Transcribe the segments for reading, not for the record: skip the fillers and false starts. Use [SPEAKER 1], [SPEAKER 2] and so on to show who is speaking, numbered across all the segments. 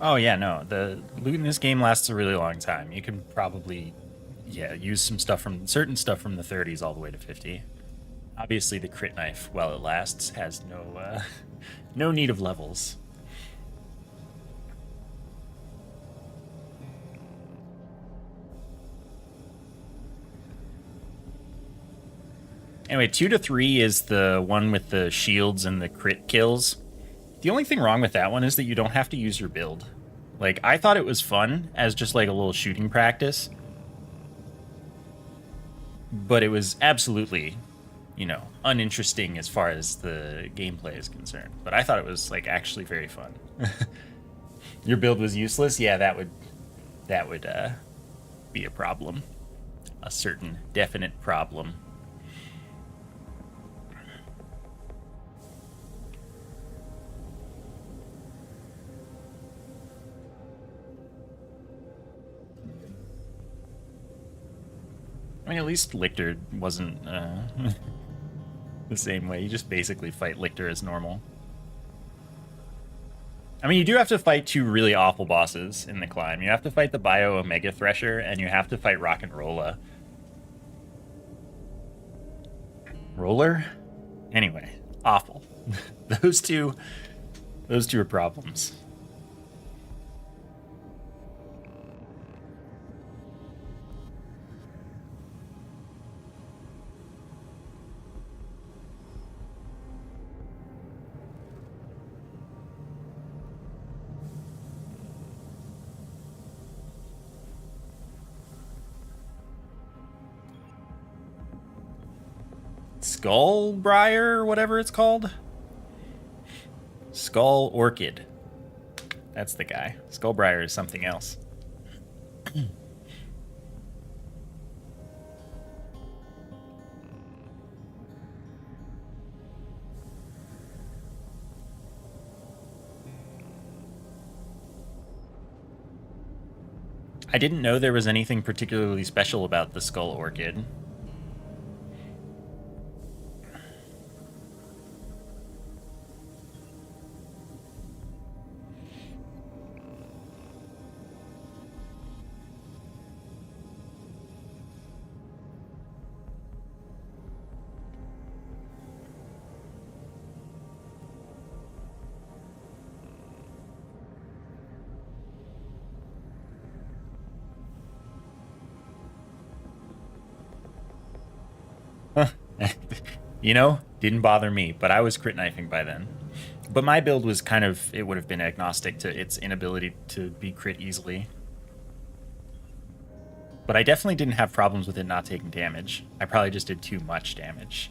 [SPEAKER 1] Oh yeah, no. The loot in this game lasts a really long time. You can probably, yeah, use some stuff from certain stuff from the 30s all the way to 50. Obviously, the crit knife, while it lasts, has no no need of levels. Anyway, 2 to 3 is the one with the shields and the crit kills. The only thing wrong with that one is that you don't have to use your build. Like, I thought it was fun as just like a little shooting practice, but it was absolutely, uninteresting as far as the gameplay is concerned. But I thought it was like actually very fun. Your build was useless? Yeah, that would be a problem. A certain definite problem. I mean, at least Lictor wasn't the same way. You just basically fight Lictor as normal. I mean, you do have to fight two really awful bosses in the climb. You have to fight the Bio Omega Thresher, and you have to fight Rock and Rolla. Roller? Anyway, awful. those two are problems. Skullbriar, or whatever it's called. Skull Orchid. That's the guy. Skullbriar is something else. I didn't know there was anything particularly special about the Skull Orchid. Didn't bother me, but I was crit knifing by then. But my build was it would have been agnostic to its inability to be crit easily. But I definitely didn't have problems with it not taking damage. I probably just did too much damage.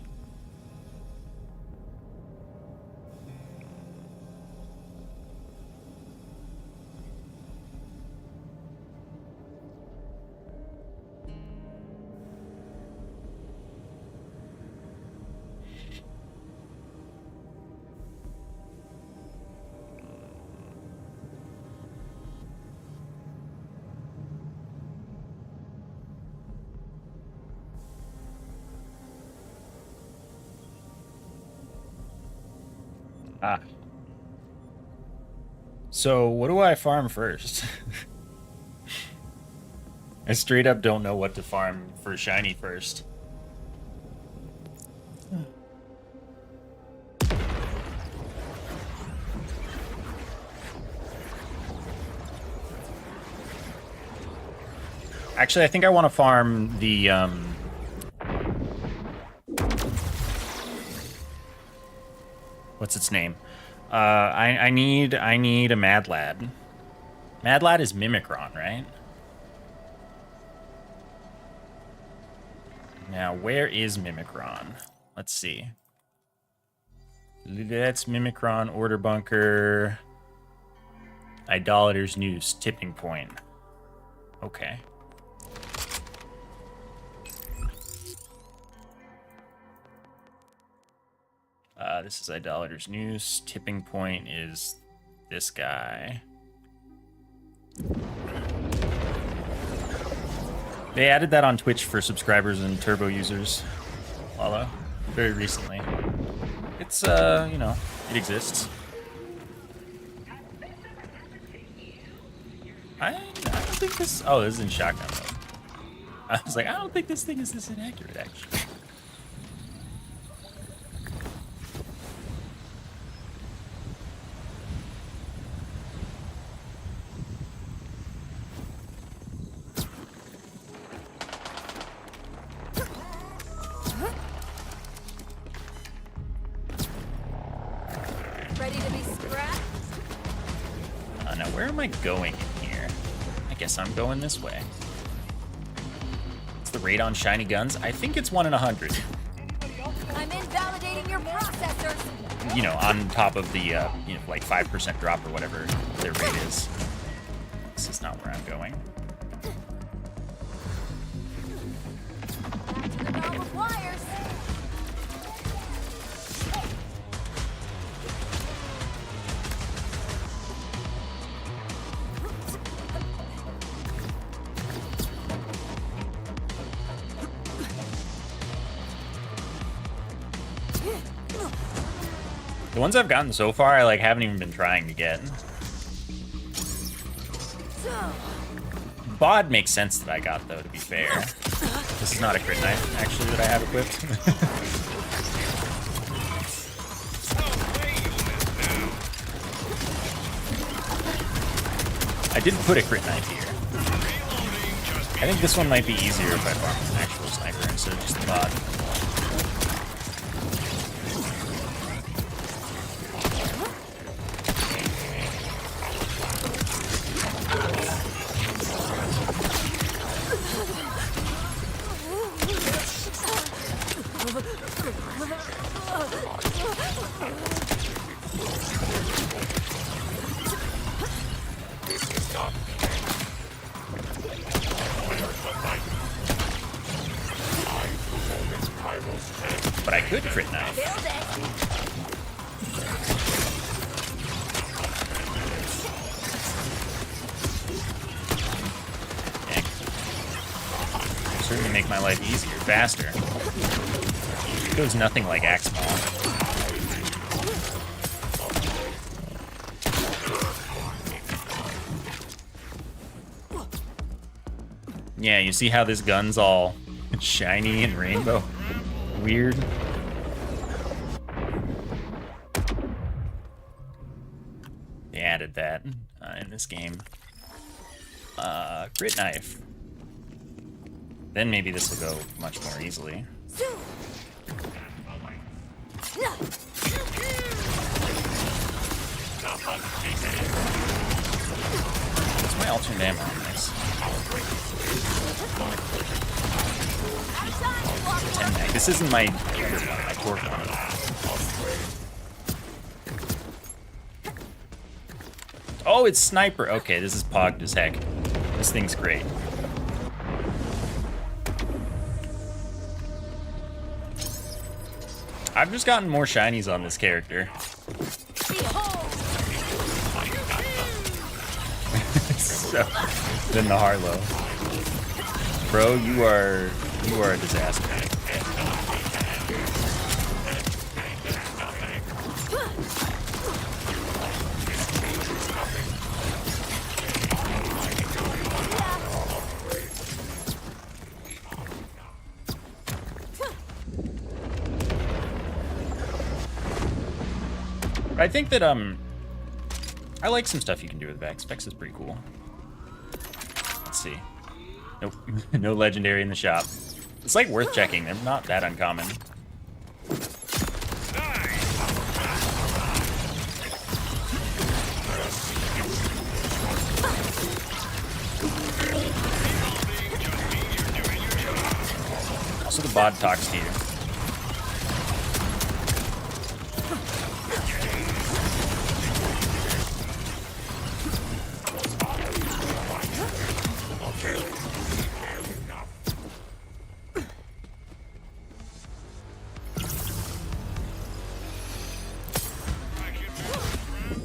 [SPEAKER 1] Ah. So, what do I farm first? I straight up don't know what to farm for shiny first. Actually, I think I want to farm the what's its name? I need a Mad Lad. Mad Lad is Mimicron, right? Now, where is Mimicron? Let's see. That's Mimicron, Order Bunker, Idolater's Noose, Tipping Point. Okay. This is Idolater's Noose. Tipping Point is this guy. They added that on Twitch for subscribers and Turbo users, Lala, very recently. It's, it exists. think this... Oh, this is in shotgun mode. I was like, I don't think this thing is this inaccurate, actually.
[SPEAKER 2] Ready to be scrapped?
[SPEAKER 1] Now, where am I going in here? I guess I'm going this way. What's the rate on shiny guns? I think it's 1 in 100.
[SPEAKER 2] I'm invalidating your processors.
[SPEAKER 1] You know, on top of the, you know, like 5% drop or whatever their rate is. This is not where I'm going.
[SPEAKER 2] Back to the knob of wires.
[SPEAKER 1] The ones I've gotten so far, I like haven't even been trying to get. Bod makes sense that I got, though, to be fair. This is not a crit knife, actually, that I have equipped. I did put a crit knife here. I think this one might be easier if I farm an actual sniper instead of just the bod. But I could crit knife. Yeah. Certainly make my life easier, faster. It goes nothing like Axe Maul. Yeah, you see how this gun's all shiny and rainbow? Weird. They added that in this game. Crit knife. Then maybe this will go much more easily. What's my alternate ammo on this? 10 mag. This isn't my favorite one, my torque one. Oh, it's sniper. Okay, this is pogged as heck. This thing's great. I've just gotten more shinies on this character. So, than the Harlow. Bro, you are a disaster. I think that I like some stuff you can do with Vex. Vex is pretty cool. Let's see. Nope. No legendary in the shop. It's like worth checking. They're not that uncommon. Also, the bod talks to you.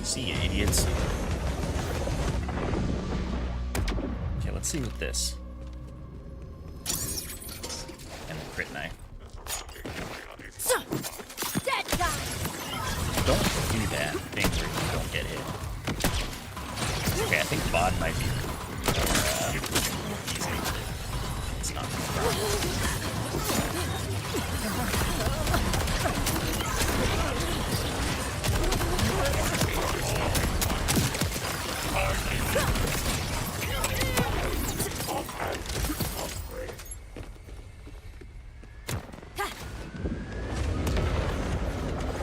[SPEAKER 1] See you, idiots. Okay, let's see with this. And the crit knife. Don't do that thing where you don't get hit. Okay, I think bod might be more Easy. It's not a problem.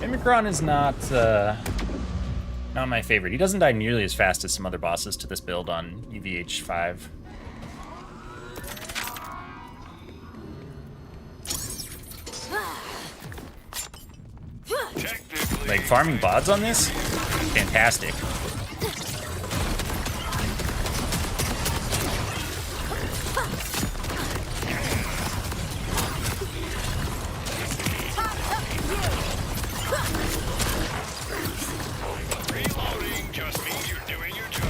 [SPEAKER 1] Imicron is not my favorite. He doesn't die nearly as fast as some other bosses to this build on UVH 5. Like, farming bods on this? Fantastic.
[SPEAKER 3] Reloading just means you're doing your job.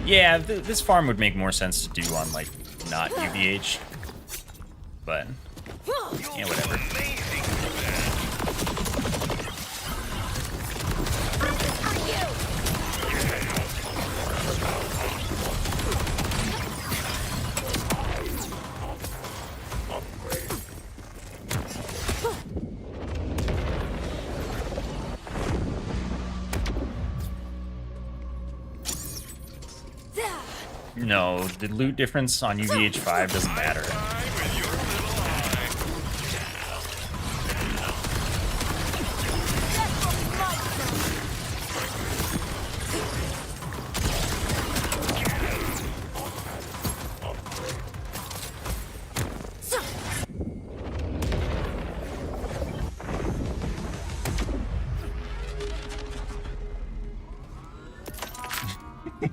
[SPEAKER 1] Yeah, this farm would make more sense to do on, like, not UVH. But, yeah, whatever. No, the loot difference on UVH 5 doesn't matter.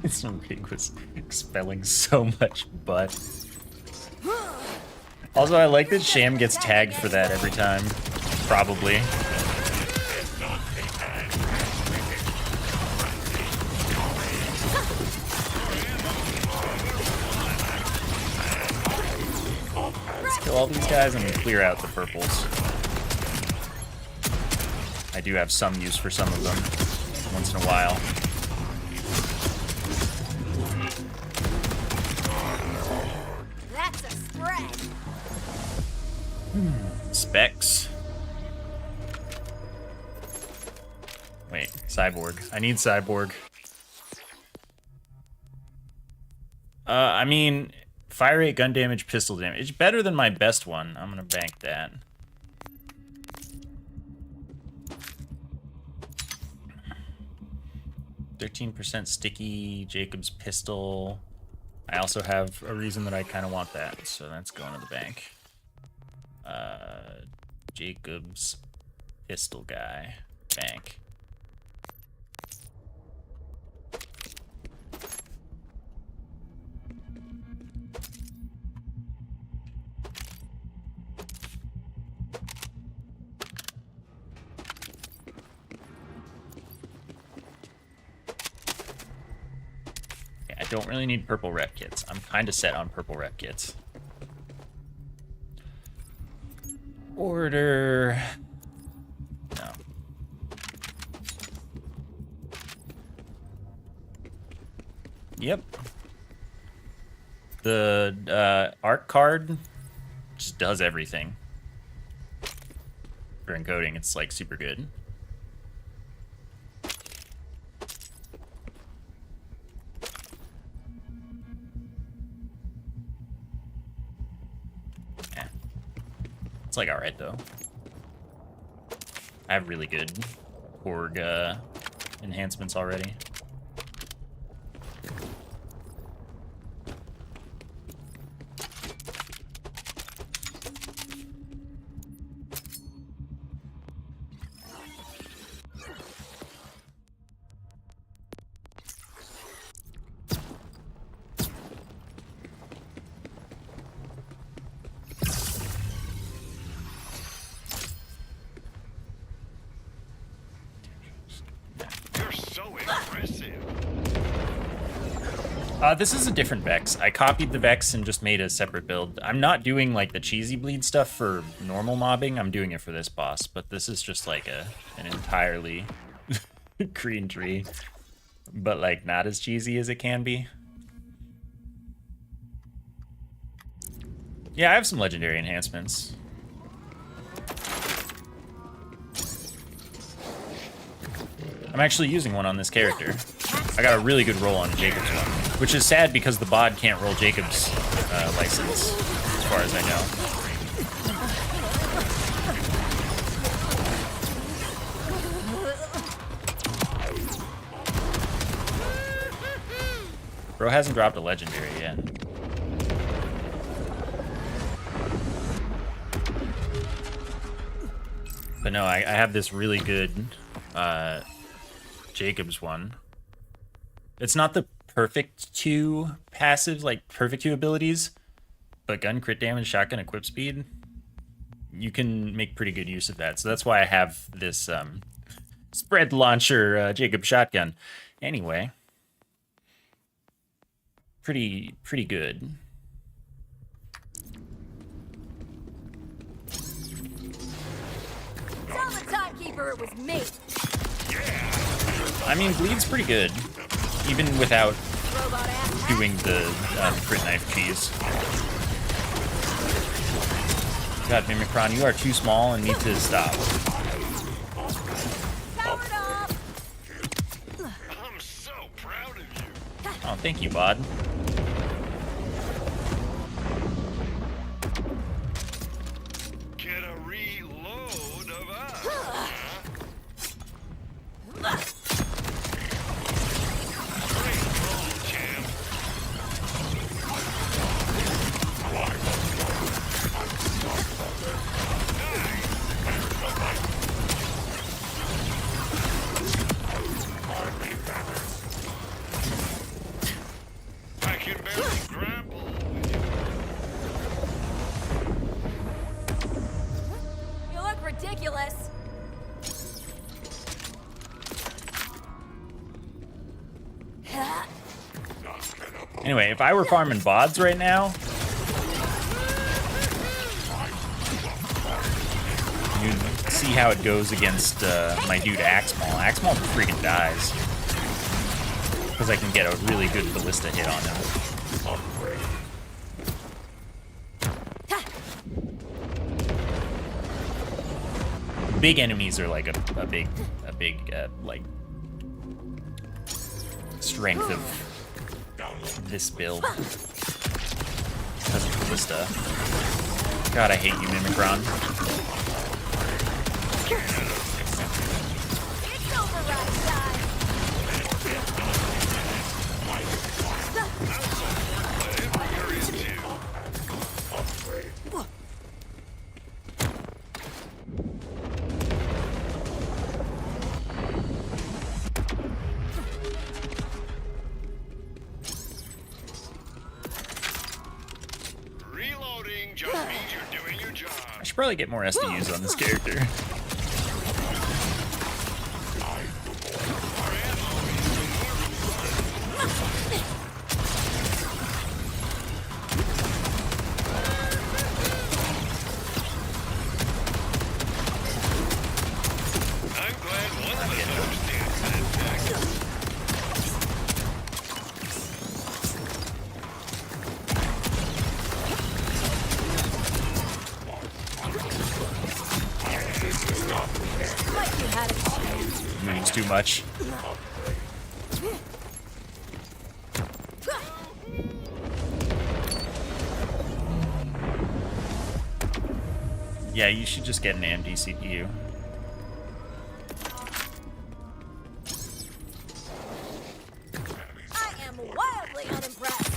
[SPEAKER 1] Some pig was expelling so much butt. Also, I like that Sham gets tagged for that every time. Probably. Let's kill all these guys and clear out the purples. I do have some use for some of them once in a while.
[SPEAKER 2] That's a spread.
[SPEAKER 1] Specs. Wait, Cyborg. I need Cyborg. I mean, fire rate, gun damage, pistol damage. It's better than my best one. I'm gonna bank that. %, sticky, Jacob's pistol. I also have a reason that I kind of want that, so that's going to the bank. Jacob's pistol guy. Bank. I don't really need purple rep kits. I'm kind of set on purple rep kits. Order. No. Yep. The art card just does everything. For encoding, it's like super good. It's like alright though. I have really good org enhancements already.
[SPEAKER 3] You're so impressive.
[SPEAKER 1] This is a different Vex. I copied the Vex and just made a separate build. I'm not doing like the cheesy bleed stuff for normal mobbing. I'm doing it for this boss, but this is just like an entirely green tree, but like not as cheesy as it can be. Yeah, I have some legendary enhancements. I'm actually using one on this character. I got a really good roll on Jacob's one, which is sad because the bod can't roll Jacob's license, as far as I know. Bro hasn't dropped a legendary yet. But no, I have this really good Jacob's one. It's not the perfect 2 passives, like perfect 2 abilities, but gun crit damage, shotgun equip speed, you can make pretty good use of that. So that's why I have this spread launcher Jacob shotgun. Anyway, pretty good.
[SPEAKER 2] Tell the timekeeper it was me.
[SPEAKER 1] I mean, bleed's pretty good, even without
[SPEAKER 2] Robot ass.
[SPEAKER 1] doing the crit knife cheese. God, Mimicron, you are too small and need to stop.
[SPEAKER 2] Powered up.
[SPEAKER 3] I'm so proud of you.
[SPEAKER 1] Oh, thank you, Bod.
[SPEAKER 3] Get a reload of us. Great roll, champ. I can barely grapple with you.
[SPEAKER 2] You look ridiculous.
[SPEAKER 1] Anyway, if I were farming bods right now, you'd see how it goes against my dude Axmal. Axmal freaking dies. Because I can get a really good ballista hit on him. Big enemies are like a big like strength of this build because of ballista. God, I hate you, Mimicron.
[SPEAKER 2] It's override time.
[SPEAKER 3] Reloading just means you're doing your job.
[SPEAKER 1] I should probably get more SDUs on this character.
[SPEAKER 3] I'm glad one of us understands that fact.
[SPEAKER 2] Like you had a chance.
[SPEAKER 1] Moves too much. Yeah, you should just get an AMD CPU.
[SPEAKER 2] I am wildly unimpressed.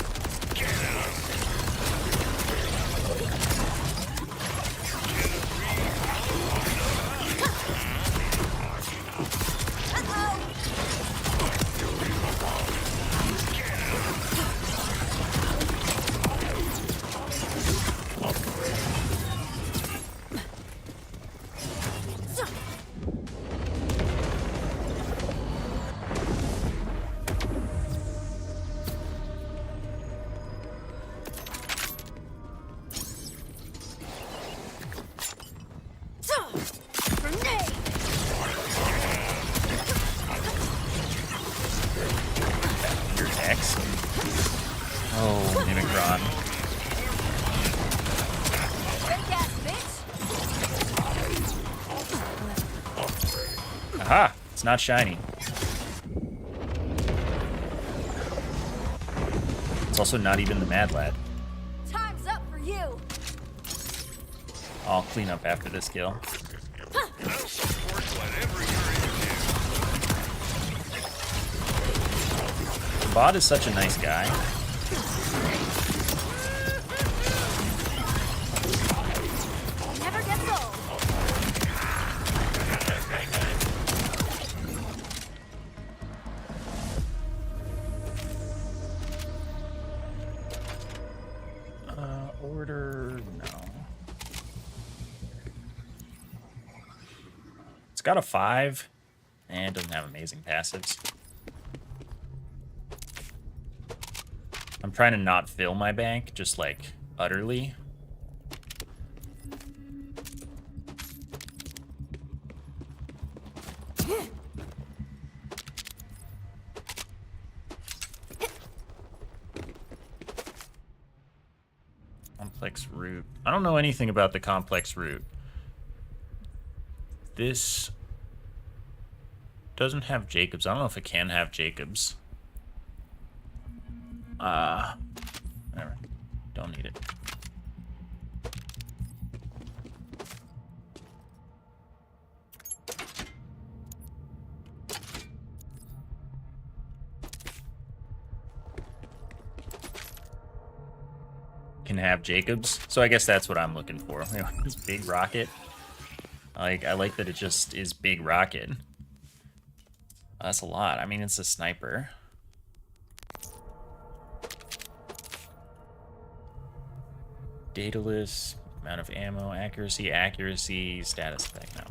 [SPEAKER 1] X. Oh, Mimicron.
[SPEAKER 2] Break gas, bitch.
[SPEAKER 1] Aha! It's not shiny. It's also not even the Mad Lad.
[SPEAKER 2] Time's up for you.
[SPEAKER 1] I'll clean up after this kill.
[SPEAKER 3] I'll support whatever you're into.
[SPEAKER 1] The bot is such a nice guy.
[SPEAKER 2] Never gets old.
[SPEAKER 1] Order, no. It's got a 5 and doesn't have amazing passives. I'm trying to not fill my bank, just like utterly. Complex route. I don't know anything about the complex route. This doesn't have Jacobs. I don't know if it can have Jacobs. Whatever. Don't need it. Can have Jacobs. So I guess that's what I'm looking for. This big rocket. I like that it just is big rocket. That's a lot. I mean, it's a sniper. Dataless, amount of ammo, accuracy, status effect. No.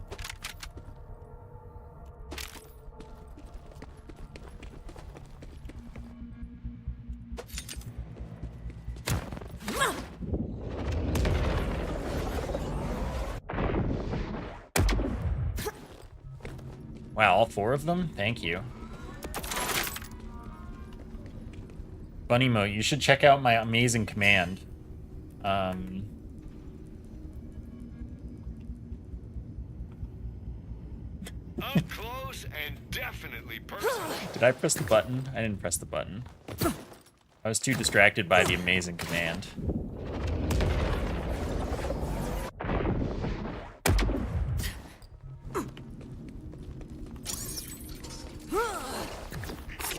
[SPEAKER 1] Wow, all 4 of them? Thank you. Bunny Mo, you should check out my amazing command.
[SPEAKER 3] Up close and definitely personal.
[SPEAKER 1] Did I press the button? I didn't press the button. I was too distracted by the amazing command.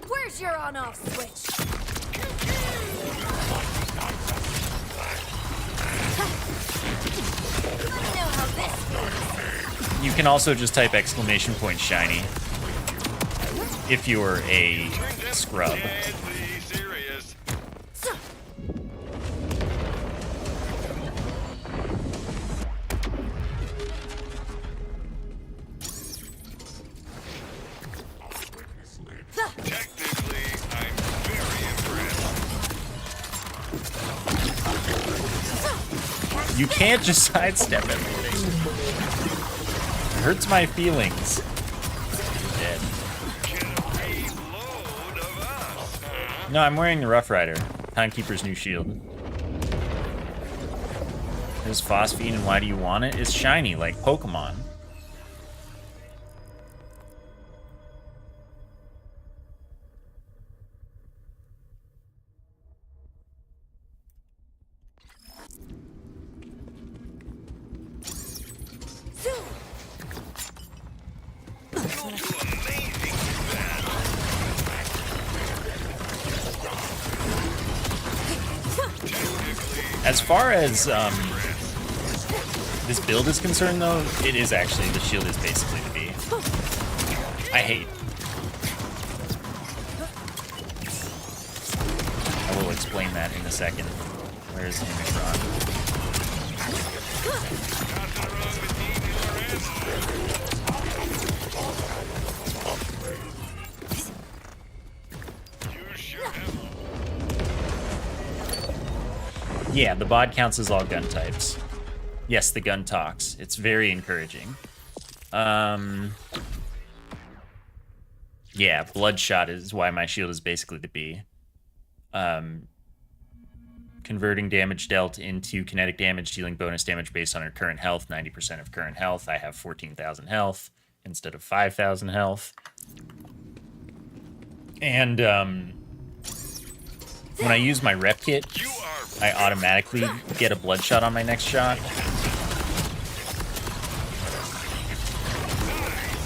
[SPEAKER 2] Where's your on-off switch? Let me know how this feels.
[SPEAKER 1] You can also just type exclamation point shiny if you're a scrub.
[SPEAKER 3] Deadly serious. Technically, I'm very impressed.
[SPEAKER 1] You can't just sidestep everything. It hurts my feelings. You're dead.
[SPEAKER 3] Get a reload of us, huh?
[SPEAKER 1] No, I'm wearing the Rough Rider. Timekeeper's new shield. There's Phosphene, and why do you want it? It's shiny, like Pokemon.
[SPEAKER 3] You'll do amazing with that. Technically,
[SPEAKER 1] As far as this build is concerned, though, it is actually, the shield is basically the B. I hate. I will explain that in a second. Where's Omicron?
[SPEAKER 3] nothing wrong with needing your answer. You should have.
[SPEAKER 1] Yeah, the bod counts as all gun types. Yes, the gun talks. It's very encouraging. Yeah, Bloodshot is why my shield is basically the B. Converting damage dealt into kinetic damage, dealing bonus damage based on her current health, 90% of current health. I have 14,000 health instead of 5,000 health. And when I use my rep kit, I automatically get a bloodshot on my next shot.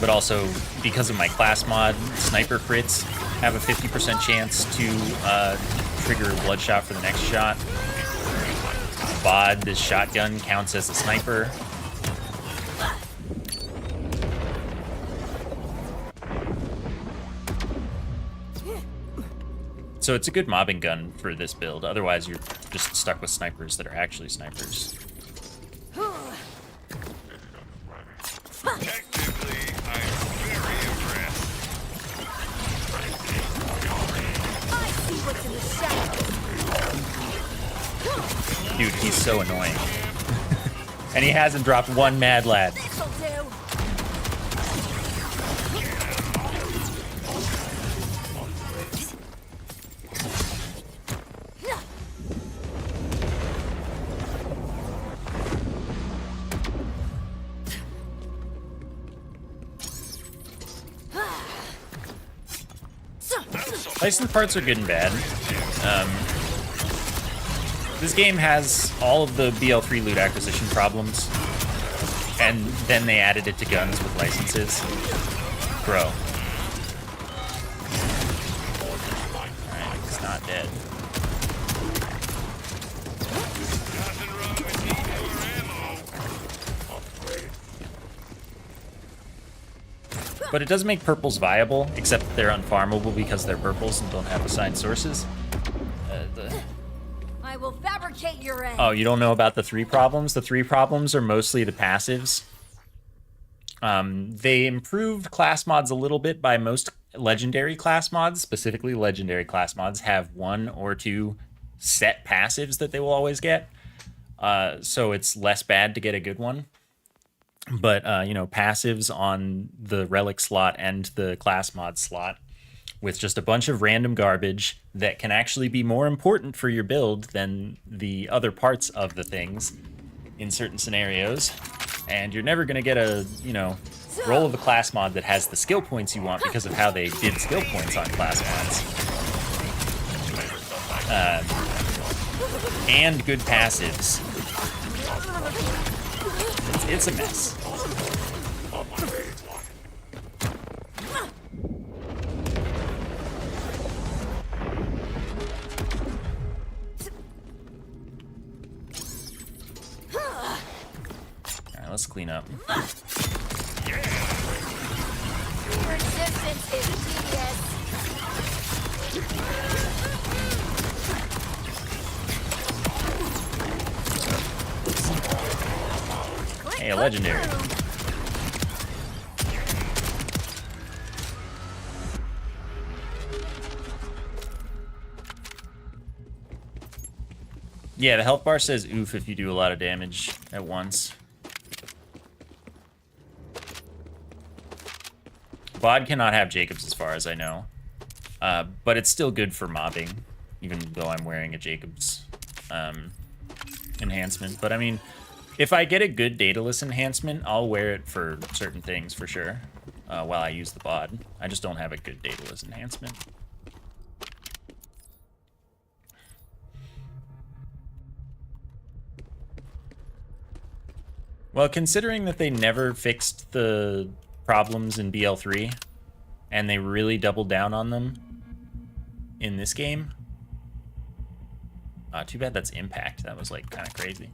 [SPEAKER 1] But also, because of my class mod, sniper crits have a 50% chance to trigger a bloodshot for the next shot. BOD, this shotgun, counts as a sniper. So it's a good mobbing gun for this build. Otherwise, you're just stuck with snipers that are actually snipers.
[SPEAKER 3] Technically, I'm very impressed.
[SPEAKER 2] I see what's in the shadows.
[SPEAKER 1] Dude, he's so annoying. And he hasn't dropped one Mad Lad.
[SPEAKER 2] This'll do.
[SPEAKER 1] License parts are good and bad. This game has all of the BL3 loot acquisition problems, and then they added it to guns with licenses. Bro. Alright, he's not dead.
[SPEAKER 3] Nothing wrong with needing more ammo.
[SPEAKER 1] But it does make purples viable, except that they're unfarmable because they're purples and don't have assigned sources.
[SPEAKER 2] I will fabricate your egg.
[SPEAKER 1] Oh, you don't know about the 3 problems? The 3 problems are mostly the passives. They improved class mods a little bit by most legendary class mods, specifically legendary class mods, have 1 or 2 set passives that they will always get. So it's less bad to get a good one. But, passives on the relic slot and the class mod slot with just a bunch of random garbage that can actually be more important for your build than the other parts of the things in certain scenarios. And you're never going to get a, roll of the class mod that has the skill points you want because of how they did skill points on class mods. And good passives. It's a mess. Alright, let's clean up.
[SPEAKER 2] Resistance is tedious.
[SPEAKER 1] Hey, a legendary. Yeah, the health bar says oof if you do a lot of damage at once. BOD cannot have Jacobs as far as I know. But it's still good for mobbing, even though I'm wearing a Jacobs enhancement. But I mean, if I get a good Daedalus enhancement, I'll wear it for certain things for sure, while I use the BOD. I just don't have a good Daedalus enhancement. Well, considering that they never fixed the problems in BL3, and they really doubled down on them in this game. Too bad that's Impact. That was like kind of crazy.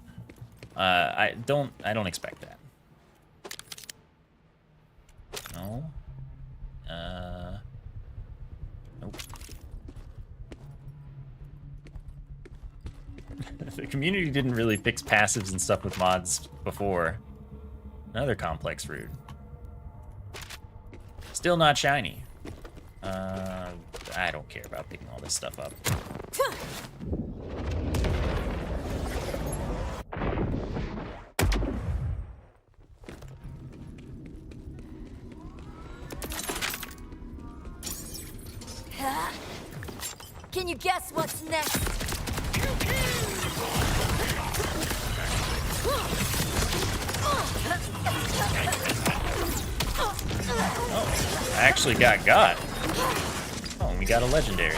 [SPEAKER 1] I don't expect that. No. Nope. The community didn't really fix passives and stuff with mods before. Another complex route. Still not shiny. I don't care about picking all this stuff up.
[SPEAKER 2] Can you guess what's next?
[SPEAKER 1] I actually got. Oh, and we got a legendary.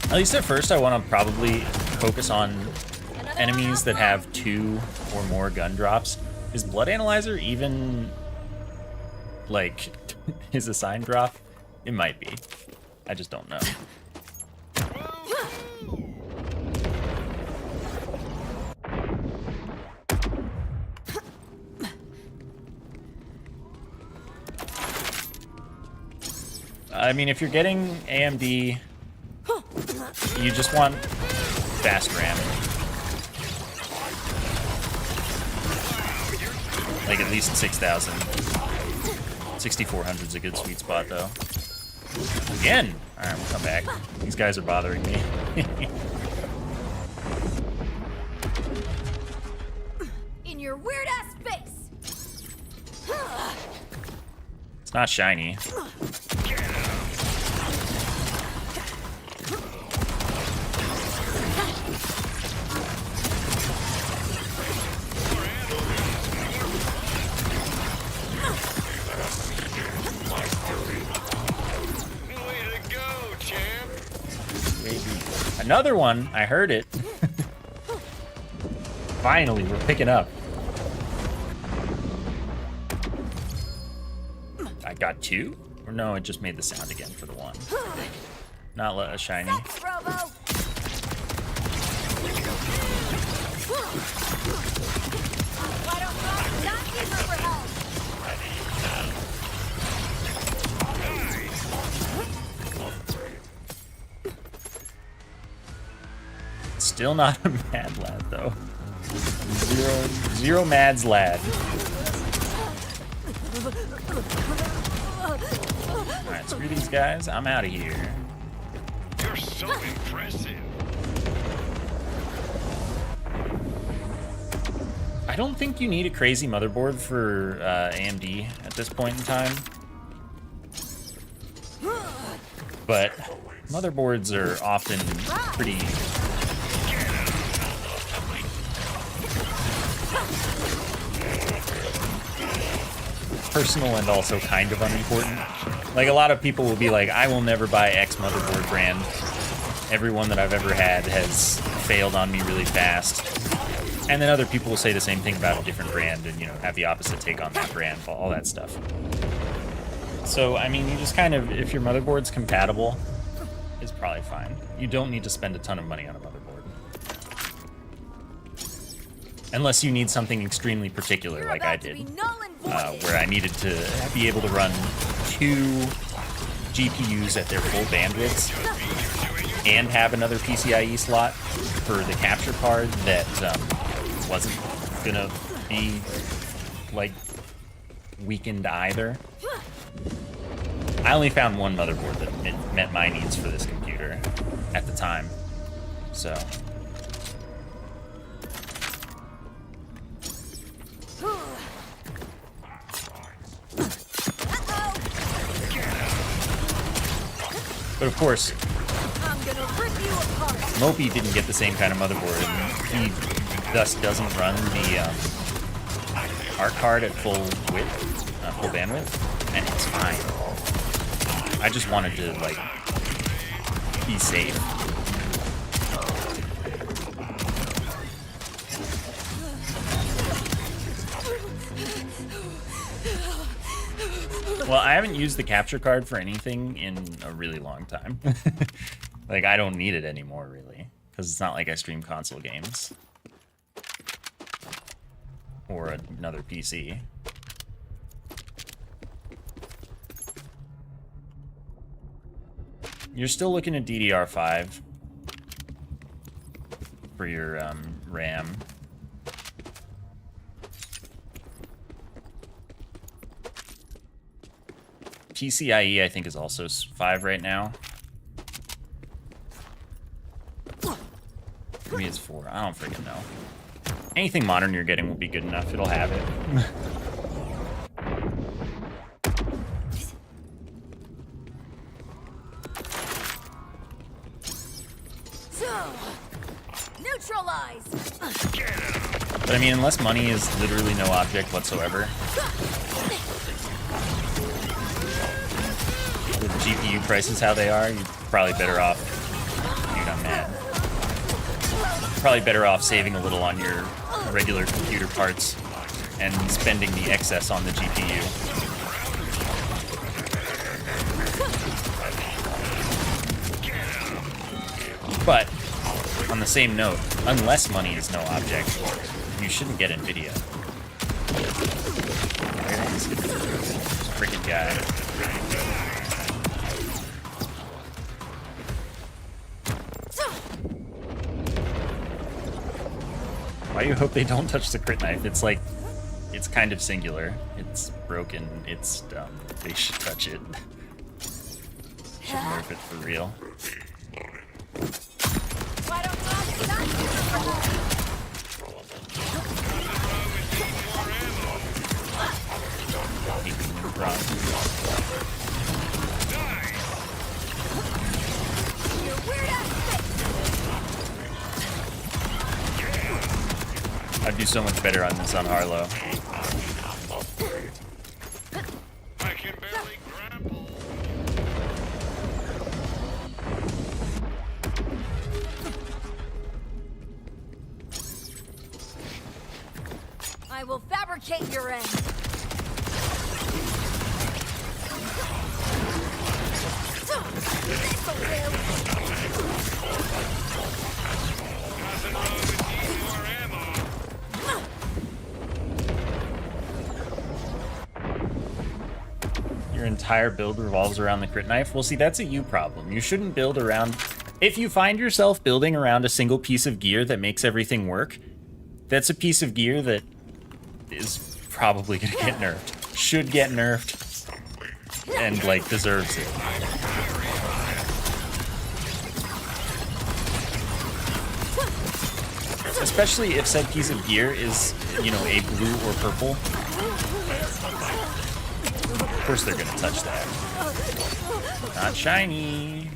[SPEAKER 1] At least at first, I want to probably focus on enemies that have 2 or more gun drops. Is Blood Analyzer even, like, his assigned drop? It might be. I just don't know. I mean, if you're getting AMD, you just want fast RAM. Like at least 6,000. 6,400 is a good sweet spot, though. Again! Alright, we'll come back. These guys are bothering me.
[SPEAKER 2] In your weird ass face!
[SPEAKER 1] It's not shiny. Another one! I heard it. Finally, we're picking up. I got 2? Or no, it just made the sound again for the 1. Not a shiny.
[SPEAKER 2] Sex, Robo. Why don't you not deeper for help?
[SPEAKER 1] Still not a mad lad, though. Zero mads lad. Alright, screw these guys. I'm out of here.
[SPEAKER 3] You're so impressive.
[SPEAKER 1] I don't think you need a crazy motherboard for AMD at this point in time. But motherboards are often pretty personal and also kind of unimportant. Like, a lot of people will be like, I will never buy X motherboard brand. Every one that I've ever had has failed on me really fast. And then other people will say the same thing about a different brand and, you know, have the opposite take on that brand, all that stuff. So, I mean, you just kind of, if your motherboard's compatible, it's probably fine. You don't need to spend a ton of money on a motherboard. Unless you need something extremely particular,
[SPEAKER 2] You're
[SPEAKER 1] like
[SPEAKER 2] about
[SPEAKER 1] I
[SPEAKER 2] to
[SPEAKER 1] did.
[SPEAKER 2] be null and voided.
[SPEAKER 1] Where I needed to be able to run 2 GPUs at their full bandwidths and have another PCIe slot for the capture card that wasn't gonna be, like, weakened either. I only found one motherboard that met my needs for this computer at the time, so... But of course,
[SPEAKER 2] I'm gonna rip you apart.
[SPEAKER 1] Mopey didn't get the same kind of motherboard, and he thus doesn't run the art card at full width, full bandwidth, and it's fine. I just wanted to, like, be safe. Well, I haven't used the capture card for anything in a really long time. Like, I don't need it anymore, really. Because it's not like I stream console games. Or another PC. You're still looking at DDR5 for your RAM. PCIe, I think, is also 5 right now. For me, it's 4. I don't freaking know. Anything modern you're getting will be good enough. It'll have it.
[SPEAKER 2] Neutralized.
[SPEAKER 1] But I mean, unless money is literally no object whatsoever, with GPU prices how they are, you're probably better off. Dude, I'm mad. Probably better off saving a little on your regular computer parts and spending the excess on the GPU. But on the same note, unless money is no object, you shouldn't get NVIDIA. This freaking guy. Why do you hope they don't touch the crit knife? It's like, it's kind of singular. It's broken. It's dumb. They should touch it. Should nerf it for real.
[SPEAKER 2] Why don't you ask your weird ass
[SPEAKER 1] I'd do so much better on this on Harlow.
[SPEAKER 3] I can barely grapple.
[SPEAKER 2] I will fabricate your end. This'll do.
[SPEAKER 3] Nothing wrong with needing more ammo.
[SPEAKER 1] Your entire build revolves around the crit knife? Well, see, that's a you problem. You shouldn't build around... If you find yourself building around a single piece of gear that makes everything work, that's a piece of gear that is probably going to get nerfed. Should get nerfed. And, like, deserves it. Especially if said piece of gear is, you know, a blue or purple. Of course they're gonna touch that. Not shiny.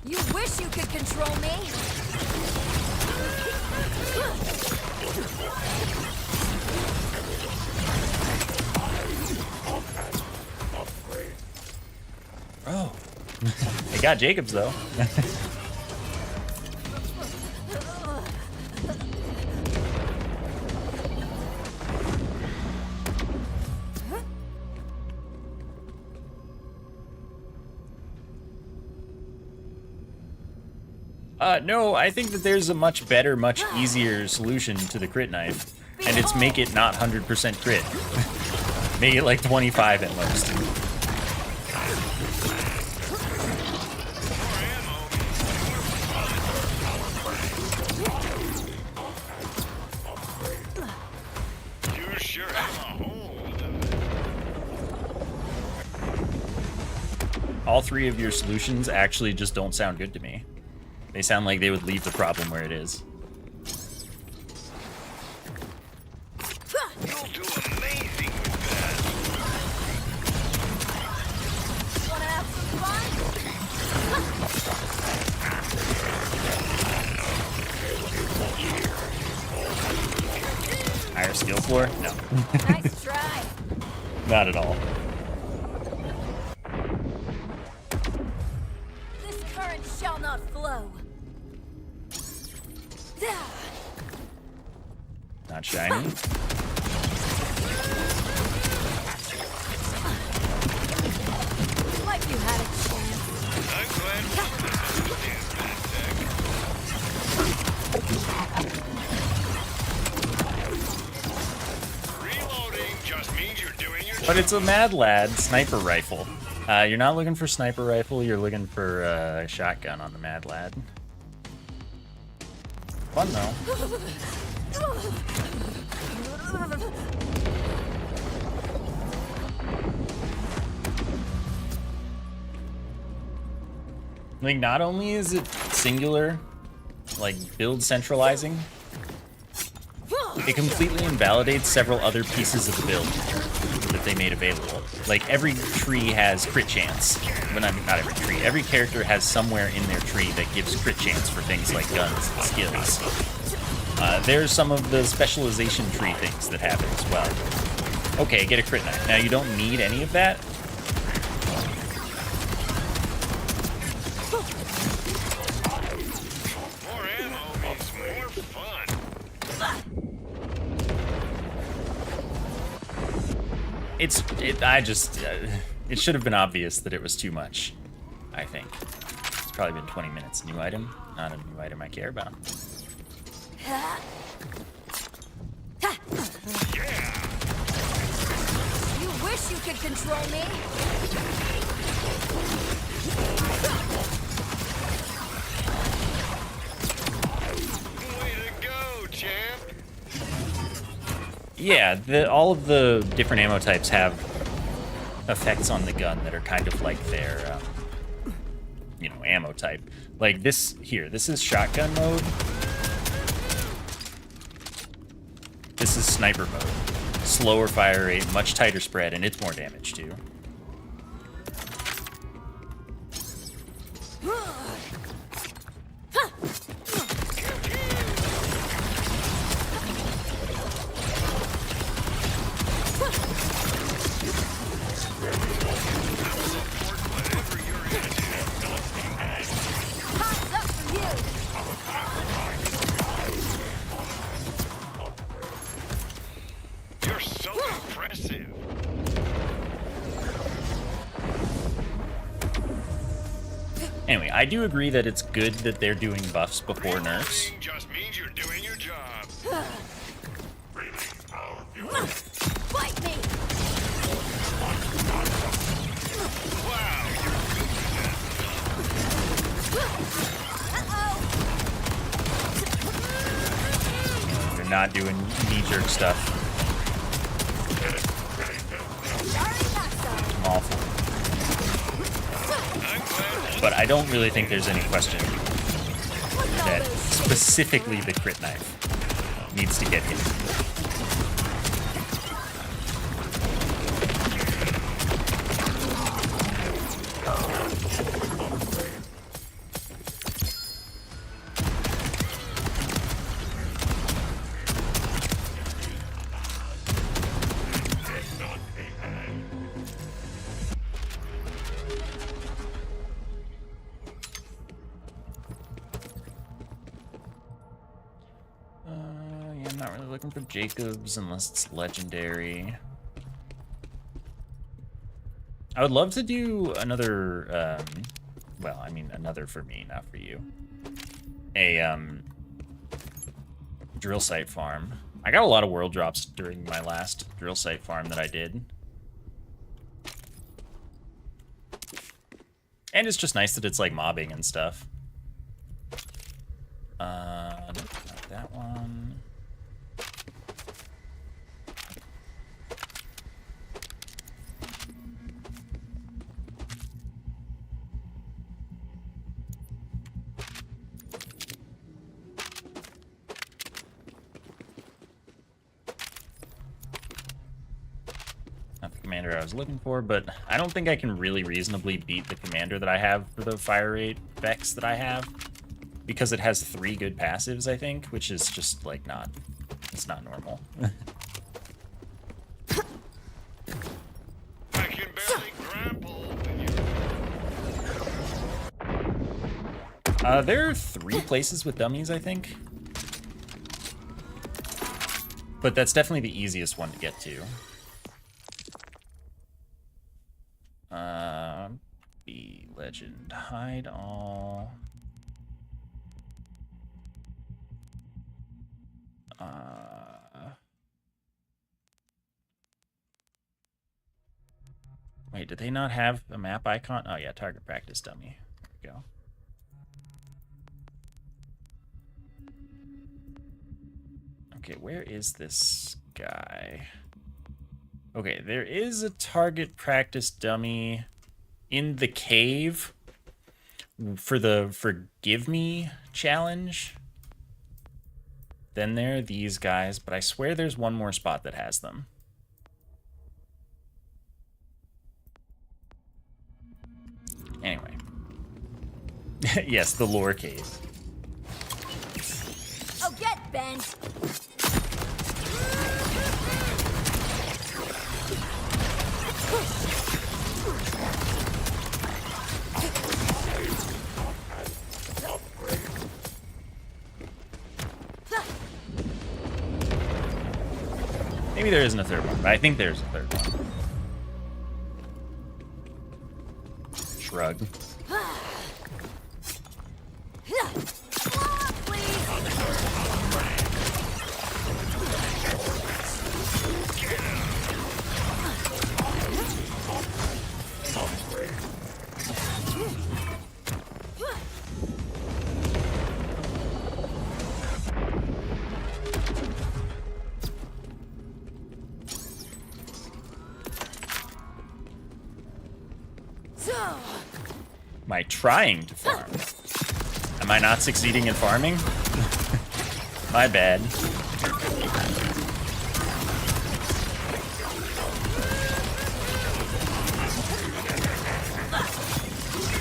[SPEAKER 2] You wish you could control me.
[SPEAKER 1] Oh. They got Jacobs, though. No, I think that there's a much better, much easier solution to the crit knife. And it's make it not 100% crit. Make it like 25 at most.
[SPEAKER 3] You sure have a hold.
[SPEAKER 1] All three of your solutions actually just don't sound good to me. They sound like they would leave the problem where it is.
[SPEAKER 3] You'll do amazing with that.
[SPEAKER 2] Wanna have some fun?
[SPEAKER 1] Higher skill floor? No.
[SPEAKER 2] Nice try.
[SPEAKER 1] Not at all.
[SPEAKER 2] This current shall not flow.
[SPEAKER 1] Not shiny.
[SPEAKER 2] Like you had a chance.
[SPEAKER 3] I'm glad one of us understands that tech. Reloading just means you're doing your
[SPEAKER 1] But it's a Mad Lad sniper rifle. You're not looking for sniper rifle, you're looking for a shotgun on the Mad Lad. Fun though. Like, not only is it singular, like build centralizing, it completely invalidates several other pieces of the build that they made available. Like, every tree has crit chance. Well, not every tree. Every character has somewhere in their tree that gives crit chance for things like guns and skills. There's some of the specialization tree things that happen as well. Okay, get a crit knife. Now, you don't need any of that.
[SPEAKER 3] More ammo means more fun.
[SPEAKER 1] It should have been obvious that it was too much, I think. It's probably been 20 minutes. New item? Not a new item I care about.
[SPEAKER 2] You wish you could control me.
[SPEAKER 3] Way to go, champ.
[SPEAKER 1] Yeah, all of the different ammo types have effects on the gun that are kind of like their, ammo type. Like this here, this is shotgun mode. This is sniper mode. Slower fire rate, much tighter spread, and it's more damage too.
[SPEAKER 2] Time's up for you.
[SPEAKER 3] You're so impressive.
[SPEAKER 1] Anyway, I do agree that it's good that they're doing buffs before nerfs.
[SPEAKER 3] Just means you're doing your job.
[SPEAKER 2] Fight me.
[SPEAKER 3] Wow, you're good
[SPEAKER 2] Uh-oh.
[SPEAKER 1] They're not doing knee-jerk stuff. Awful. But I don't really think there's any question that specifically the crit knife needs to get hit. Yeah, I'm not really looking for Jacobs unless it's legendary. I would love to do another, well, I mean, another for me, not for you. A, drill site farm. I got a lot of world drops during my last drill site farm that I did. And it's just nice that it's, like, mobbing and stuff. Not that one. Not the commander I was looking for, but I don't think I can really reasonably beat the commander that I have for the fire rate vex that I have. Because it has 3 good passives, I think, which is just, like, it's not normal.
[SPEAKER 3] I can barely grapple.
[SPEAKER 1] There are 3 places with dummies, I think. But that's definitely the easiest one to get to. Be legend. Hide all. Wait, did they not have a map icon? Oh yeah, target practice dummy. There we go. Okay, where is this guy? Okay, there is a target practice dummy in the cave for the Forgive Me challenge. Then there are these guys, but I swear there's one more spot that has them. Anyway. Yes, the lore cave.
[SPEAKER 2] Oh, get bent.
[SPEAKER 1] Maybe there isn't a third one, but I think there's a third one. Shrug. Am I trying to farm? Am I not succeeding in farming? My bad.
[SPEAKER 2] You're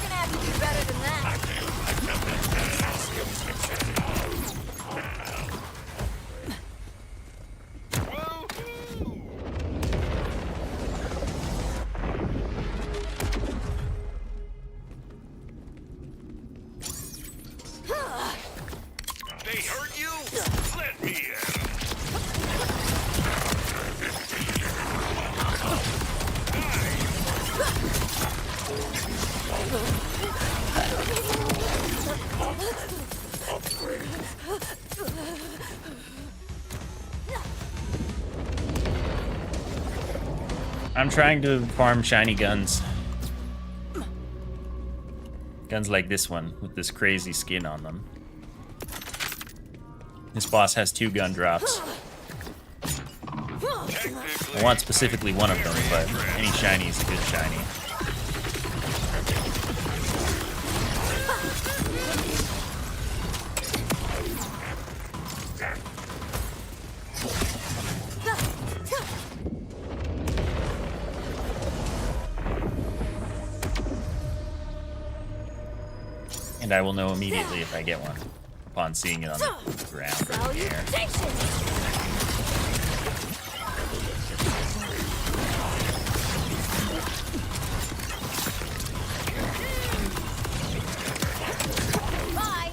[SPEAKER 2] gonna have to do better than that.
[SPEAKER 3] They hurt you? Let me at 'em.
[SPEAKER 1] I'm trying to farm shiny guns. Guns like this one, with this crazy skin on them. This boss has 2 gun drops. I want specifically one of them, but any shiny is a good shiny. And I will know immediately if I get one, upon seeing it on the ground or in the air.
[SPEAKER 2] Bye.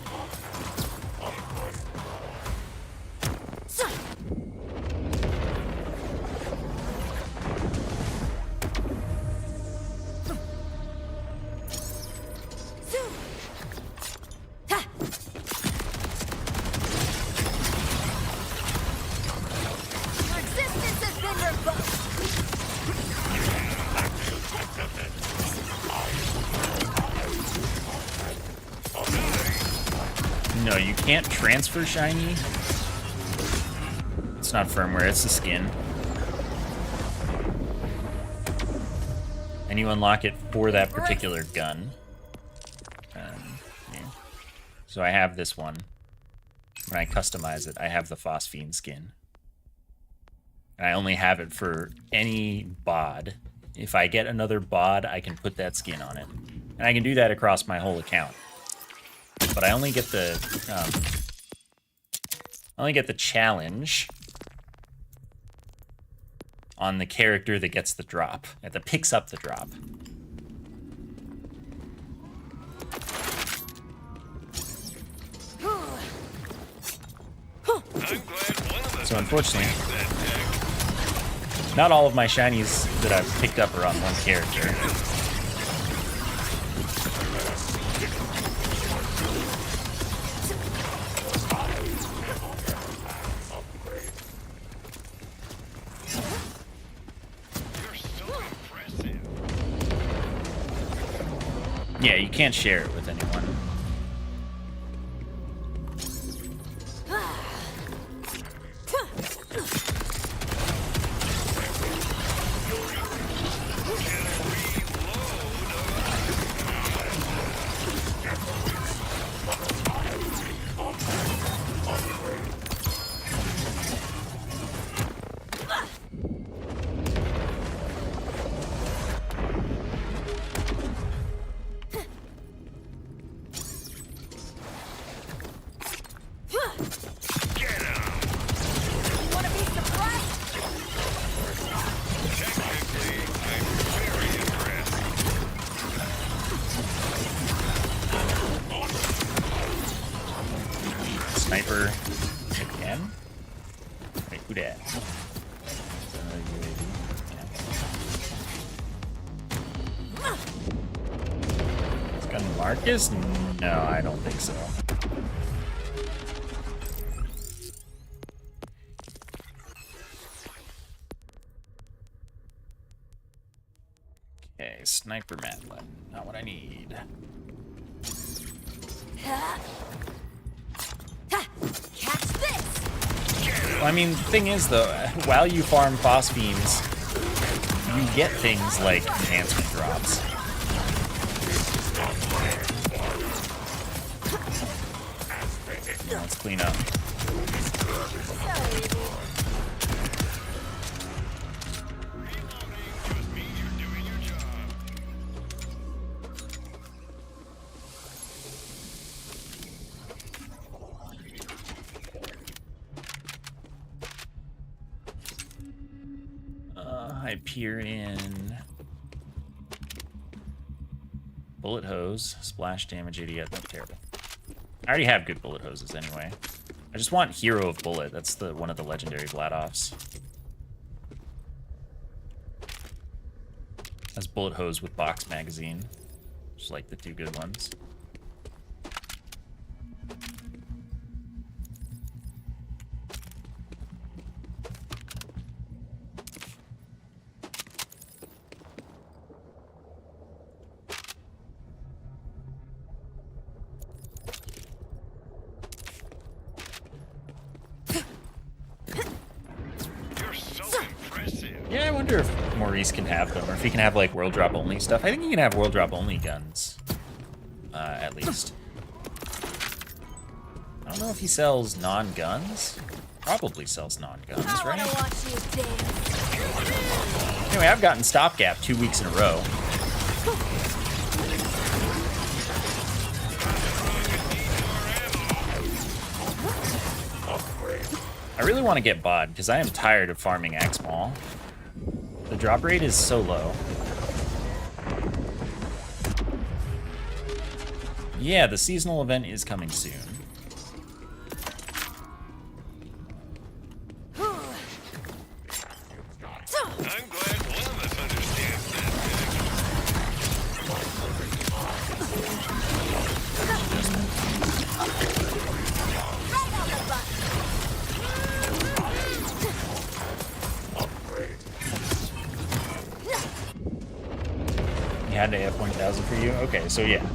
[SPEAKER 2] Your existence has been revoked.
[SPEAKER 1] No, you can't transfer shiny. It's not firmware, it's the skin. And you unlock it for that particular gun. Yeah. So I have this one. When I customize it, I have the Phosphene skin. And I only have it for any bod. If I get another bod, I can put that skin on it. And I can do that across my whole account. But I only get the challenge on the character that gets the drop, that picks up the drop.
[SPEAKER 3] I'm glad one of us
[SPEAKER 1] So unfortunately,
[SPEAKER 3] that tech.
[SPEAKER 1] not all of my shinies that I've picked up are on one character.
[SPEAKER 3] You're so impressive.
[SPEAKER 1] Yeah, you can't share it with anyone. sniper again. Wait, who dat? It's gonna Marcus? No, I don't think so. Okay, sniper Madeline. Not what I need.
[SPEAKER 2] Catch this!
[SPEAKER 1] Well, I mean, the thing is, though, while you farm Phosphenes, you get things like enhancement drops. Let's clean up. Hyperion. Bullet hose. Splash damage 80. That's terrible. I already have good bullet hoses anyway. I just want Hero of Bullet. That's the one of the legendary Vlad-offs. That's bullet hose with box magazine. Just like the two good ones. Yeah, I wonder if Maurice can have them, or if he can have, like, world drop only stuff. I think he can have world drop only guns, at least. I don't know if he sells non-guns. Probably sells non-guns, right? Anyway, I've gotten stopgap 2 weeks in a row. I really want to get bod, because I am tired of farming X-Mall. The drop rate is so low. Yeah, the seasonal event is coming soon.
[SPEAKER 3] I'm glad one of us understands that.
[SPEAKER 1] You had to have 1,000 for you? Okay, so yeah.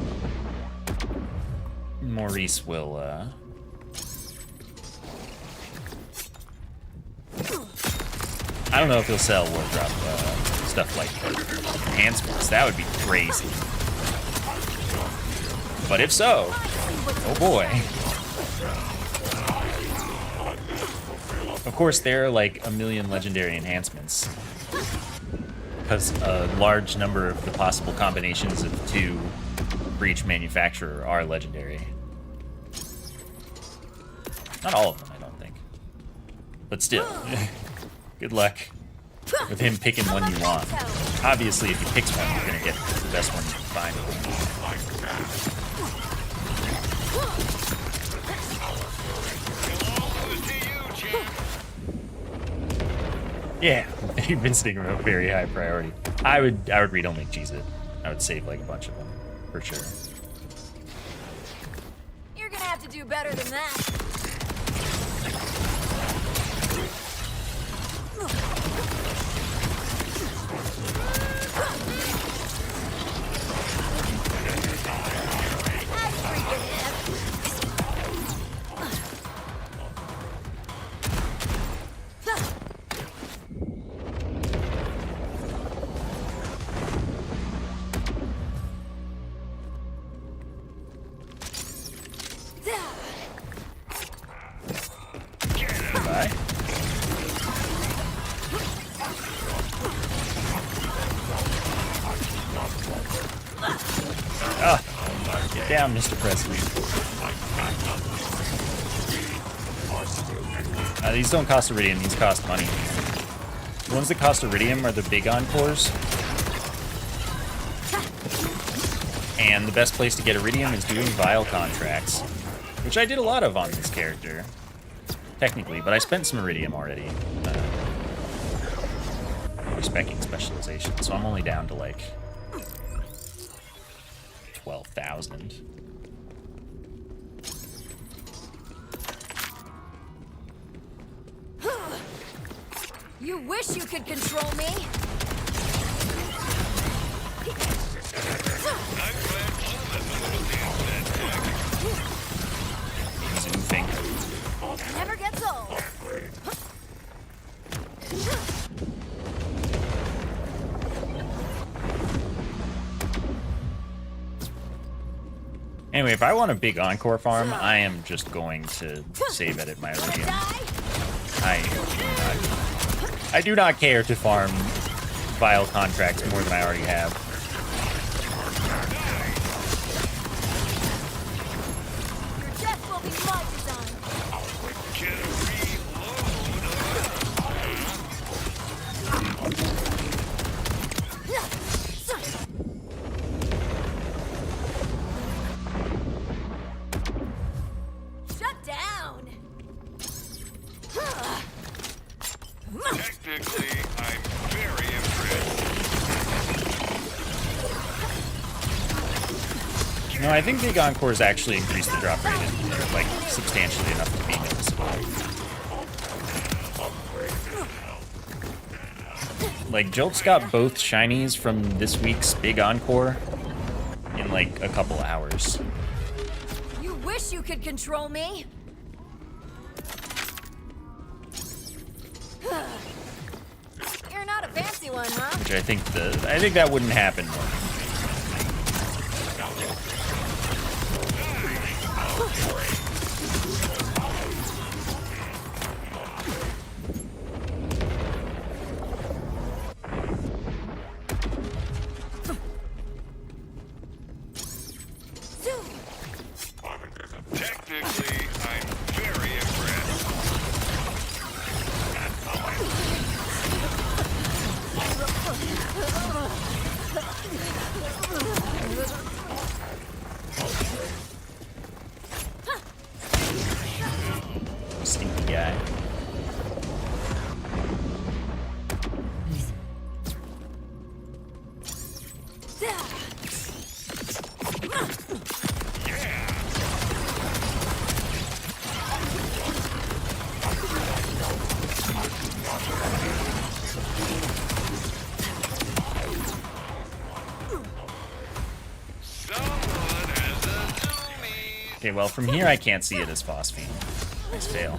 [SPEAKER 1] Maurice will, I don't know if he'll sell world drop stuff like enhancements. That would be crazy. But if so, oh boy. Of course, there are like a million legendary enhancements, because a large number of the possible combinations of two for each manufacturer are legendary. Not all of them, I don't think. But still, good luck with him picking one you want. Obviously, if he picks one, you're going to get the best one you can find. Yeah, you've been sticking with a very high priority. I would read only cheese it. I would save like a bunch of them, for sure.
[SPEAKER 2] You're gonna have to do better than that.
[SPEAKER 1] Goodbye. Oh, get down, Mr. President. These don't cost iridium, these cost money. The ones that cost iridium are the big encores. And the best place to get iridium is doing vial contracts. which I did a lot of on this character, technically, but I spent some Iridium already, respecing specialization, so I'm only down to like 12,000.
[SPEAKER 2] You wish you could control me.
[SPEAKER 3] I'm glad one of us understands that tactic.
[SPEAKER 1] Zooming.
[SPEAKER 2] Never gets old.
[SPEAKER 1] Anyway, if I want a big encore farm, I am just going to save edit my
[SPEAKER 2] Wanna
[SPEAKER 1] Iridium.
[SPEAKER 2] die?
[SPEAKER 1] I do not care to farm vile contracts more than I already have.
[SPEAKER 2] Your death will be my design.
[SPEAKER 3] Get a
[SPEAKER 2] Shut down.
[SPEAKER 3] Technically, I'm very impressed.
[SPEAKER 1] No, I think big encores actually increase the drop rate, like, substantially enough to be noticeable. Like, Jolt's got both shinies from this week's big encore in, like, a couple hours.
[SPEAKER 2] You wish you could control me. You're not a fancy one, huh?
[SPEAKER 1] Which I think that wouldn't happen.
[SPEAKER 3] Technically, I'm very impressed.
[SPEAKER 1] Stinky guy.
[SPEAKER 3] Someone has a zoomie.
[SPEAKER 1] Okay, well, from here I can't see it as Phosphene. Nice fail.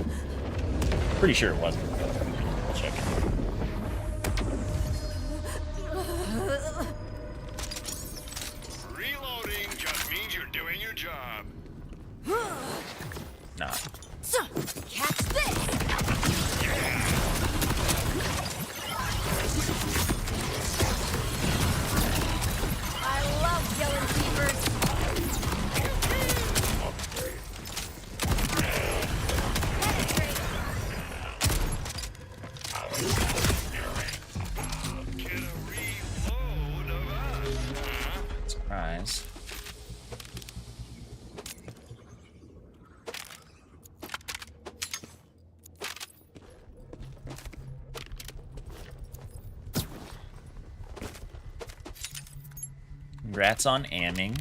[SPEAKER 1] Pretty sure it wasn't. I'll check it.
[SPEAKER 3] Reloading just means you're doing your job.
[SPEAKER 1] Nah.
[SPEAKER 2] Catch this. I love killing keepers.
[SPEAKER 3] Get a reload of us, huh?
[SPEAKER 1] Surprise. Congrats on amming.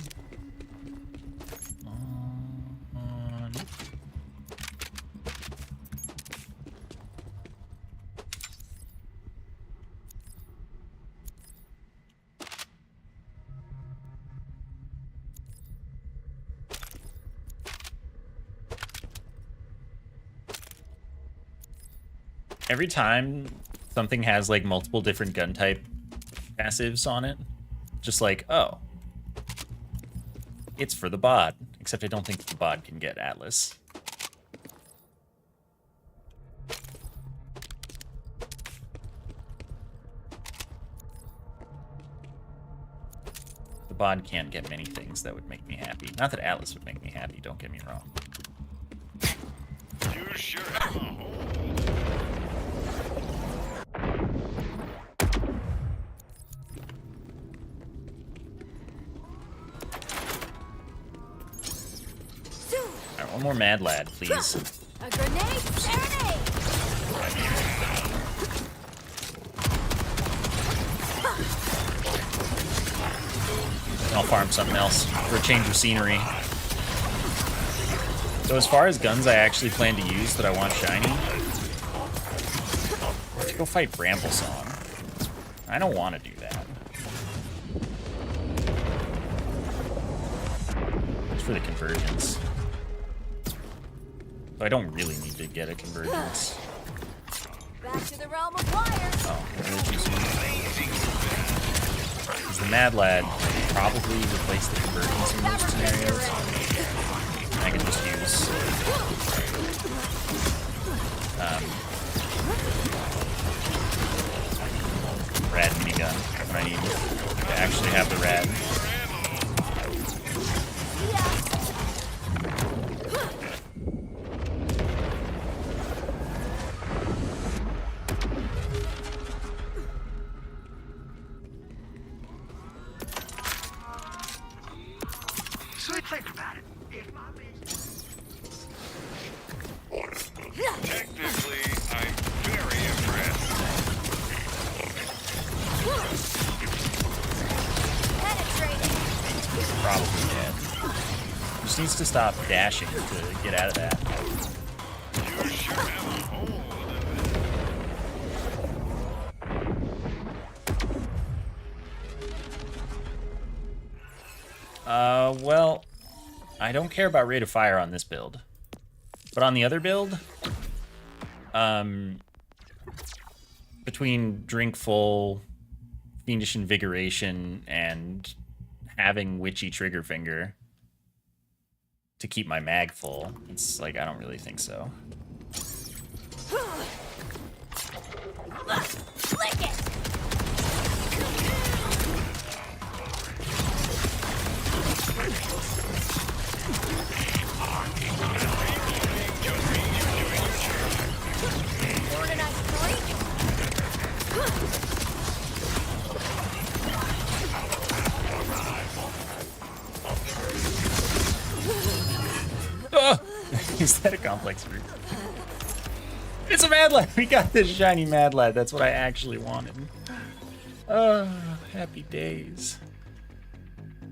[SPEAKER 1] Every time something has like multiple different gun type passives on it, just like, oh, it's for the bod. Except I don't think the bod can get Atlas. The bod can't get many things that would make me happy. Not that Atlas would make me happy, don't get me wrong.
[SPEAKER 3] You sure have a hole.
[SPEAKER 1] Alright, well more Mad Lad, please.
[SPEAKER 2] A grenade serenade!
[SPEAKER 1] I'll farm something else for a change of scenery. So as far as guns I actually plan to use that I want shiny, let's go fight Bramble Song. I don't want to do that. It's for the convergence. But I don't really need to get a convergence.
[SPEAKER 2] Back to the realm of wires.
[SPEAKER 1] Oh, really too soon. Because the Mad Lad probably replace the convergence in most scenarios. I can just use rad minigun when I need to actually have the rad.
[SPEAKER 3] Technically, I'm very impressed.
[SPEAKER 2] Penetrating.
[SPEAKER 1] Probably dead. Just needs to stop dashing to get out of that.
[SPEAKER 3] You sure have a hold of it.
[SPEAKER 1] Well, I don't care about rate of fire on this build. But on the other build, between drink full, fiendish invigoration, and having witchy trigger finger to keep my mag full, it's like, I don't really think so.
[SPEAKER 2] Flick it! Organized point.
[SPEAKER 1] Oh! Is that a complex route? It's a Mad Lad! We got this shiny Mad Lad. That's what I actually wanted. Oh, happy days.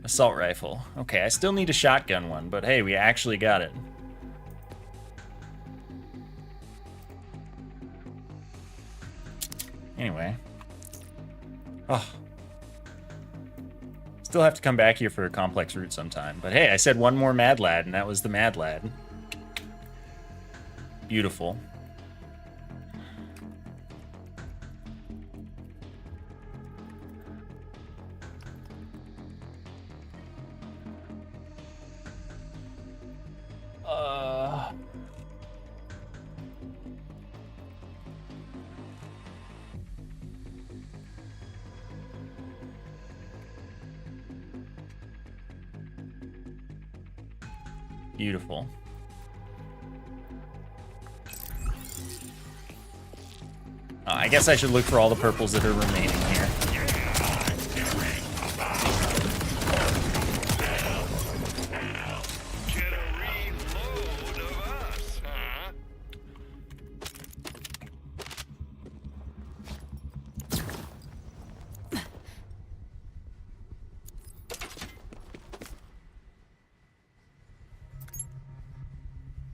[SPEAKER 1] Assault rifle. Okay, I still need a shotgun one, but hey, we actually got it. Anyway. Oh. Still have to come back here for a complex route sometime. But hey, I said one more Mad Lad, and that was the Mad Lad. Beautiful. Beautiful. I guess I should look for all the purples that are remaining here.
[SPEAKER 3] Get a reload of us, huh?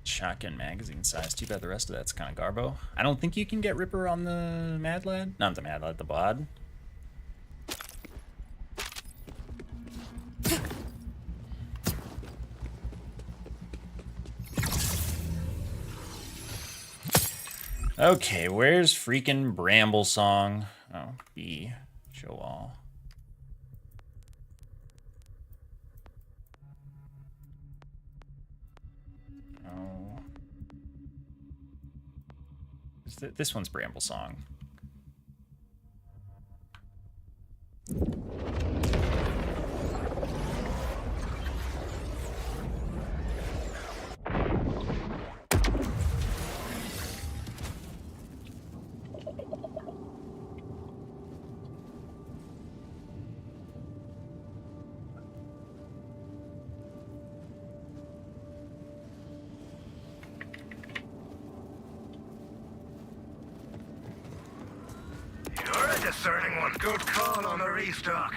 [SPEAKER 1] Shotgun magazine size. Too bad the rest of that's kind of garbo. I don't think you can get Ripper on the Mad Lad. Not the Mad Lad, the Bod. Okay, where's freaking Bramble Song? Oh, B. Show all. Oh. This one's Bramble Song.
[SPEAKER 4] discerning one. Good call on the restock.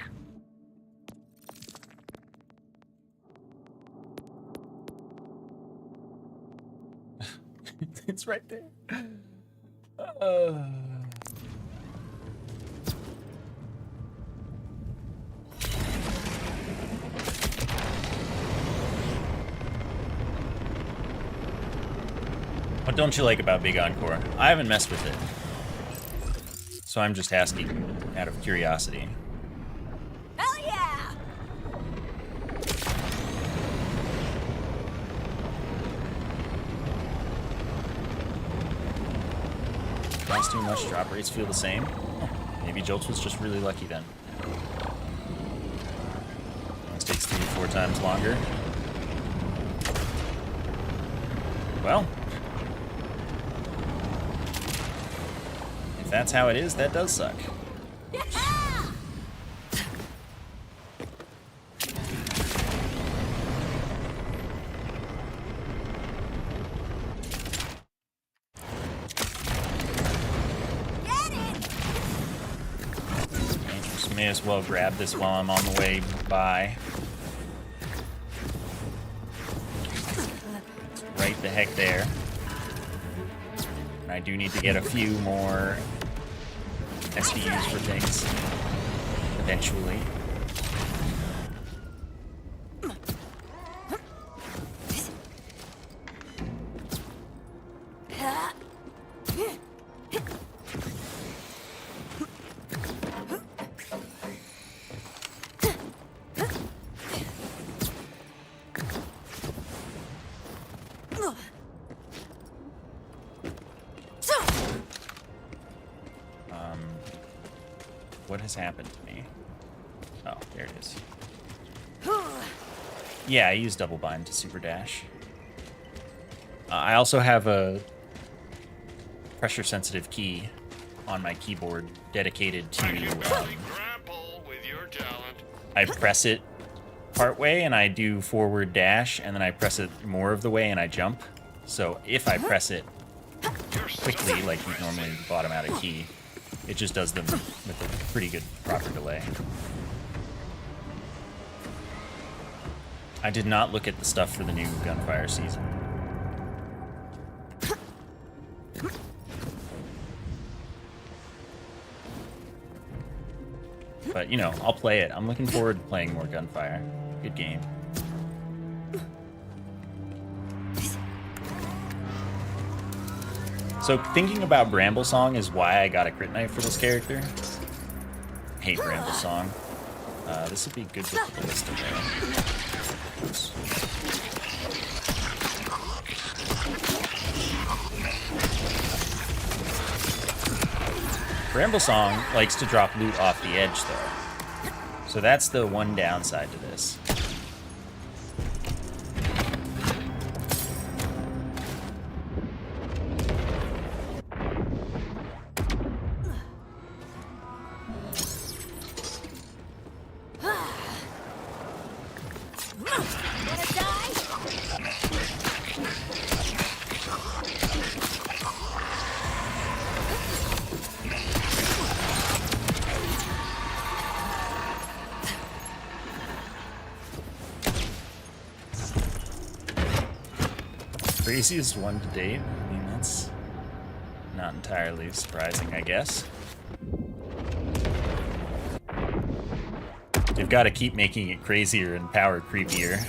[SPEAKER 1] It's right there. What don't you like about Big Encore? I haven't messed with it, so I'm just asking out of curiosity.
[SPEAKER 2] Hell yeah!
[SPEAKER 1] Twice too much, drop rates feel the same. Maybe Jolts was just really lucky then. This takes 3 or 4 times longer. Well, if that's how it is, that does suck.
[SPEAKER 2] Yeah! Get it!
[SPEAKER 1] Just may as well grab this while I'm on the way by. Right the heck there. And I do need to get a few more SDUs for things eventually. What has happened to me? Oh, there it is. Yeah, I use double bind to super dash. I also have a pressure sensitive key on my keyboard dedicated to
[SPEAKER 3] Grapple with your talent.
[SPEAKER 1] I press it part way and I do forward dash, and then I press it more of the way and I jump. So if I press it quickly like you normally bottom out a key, it just does them with a pretty good proper delay. I did not look at the stuff for the new Gunfire season. But, you know, I'll play it. I'm looking forward to playing more Gunfire. Good game. So thinking about Bramble Song is why I got a crit knife for this character. Hate Bramble Song. This would be good with the ballista though. Oops. Bramble Song likes to drop loot off the edge though. So that's the one downside to this. Craziest one to date? I mean, that's not entirely surprising, I guess. They've got to keep making it crazier and power creepier.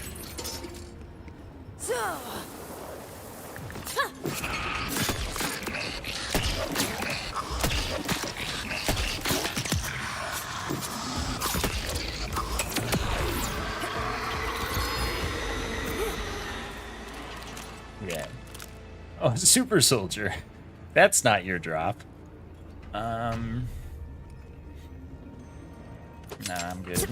[SPEAKER 1] Yeah. Oh, Super Soldier. That's not your drop. Nah, I'm good.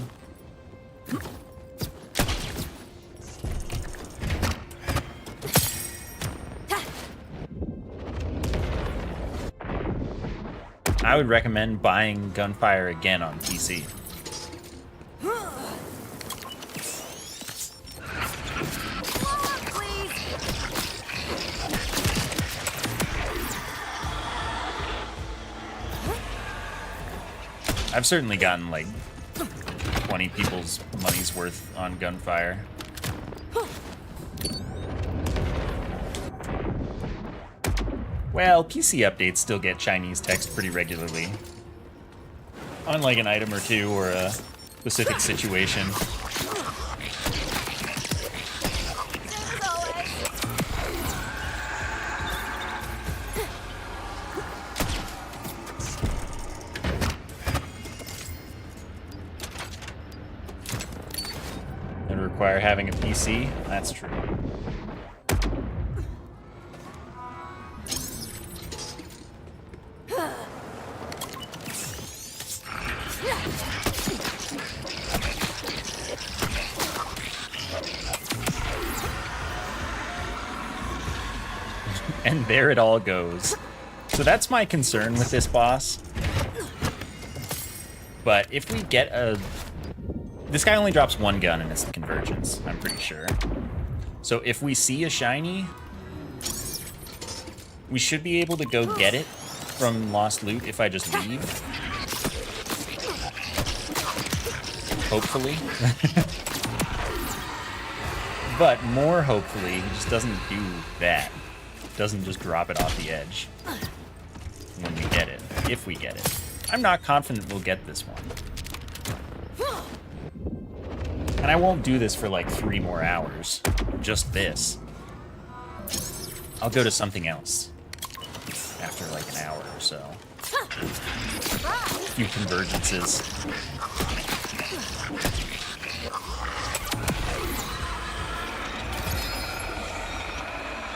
[SPEAKER 1] I would recommend buying Gunfire again on PC. I've certainly gotten like 20 people's money's worth on gunfire. Well, PC updates still get Chinese text pretty regularly. Unlike an item or two or a specific situation. It would require having a PC. That's true. And there it all goes. So that's my concern with this boss. But if we get a... This guy only drops one gun and it's the Convergence, I'm pretty sure. So if we see a shiny, we should be able to go get it from Lost Loot if I just leave. Hopefully. But more hopefully, he just doesn't do that. Doesn't just drop it off the edge when we get it, if we get it. I'm not confident we'll get this one. And I won't do this for like 3 more hours. Just this. I'll go to something else after like an hour or so. A few convergences.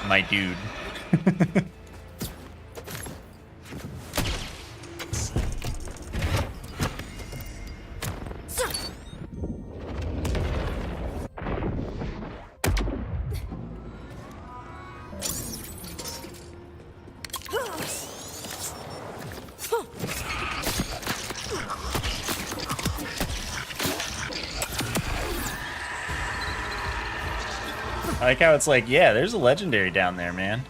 [SPEAKER 1] My dude. I like how it's like, yeah, there's a legendary down there, man.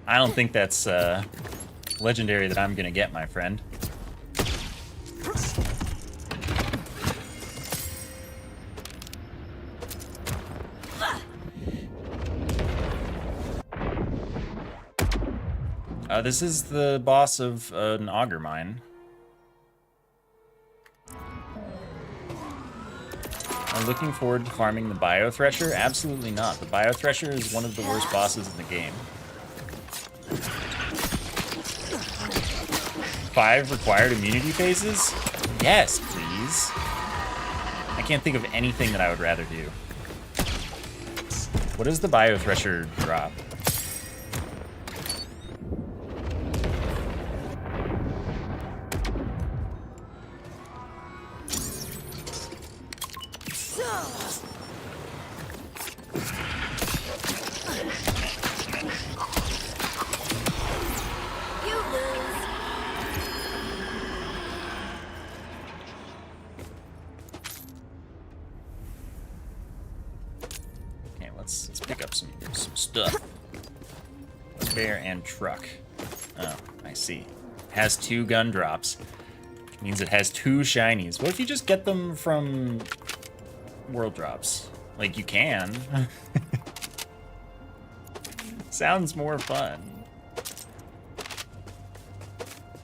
[SPEAKER 1] I don't think that's legendary that I'm gonna get, my friend. This is the boss of an auger mine. I'm looking forward to farming the Bio Thresher? Absolutely not. The Bio Thresher is one of the worst bosses in the game. 5 required immunity phases? Yes, please. I can't think of anything that I would rather do. What does the Bio Thresher drop? Let's pick up some stuff. Bear and truck. Oh, I see. Has 2 gun drops. Means it has 2 shinies. What if you just get them from world drops? Like, you can. Sounds more fun.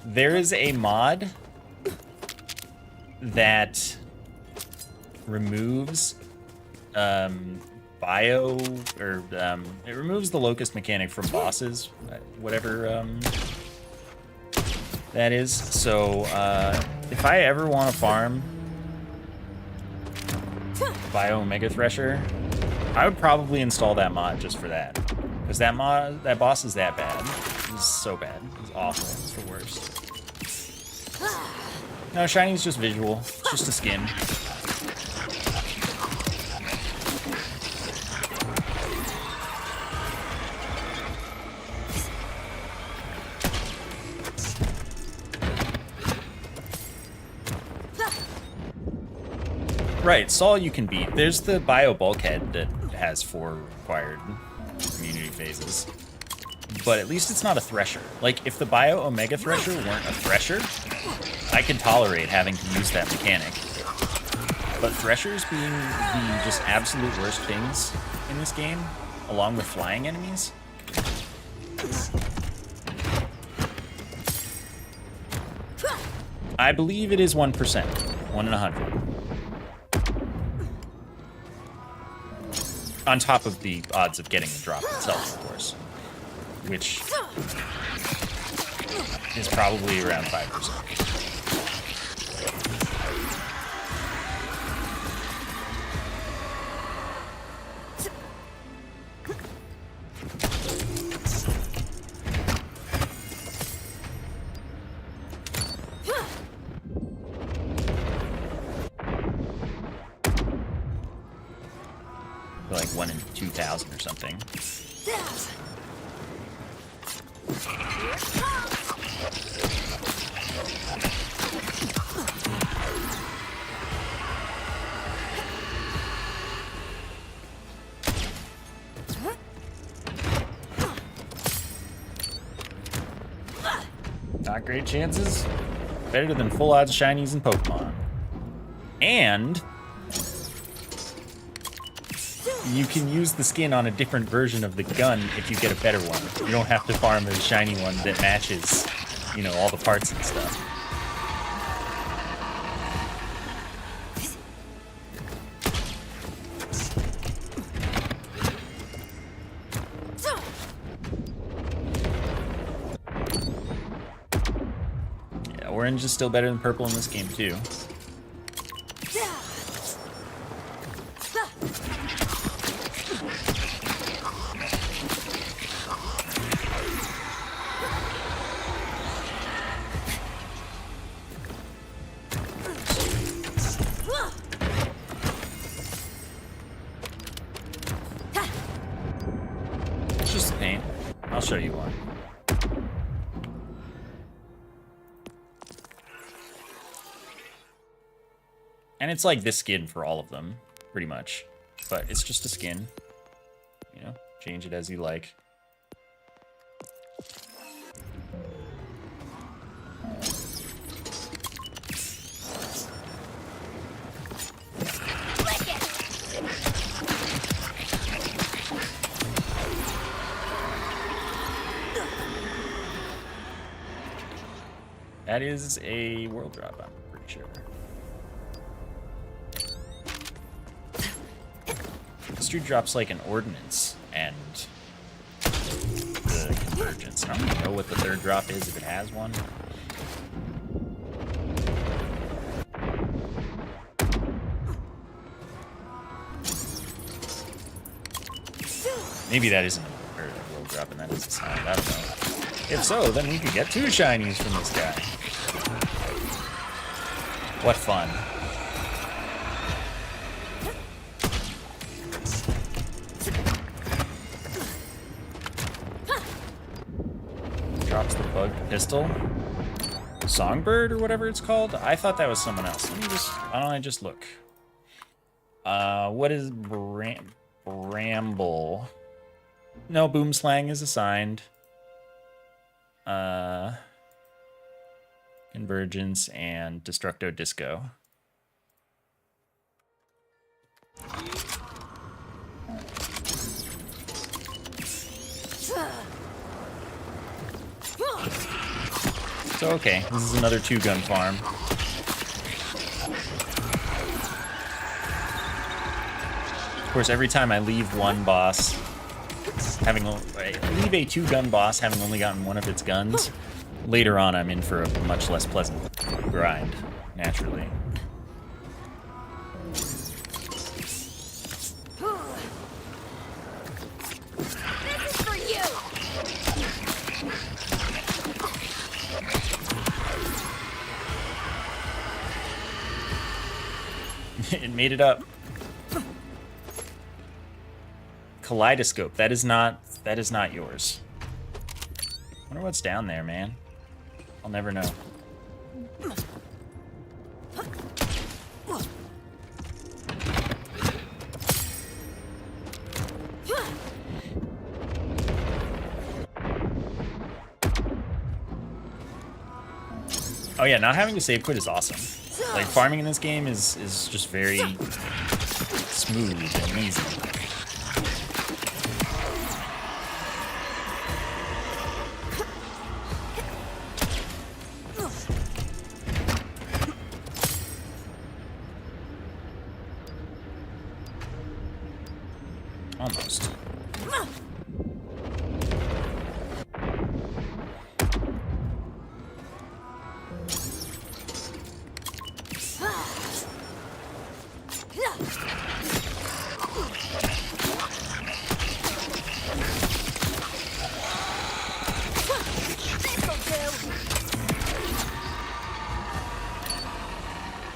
[SPEAKER 1] There is a mod that removes bio, or it removes the locust mechanic from bosses, whatever that is. So if I ever want to farm Bio Mega Thresher, I would probably install that mod just for that, because that boss is that bad. It's so bad. It's awful. It's the worst. No, shiny's just visual. It's just a skin. Right, Saul you can beat. There's the Bio Bulkhead that has 4 required immunity phases. but at least it's not a Thresher. Like, if the Bio Omega Thresher weren't a Thresher, I could tolerate having to use that mechanic. But Threshers being the just absolute worst things in this game, along with flying enemies. I believe it is 1%. 1 in 100. On top of the odds of getting the drop itself, of course. Which is probably around 5%. Like 1 in 2,000 or something. Not great chances. Better than full odds shinies in Pokemon. And you can use the skin on a different version of the gun if you get a better one. You don't have to farm a shiny one that matches, you know, all the parts and stuff. Yeah, orange is still better than purple in this game too. It's just a paint. I'll show you one. And it's like this skin for all of them, pretty much. But it's just a skin. You know, change it as you like. That is a world drop, I'm pretty sure. This dude drops like an ordnance and the convergence. I don't even know what the third drop is if it has one. Maybe that isn't a world drop and that is a sound. I don't know. If so, then we could get 2 shinies from this guy. What fun. Drops the bug pistol. Songbird or whatever it's called? I thought that was someone else. Let me just, why don't I just look? What is Bramble? No, Boomslang is assigned. Convergence and Destructo Disco. So okay, this is another 2-gun farm. Of course, every time I leave one boss, leave a 2-gun boss having only gotten one of its guns, later on I'm in for a much less pleasant grind, naturally.
[SPEAKER 2] This is for you.
[SPEAKER 1] It made it up. Kaleidoscope. That is not yours. I wonder what's down there, man. I'll never know. Oh yeah, not having to save quit is awesome. Like, farming in this game is just very smooth and easy. Almost.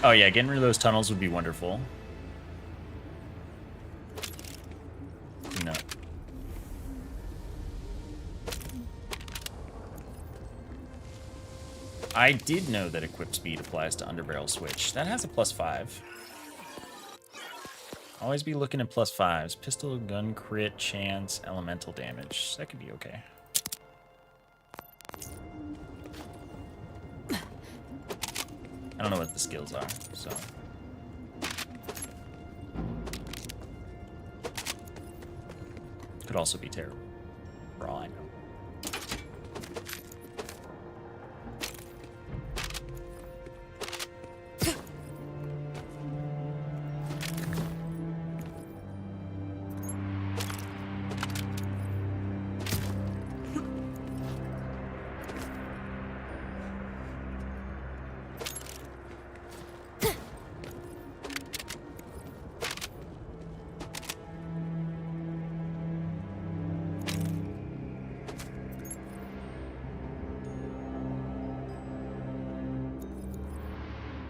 [SPEAKER 1] Oh yeah, getting rid of those tunnels would be wonderful. No. I did know that equip speed applies to underbarrel switch. That has a +5. Always be looking at +5s. Pistol, gun, crit, chance, elemental damage. That could be okay. I don't know what the skills are, so. Could also be terrible, for all I know.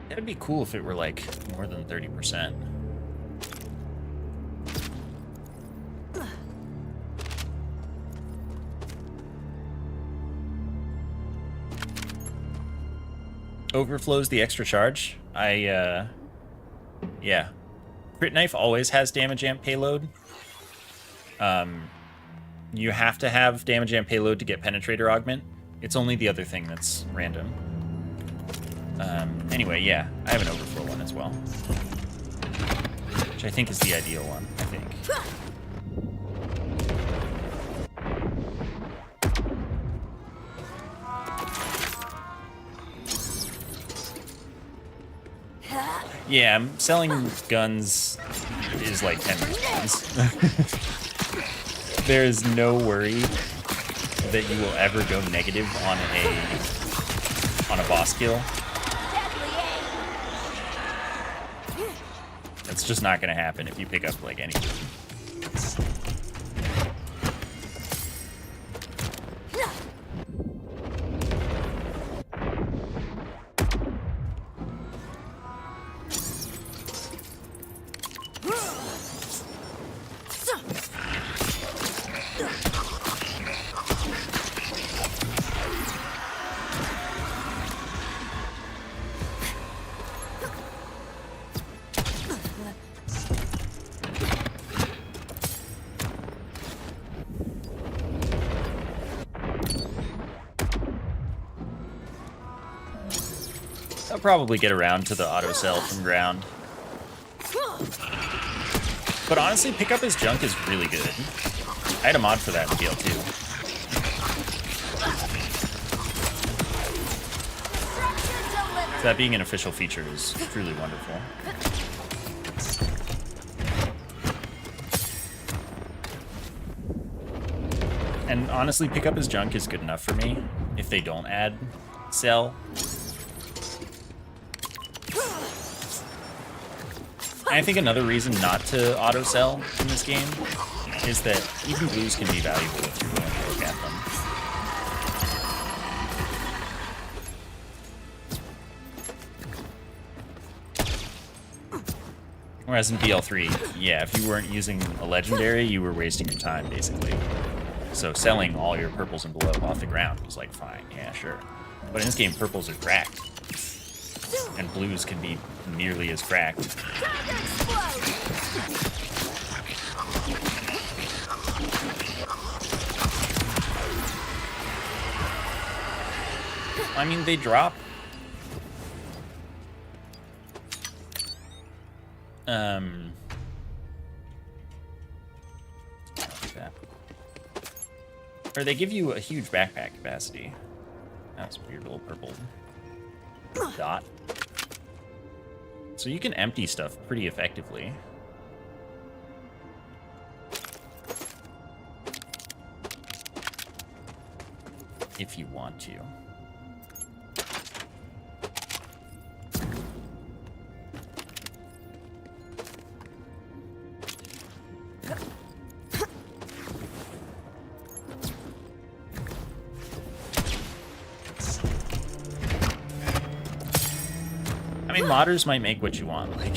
[SPEAKER 1] That'd be cool if it were like more than 30%. Overflows the extra charge. Yeah. Crit knife always has damage amp payload. You have to have damage amp payload to get penetrator augment. It's only the other thing that's random. Anyway, yeah, I have an overflow one as well. Which I think is the ideal one, I think. Yeah, selling guns is like 10 respawns. There is no worry that you will ever go negative on a boss kill. It's just not going to happen if you pick up like anything. I'll probably get around to the auto sell from ground. But honestly, pick up his junk is really good. I had a mod for that in PL2. So that being an official feature is truly wonderful. And honestly, pick up his junk is good enough for me if they don't add sell. And I think another reason not to auto sell in this game is that even blues can be valuable if you're willing to look at them. Whereas in BL3, yeah, if you weren't using a legendary, you were wasting your time, basically. So selling all your purples and below off the ground was like, fine, yeah, sure. But in this game, purples are cracked. And blues can be nearly as cracked. I mean, they drop Like that. Or they give you a huge backpack capacity. That's a weird little purple dot. So you can empty stuff pretty effectively. If you want to. I mean, modders might make what you want, like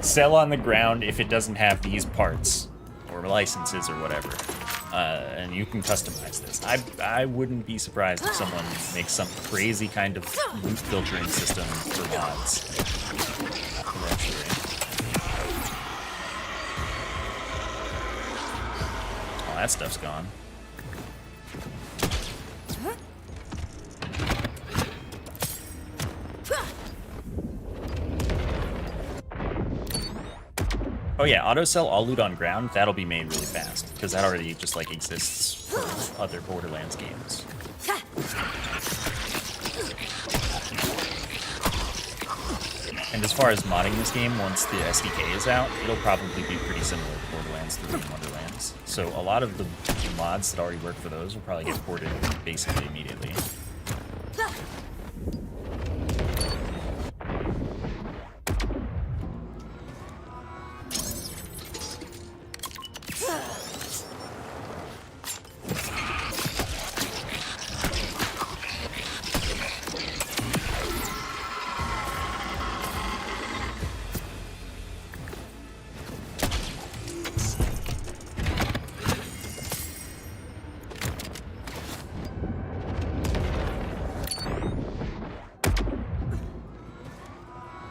[SPEAKER 1] sell on the ground if it doesn't have these parts or licenses or whatever, and you can customize this. I wouldn't be surprised if someone makes some crazy kind of loot filtering system for mods eventually. Oh, that stuff's gone. Oh yeah, auto sell all loot on ground, that'll be made really fast, because that already just like exists for other Borderlands games. And as far as modding this game, once the SDK is out, it'll probably be pretty similar to Borderlands 3 and Wonderlands. So a lot of the mods that already work for those will probably get ported basically immediately.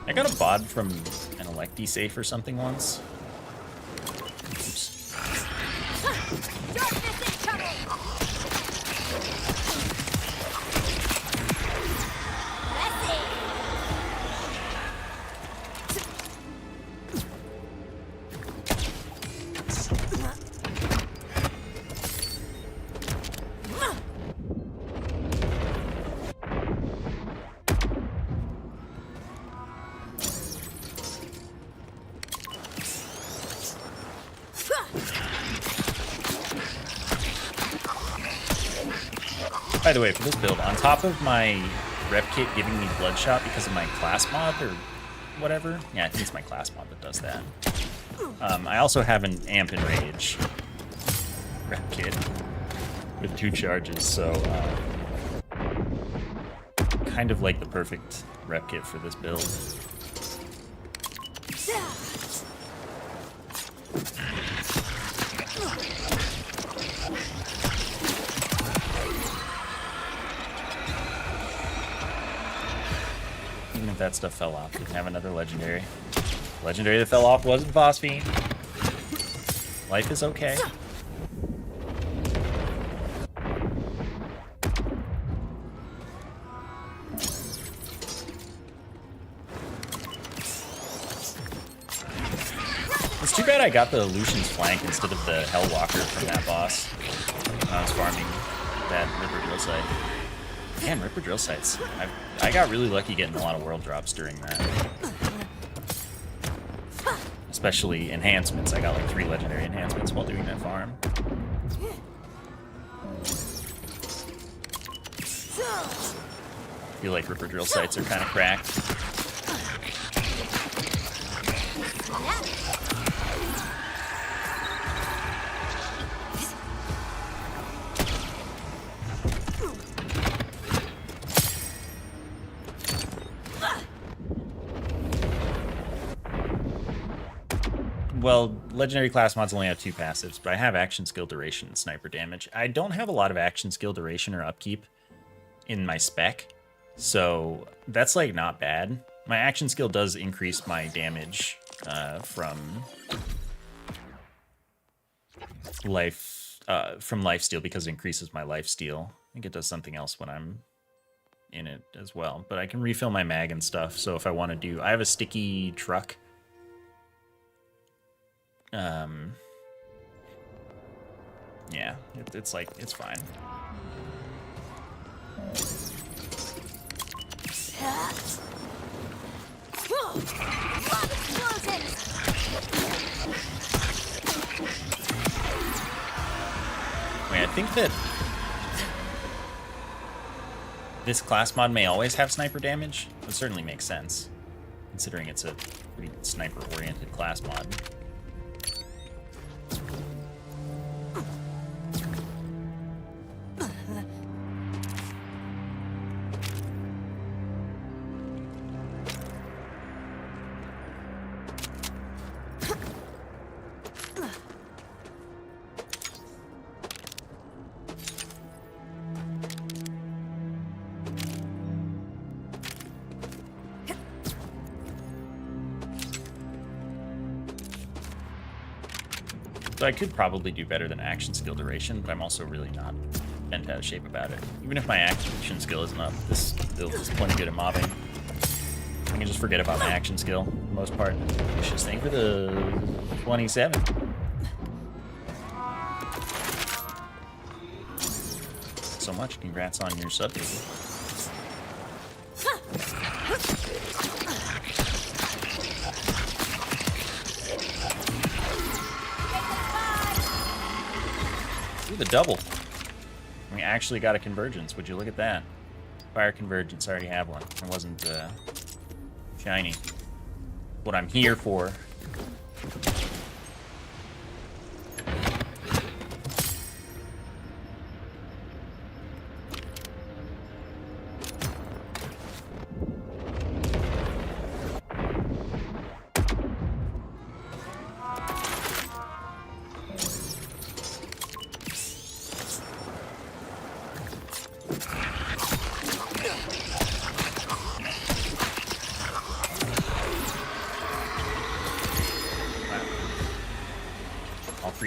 [SPEAKER 1] I got a bod from an Electi safe or something once. Oops. By the way, for this build, on top of my rep kit giving me Bloodshot because of my class mod or whatever, yeah, I think it's my class mod that does that. I also have an Amp and Rage rep kit with 2 charges, so kind of like the perfect rep kit for this build. Even if that stuff fell off, didn't have another legendary. Legendary that fell off wasn't Phosphene. Life is okay. It's too bad I got the Lucian's flank instead of the Hellwalker from that boss when I was farming that Ripper Drill site. Man, Ripper Drill sites. I got really lucky getting a lot of world drops during that. Especially enhancements. I got like 3 legendary enhancements while doing that farm. I feel like Ripper Drill sites are kind of cracked. Well, legendary class mods only have 2 passives, but I have action skill duration and sniper damage. I don't have a lot of action skill duration or upkeep in my spec, so that's like not bad. My action skill does increase my damage from lifesteal because it increases my lifesteal. I think it does something else when I'm in it as well, but I can refill my mag and stuff. So if I want to do, I have a sticky truck Yeah, it's like, it's fine. Wait, I think that this class mod may always have sniper damage. It certainly makes sense, considering it's a pretty sniper-oriented class mod. So I could probably do better than action skill duration, but I'm also really not bent out of shape about it. Even if my action skill isn't up, this build is plenty good at mobbing. I can just forget about my action skill, for the most part. Vicious, thank you for the 27. So much. Congrats on your sub, baby. Ooh, the double. We actually got a convergence. Would you look at that? Fire convergence. I already have one. It wasn't shiny. What I'm here for.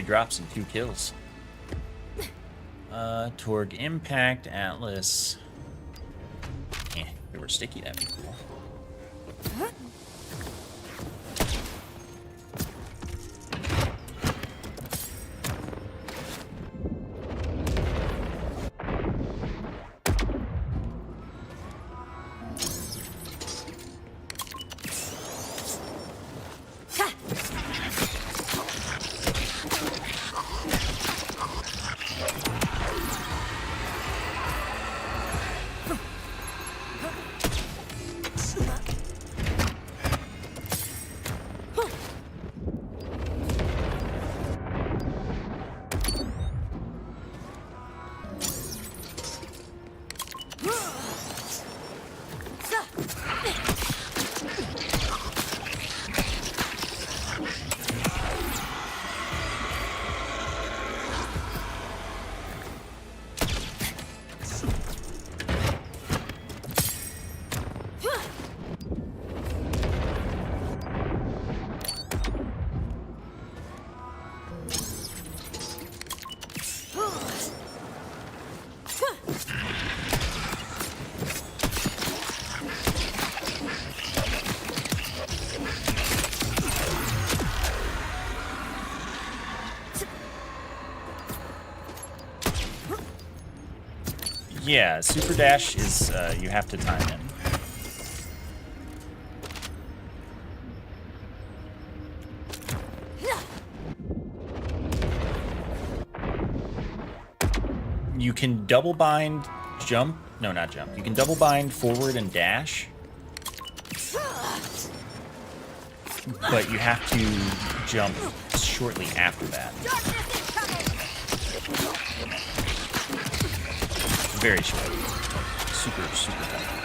[SPEAKER 1] Drops and 2 kills. Torg Impact, Atlas. Eh, if they were sticky, that'd be cool. Yeah, super dash is you have to time in. You can double bind, jump. No, not jump. You can double bind forward and dash. But you have to jump shortly after that. Very short. Super, super tight.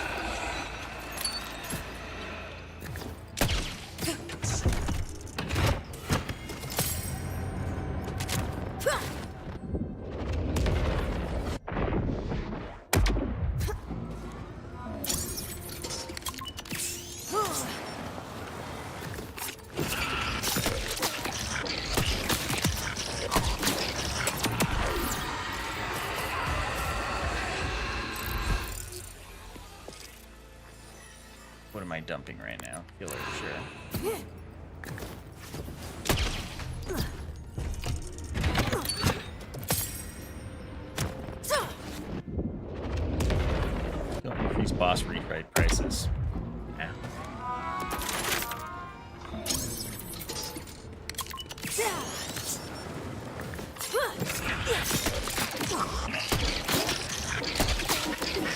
[SPEAKER 1] What am I dumping right now? Killer, sure. boss rewrite prices. Yeah.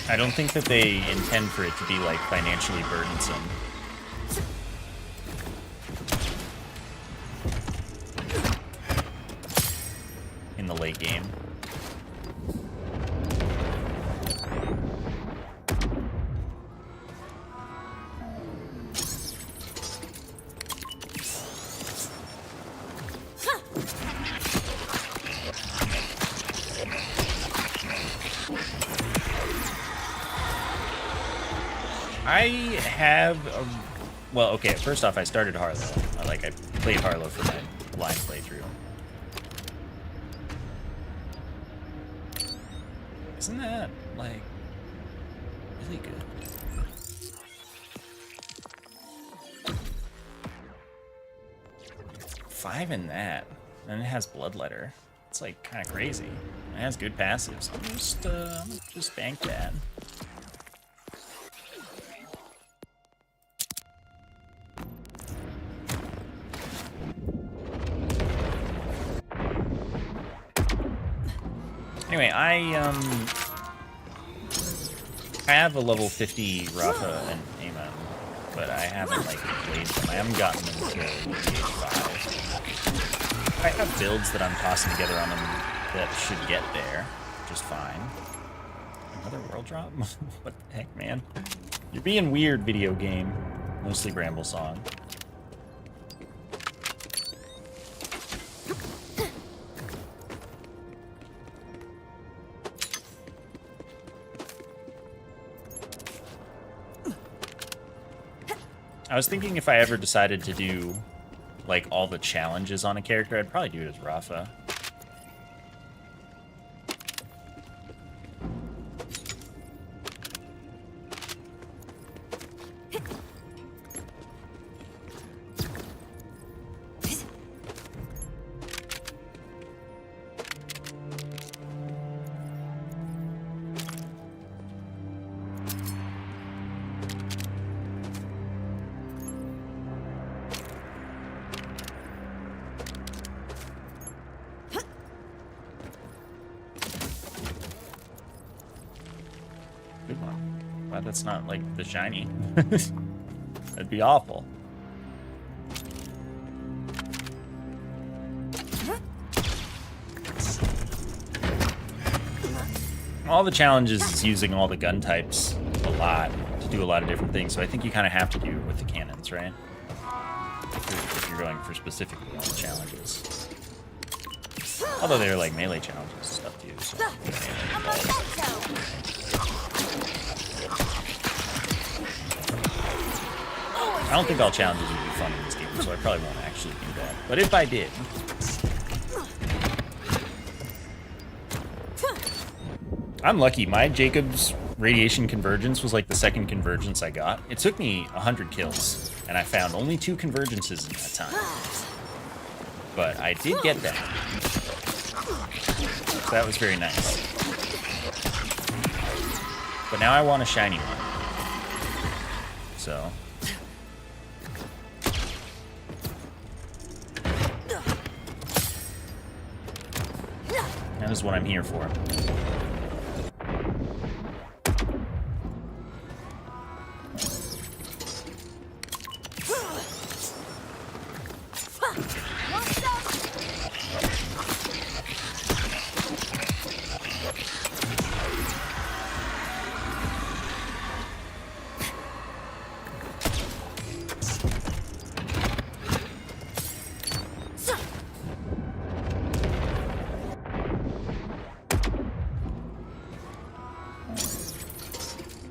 [SPEAKER 1] I don't think that they intend for it to be like financially burdensome. In the late game. I have a, well, okay, first off, I started Harlow. I played Harlow for my blind playthrough. Isn't that, like, really good? Five in that, and it has Bloodletter. It's, like, kind of crazy. It has good passives. I'm just bank that. Anyway, I have a level 50 Rafa and Aemon, but I haven't, like, played them. I haven't gotten them until 5. I have builds that I'm tossing together on them that should get there just fine. Another world drop? What the heck, man? You're being weird, video game. Mostly Bramble Song. I was thinking if I ever decided to do, like, all the challenges on a character, I'd probably do it as Rafa. Good one. Glad that's not, like, the shiny. That'd be awful. All the challenges is using all the gun types a lot to do a lot of different things, so I think you kind of have to do it with the cannons, right? If you're going for specifically all the challenges. Although they're like melee challenges and stuff too, so I don't think all challenges would be fun in this game, so I probably won't actually do that. But if I did... I'm lucky. My Jacob's Radiation Convergence was like the second convergence I got. It took me 100 kills, and I found only 2 convergences in that time. But I did get that. So that was very nice. But now I want a shiny one. So... that is what I'm here for.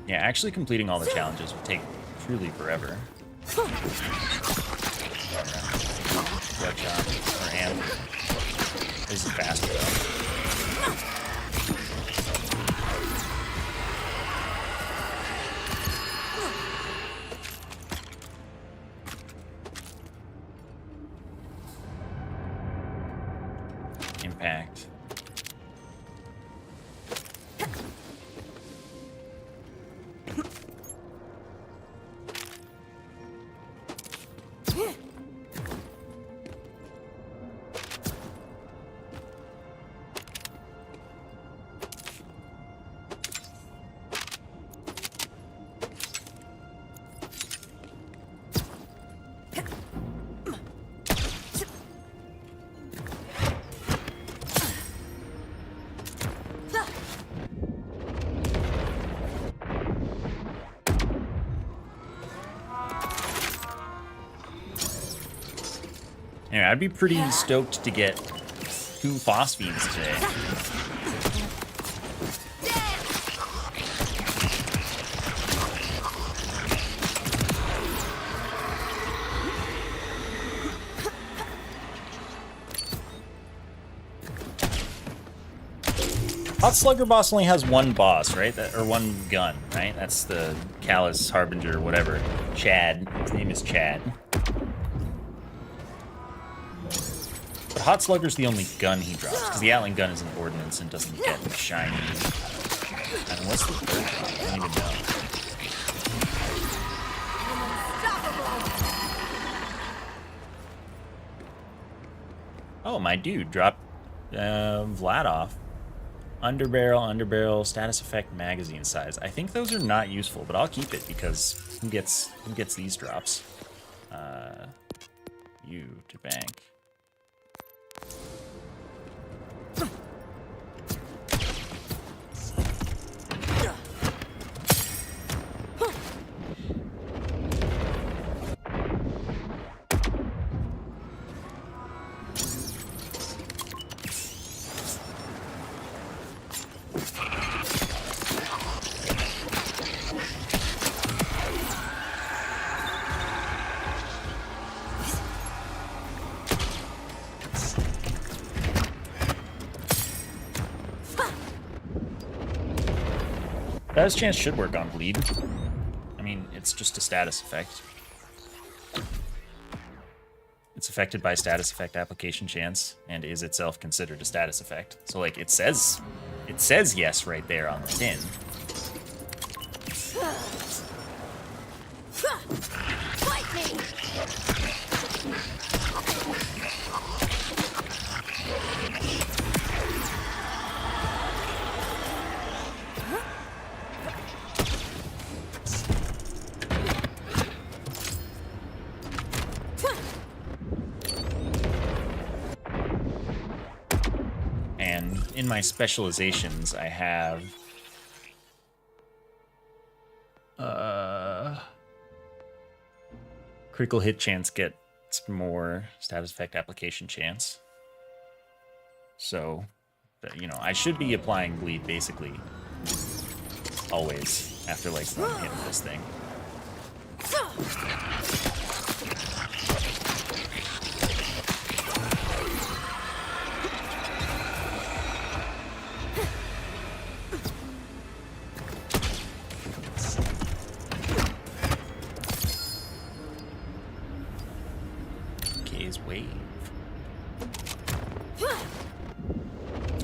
[SPEAKER 1] Yeah, actually completing all the challenges would take truly forever. Web shot or amp. This is faster though. Impact. Anyway, I'd be pretty stoked to get 2 Phosphenes today. Hot Slugger boss only has 1 boss, right? Or 1 gun, right? That's the Callous Harbinger, whatever. Chad. His name is Chad. But Hot Slugger's the only gun he drops, because the Atlan gun is an ordnance and doesn't get shiny. And what's the third drop? I don't even know. Oh, my dude dropped Vladoff. Underbarrel, status effect, magazine size. I think those are not useful, but I'll keep it because who gets these drops? You to bank. Status chance should work on bleed. I mean, it's just a status effect. It's affected by status effect application chance and is itself considered a status effect. So like it says yes right there on the tin.
[SPEAKER 2] Fight me!
[SPEAKER 1] In my specializations, I have critical hit chance gets more status effect application chance. So, you know, I should be applying bleed basically always after like one hit of this thing.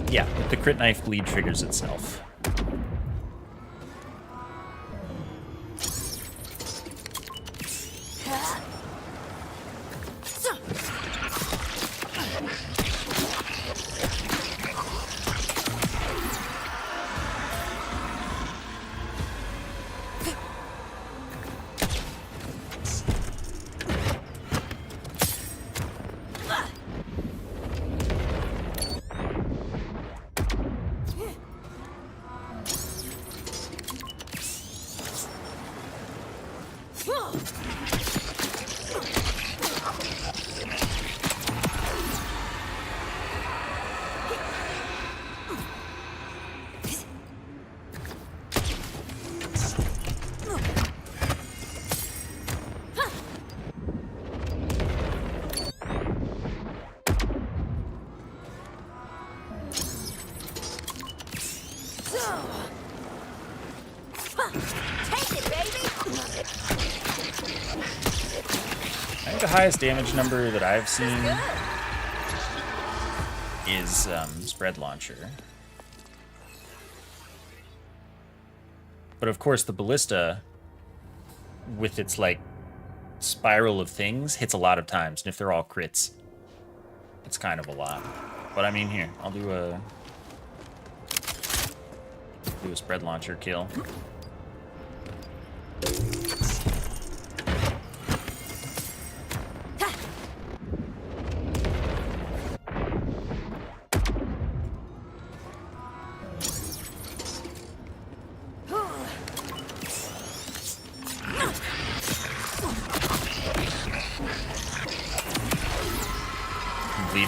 [SPEAKER 1] Yeah, with the crit knife, bleed triggers itself. I think the highest damage number that I've seen is Spread Launcher. But of course the Ballista, with its like spiral of things, hits a lot of times, and if they're all crits, it's kind of a lot. But I mean, here, I'll do a Spread Launcher kill.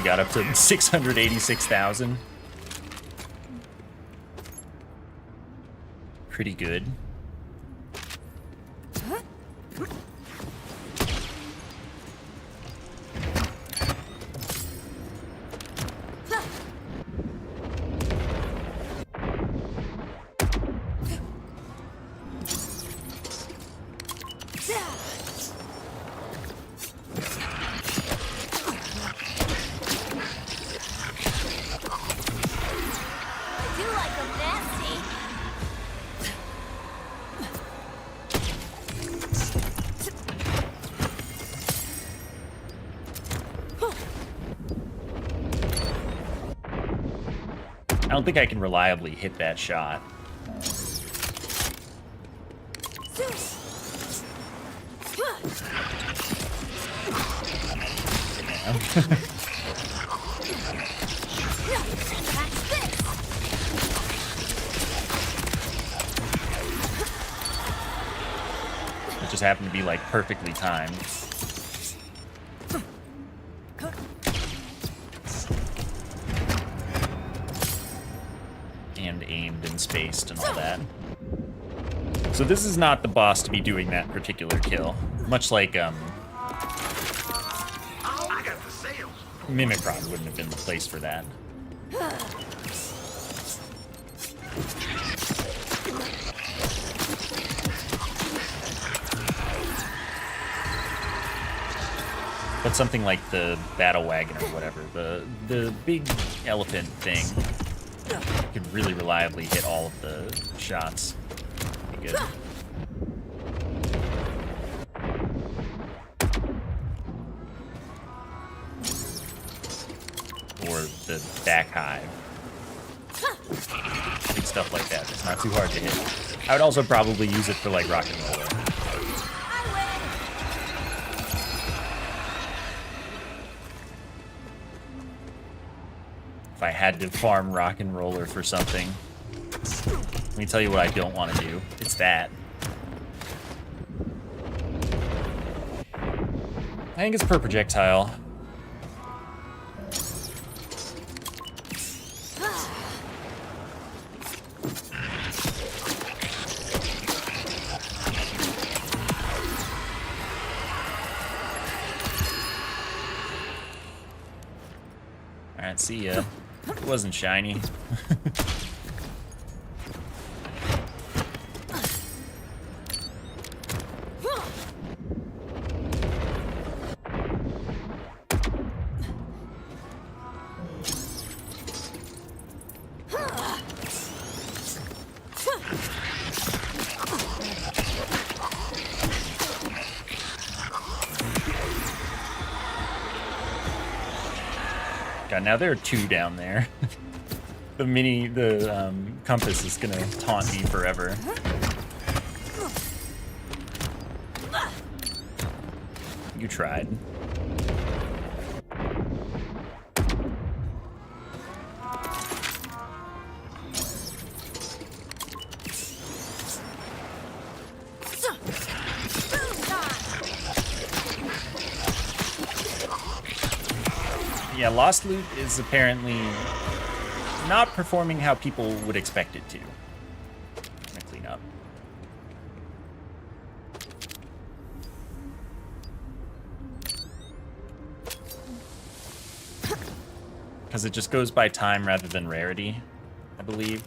[SPEAKER 1] we got up to 686,000. Pretty good. I don't think I can reliably hit that shot. It just happened to be like perfectly timed. And aimed and spaced and all that. So this is not the boss to be doing that particular kill. Much like
[SPEAKER 4] I got the sales.
[SPEAKER 1] Mimicron wouldn't have been the place for that. But something like the battle wagon or whatever, the big elephant thing, could really reliably hit all of the shots. Be good. Or the back hive. Big stuff like that. It's not too hard to hit. I would also probably use it for like rock and roller. If I had to farm rock and roller for something, let me tell you what I don't want to do. It's that. I think it's per projectile. Alright, see ya. It wasn't shiny. God, now there are two down there. The compass is gonna taunt me forever. You tried. Yeah, Lost Loot is apparently not performing how people would expect it to. I'm gonna clean up. Because it just goes by time rather than rarity, I believe.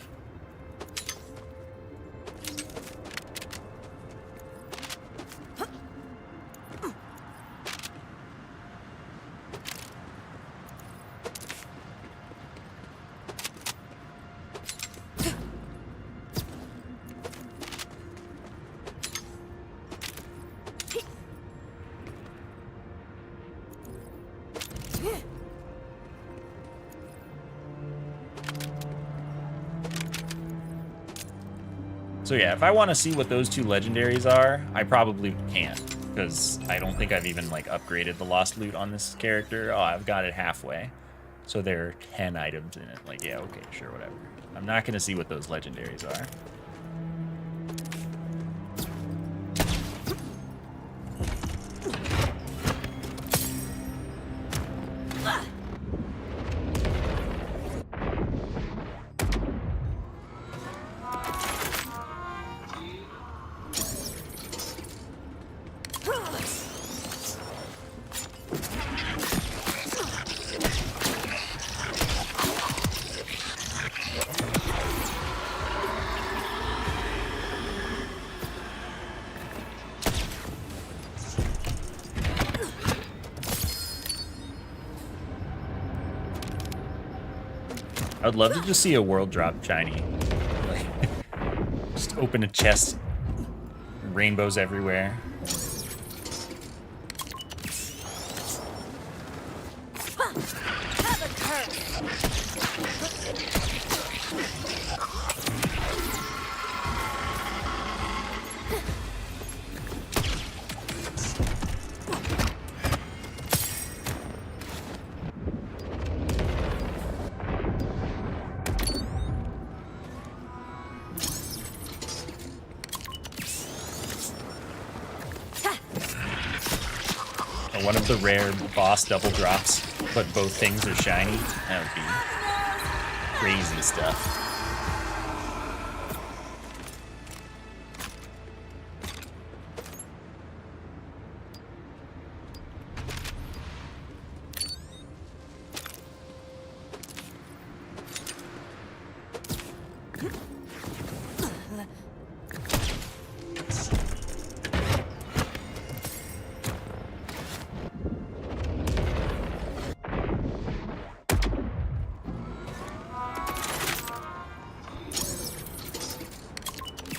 [SPEAKER 1] So yeah, if I want to see what those two legendaries are, I probably can't, because I don't think I've even like upgraded the Lost Loot on this character. Oh, I've got it halfway. So there are 10 items in it. Like, yeah, okay, sure, whatever. I'm not going to see what those legendaries are. I would love to just see a world drop shiny. Like, just open a chest, rainbows everywhere.
[SPEAKER 2] Have a curse.
[SPEAKER 1] Or one of the rare boss double drops, but both things are shiny. That would be crazy stuff.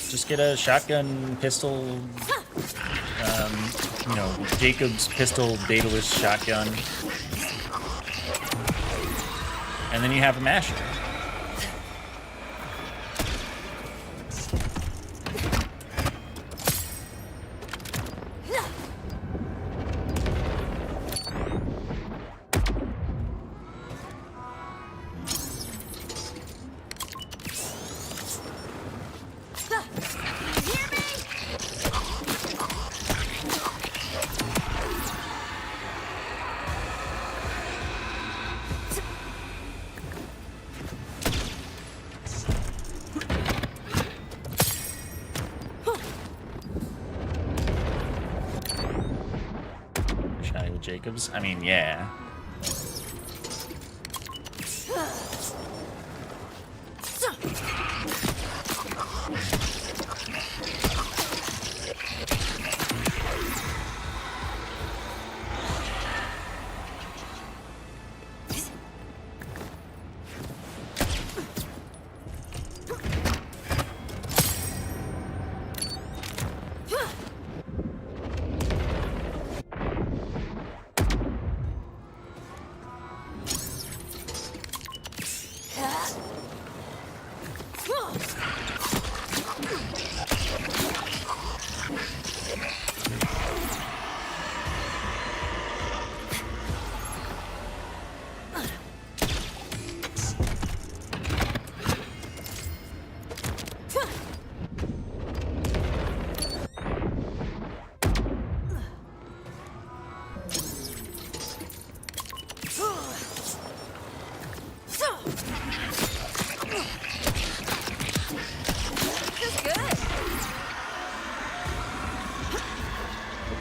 [SPEAKER 1] Just get a shotgun pistol, you know, Jacob's pistol dataless shotgun, and then you have a masher. Jacobs? I mean, yeah.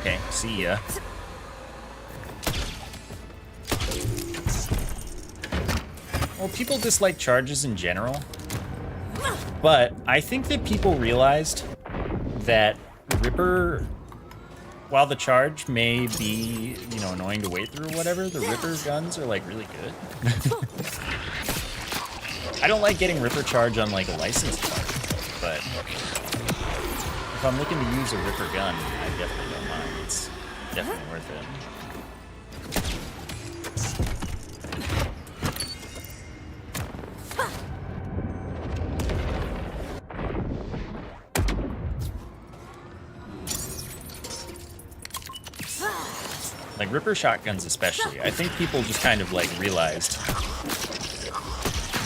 [SPEAKER 1] Okay, see ya. Well, people dislike charges in general, but I think that people realized that Ripper, while the charge may be, you know, annoying to wait through or whatever, the Ripper guns are, like, really good. I don't like getting Ripper charge on, like, a licensed card, but if I'm looking to use a Ripper gun, I definitely don't mind. It's definitely worth it. Like, Ripper shotguns especially. I think people just kind of, like, realized,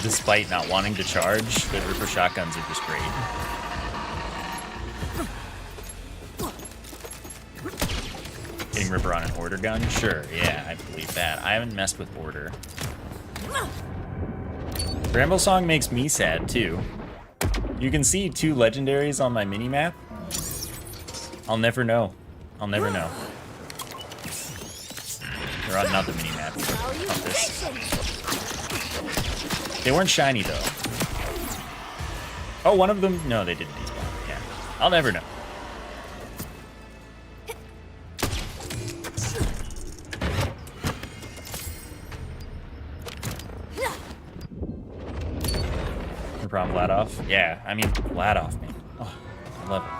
[SPEAKER 1] despite not wanting to charge, that Ripper shotguns are just great. Getting Ripper on an order gun? Sure, yeah, I believe that. I haven't messed with order. Bramble Song makes me sad, too. You can see 2 legendaries on my mini-map. I'll never know. I'll never know. They're on not the mini-map. On this. They weren't shiny, though. Oh, one of them... No, they didn't despawn. Yeah. I'll never know. off. Yeah, I mean, flat off, man. Oh, I love it.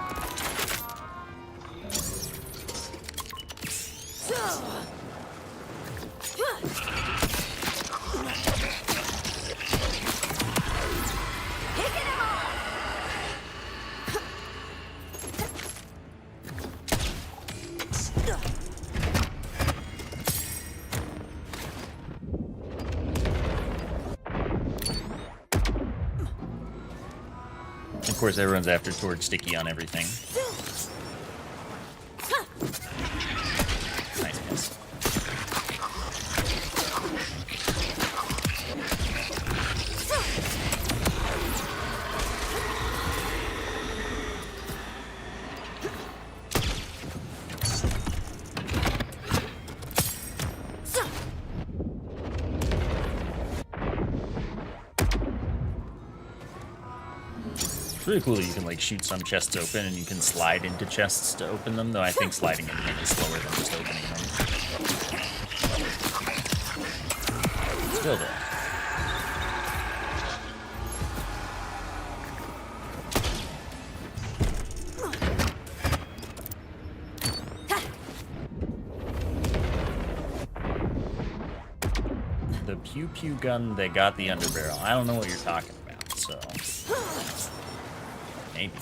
[SPEAKER 1] Of course, everyone's after Torch Sticky on everything. Nice miss. It's really cool that you can like shoot some chests open and you can slide into chests to open them, though I think sliding in them is slower than just opening them. Still though. The pew pew gun, they got the underbarrel. I don't know what you're talking about, so maybe.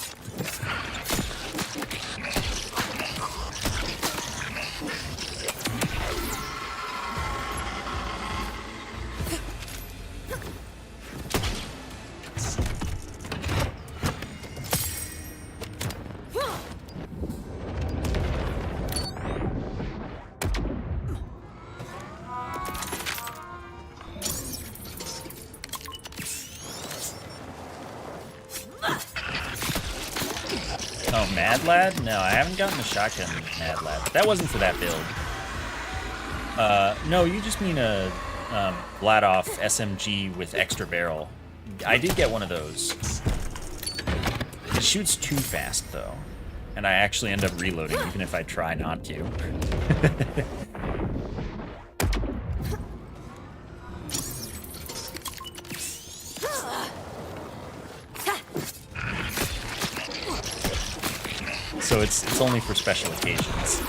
[SPEAKER 1] Oh, Mad Lad? No, I haven't gotten the shotgun Mad Lad. That wasn't for that build. No, you just mean a flat off SMG with extra barrel. I did get one of those. It shoots too fast, though. And I actually end up reloading, even if I try not to. So it's only for special occasions.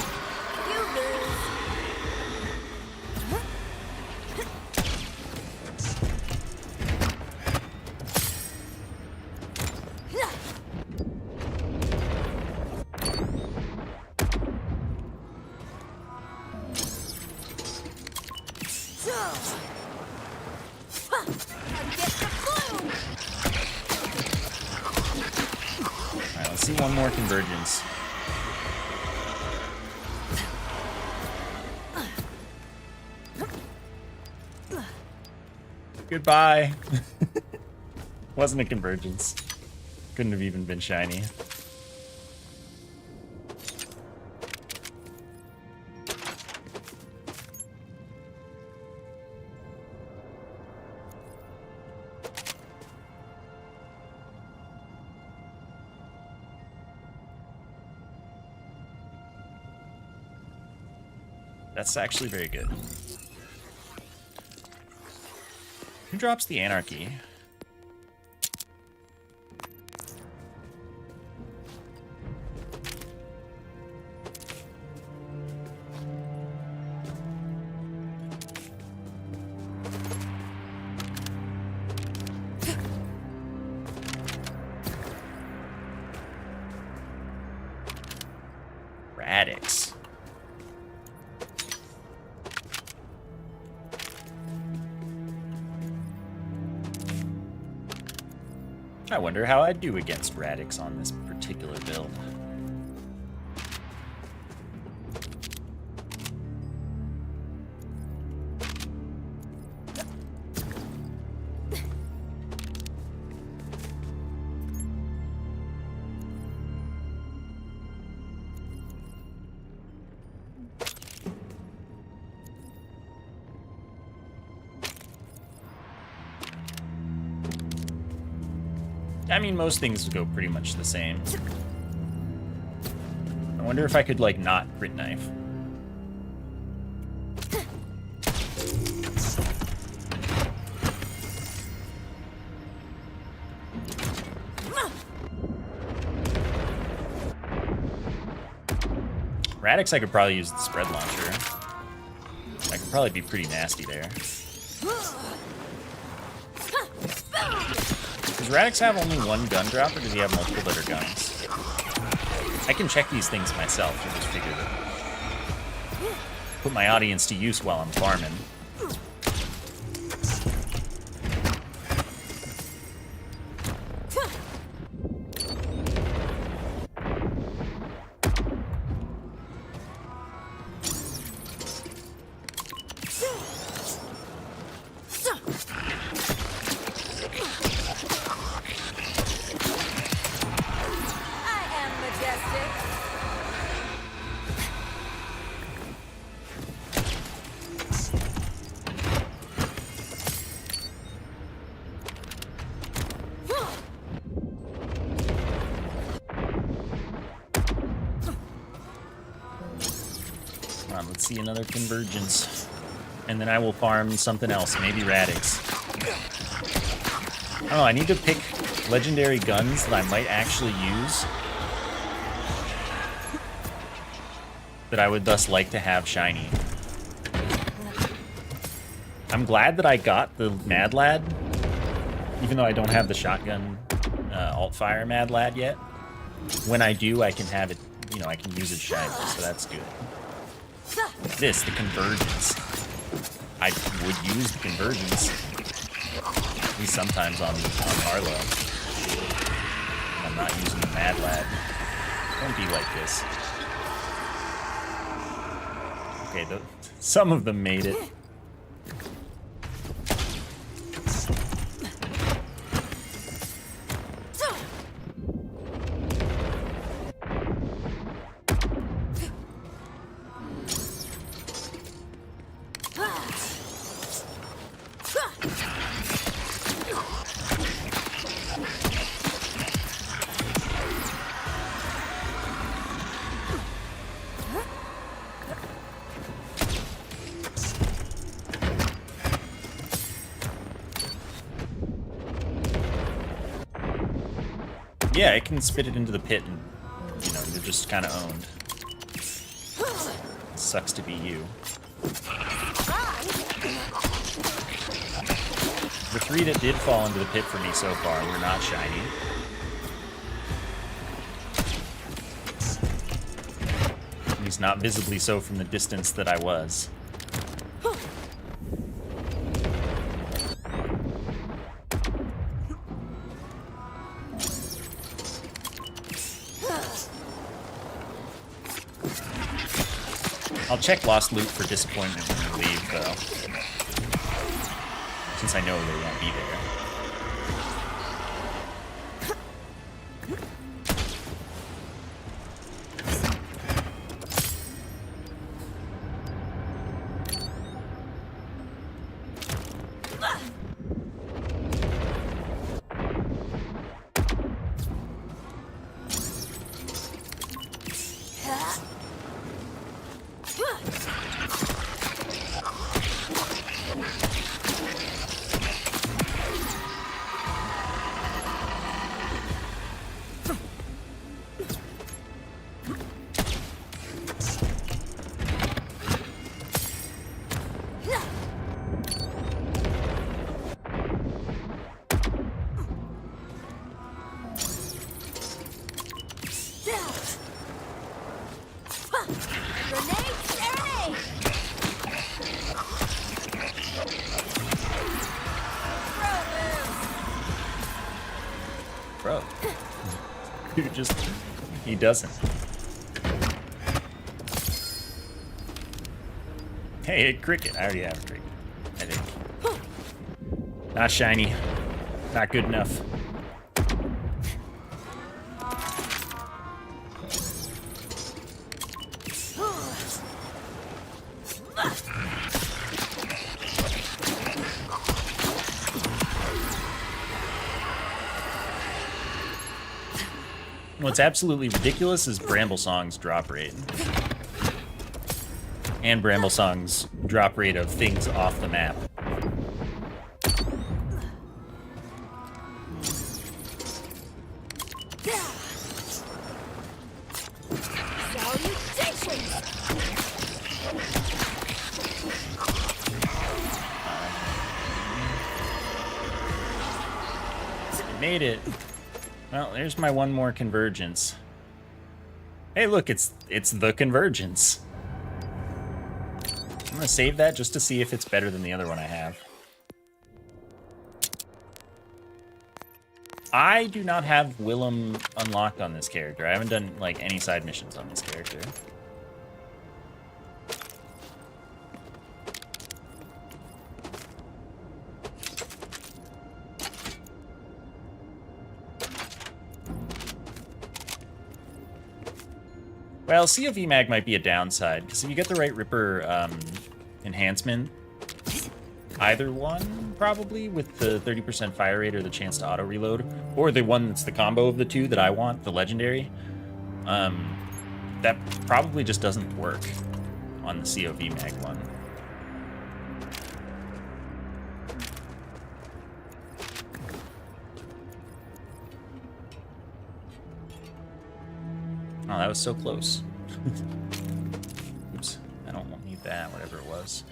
[SPEAKER 1] Alright, let's see one more convergence. Goodbye. Wasn't a convergence. Couldn't have even been shiny. That's actually very good. Who drops the anarchy? Radix. I wonder how I'd do against Radix on this particular build. I mean, most things go pretty much the same. I wonder if I could, like, not crit knife. Radix, I could probably use the spread launcher. I could probably be pretty nasty there. Does Radix have only one gun drop, or does he have multiple that are guns? I can check these things myself and just figure that. Put my audience to use while I'm farming. Let's see another convergence. And then I will farm something else, maybe Radix. I don't know, I need to pick legendary guns that I might actually use. That I would thus like to have shiny. I'm glad that I got the Mad Lad, even though I don't have the shotgun alt-fire Mad Lad yet. When I do, I can have it, you know, I can use it shiny, so that's good. This, the convergence. I would use the convergence. At least sometimes on Harlow. I'm not using the Mad Lad. Don't be like this. Okay, some of them made it. Yeah, it can spit it into the pit and, you know, you're just kind of owned. Sucks to be you. The 3 that did fall into the pit for me so far were not shiny. At least not visibly so from the distance that I was. I'll check Lost Loot for disappointment when we leave, though. Since I know they won't be there. Bro. Dude just... he doesn't. Hey, a cricket. I already have a cricket, I think. Not shiny. Not good enough. What's absolutely ridiculous is Bramblesong's drop rate. And Bramblesong's drop rate of things off the map.
[SPEAKER 2] Salutations!
[SPEAKER 1] Made it. Well, there's my one more convergence. Hey, look, it's the convergence. I'm gonna save that just to see if it's better than the other one I have. I do not have Willem unlocked on this character. I haven't done like any side missions on this character. Well, COV mag might be a downside, because if you get the right Ripper enhancement, either one, probably, with the 30% fire rate or the chance to auto-reload, or the one that's the combo of the two that I want, the legendary, that probably just doesn't work on the COV mag one. Oh, that was so close. Oops, I don't need that, whatever it was.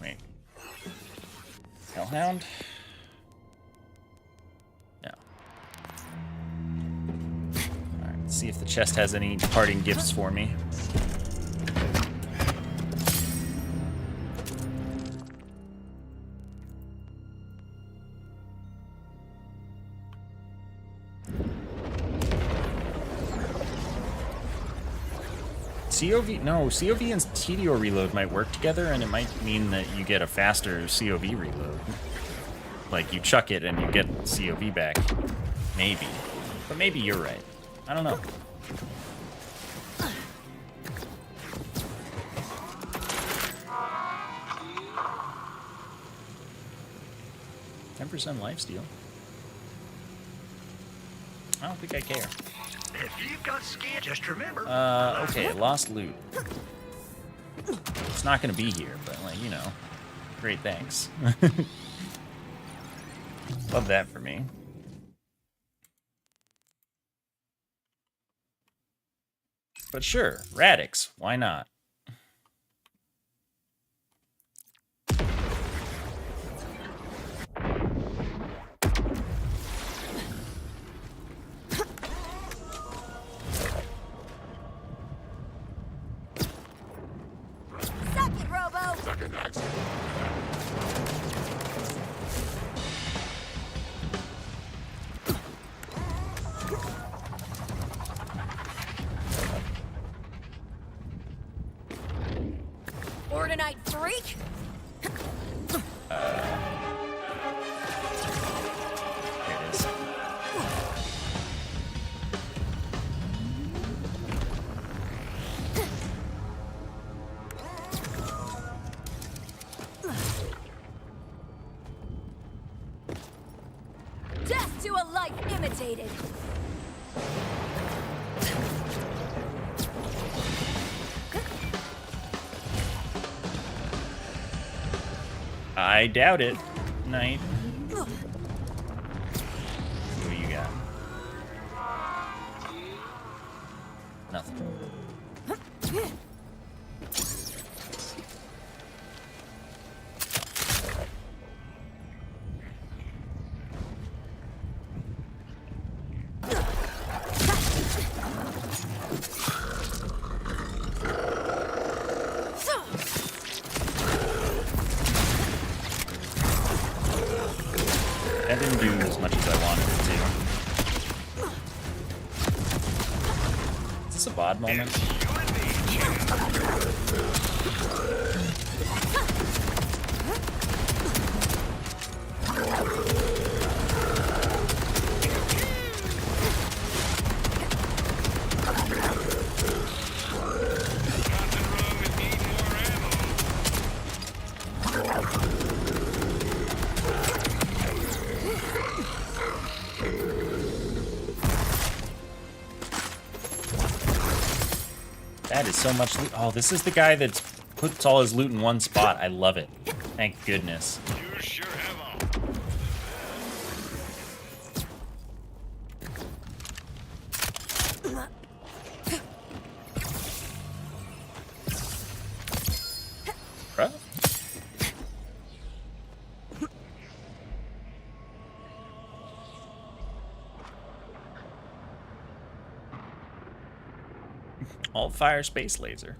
[SPEAKER 1] Wait. Hellhound? See if the chest has any parting gifts for me. COV, no, COV and TDO reload might work together, and it might mean that you get a faster COV reload. Like, you chuck it and you get COV back. Maybe. But maybe you're right. I don't know. %10 lifesteal. I don't think I care.
[SPEAKER 4] If you've got skin, just remember.
[SPEAKER 1] Okay, lost loot. It's not gonna be here, but like, you know. Great, thanks. Love that for me. But sure, Radix, why not?
[SPEAKER 2] Suck it, Robo!
[SPEAKER 3] Suck it, Max.
[SPEAKER 2] Borderlands freak!
[SPEAKER 1] Here it is.
[SPEAKER 2] Death to a life imitated!
[SPEAKER 1] I doubt it. Knight. What do you got? Nothing. That didn't do as much as I wanted it to. Is this a bod moment? That is so much loot. Oh, this is the guy that puts all his loot in one spot. I love it. Thank goodness.
[SPEAKER 3] You sure have a...
[SPEAKER 1] Bruh. Alt fire space laser.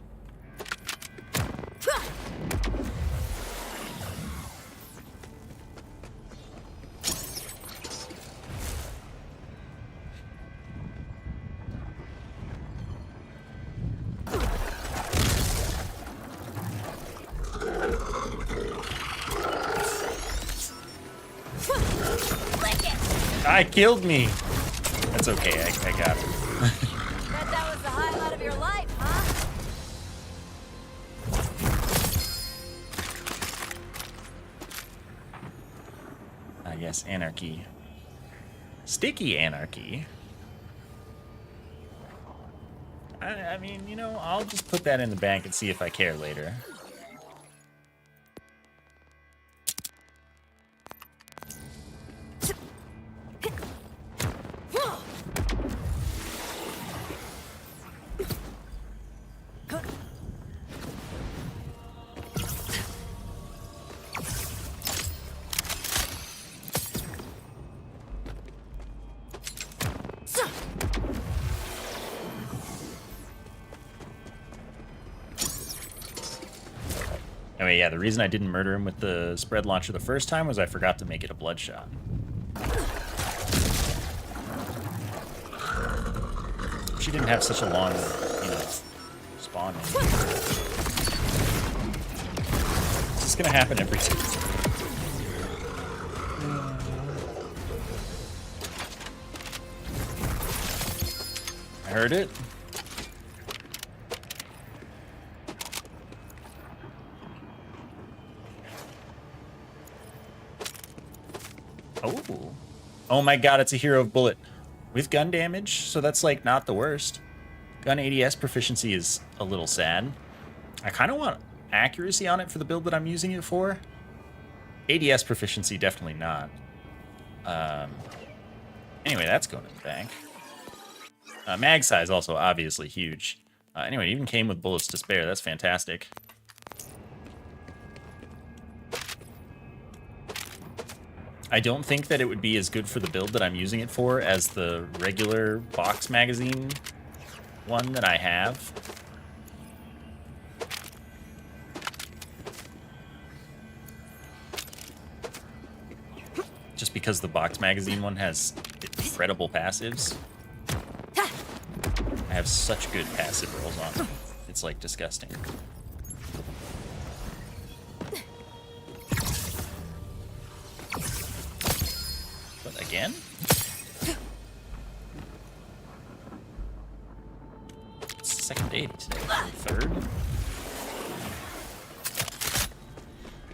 [SPEAKER 1] I killed me. That's okay. I got it.
[SPEAKER 2] Bet that was the highlight of your life, huh?
[SPEAKER 1] Yes, anarchy. Sticky anarchy. I mean, you know, I'll just put that in the bank and see if I care later. Anyway, yeah, the reason I didn't murder him with the spread launcher the first time was I forgot to make it a bloodshot. She didn't have such a long, you know, spawn. This is gonna happen every time. I heard it. Oh. Oh my god, it's a hero of bullet. With gun damage, so that's like not the worst. Gun ADS proficiency is a little sad. I kind of want accuracy on it for the build that I'm using it for. ADS proficiency, definitely not. Anyway, that's going in the bank. Mag size also obviously huge. Anyway, it even came with bullets to spare. That's fantastic. I don't think that it would be as good for the build that I'm using it for as the regular box magazine one that I have. Just because the box magazine one has incredible passives. I have such good passive rolls on. It's like disgusting. But again? It's the second day today. Third?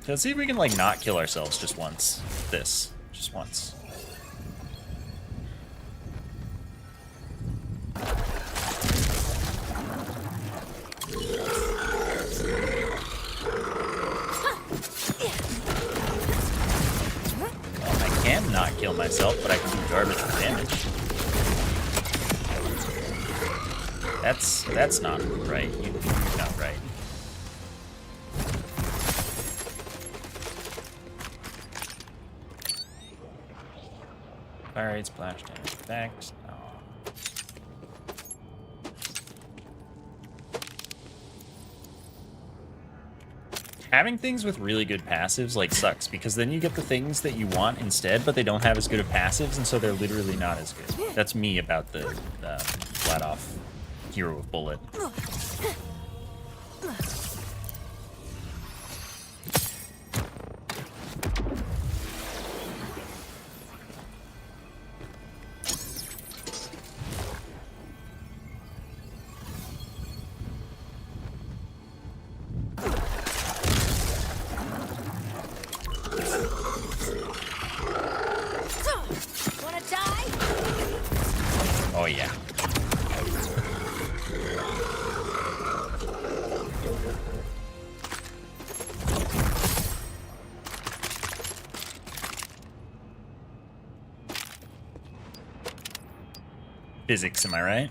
[SPEAKER 1] So let's see if we can like not kill ourselves just once. This. Just once. Not kill myself, but I can do garbage for damage. That's not right. You're not right. Fire rate, splash damage effect. Oh. Having things with really good passives like sucks because then you get the things that you want instead, but they don't have as good of passives, and so they're literally not as good. That's me about the flat off hero of bullet. Physics, am I right?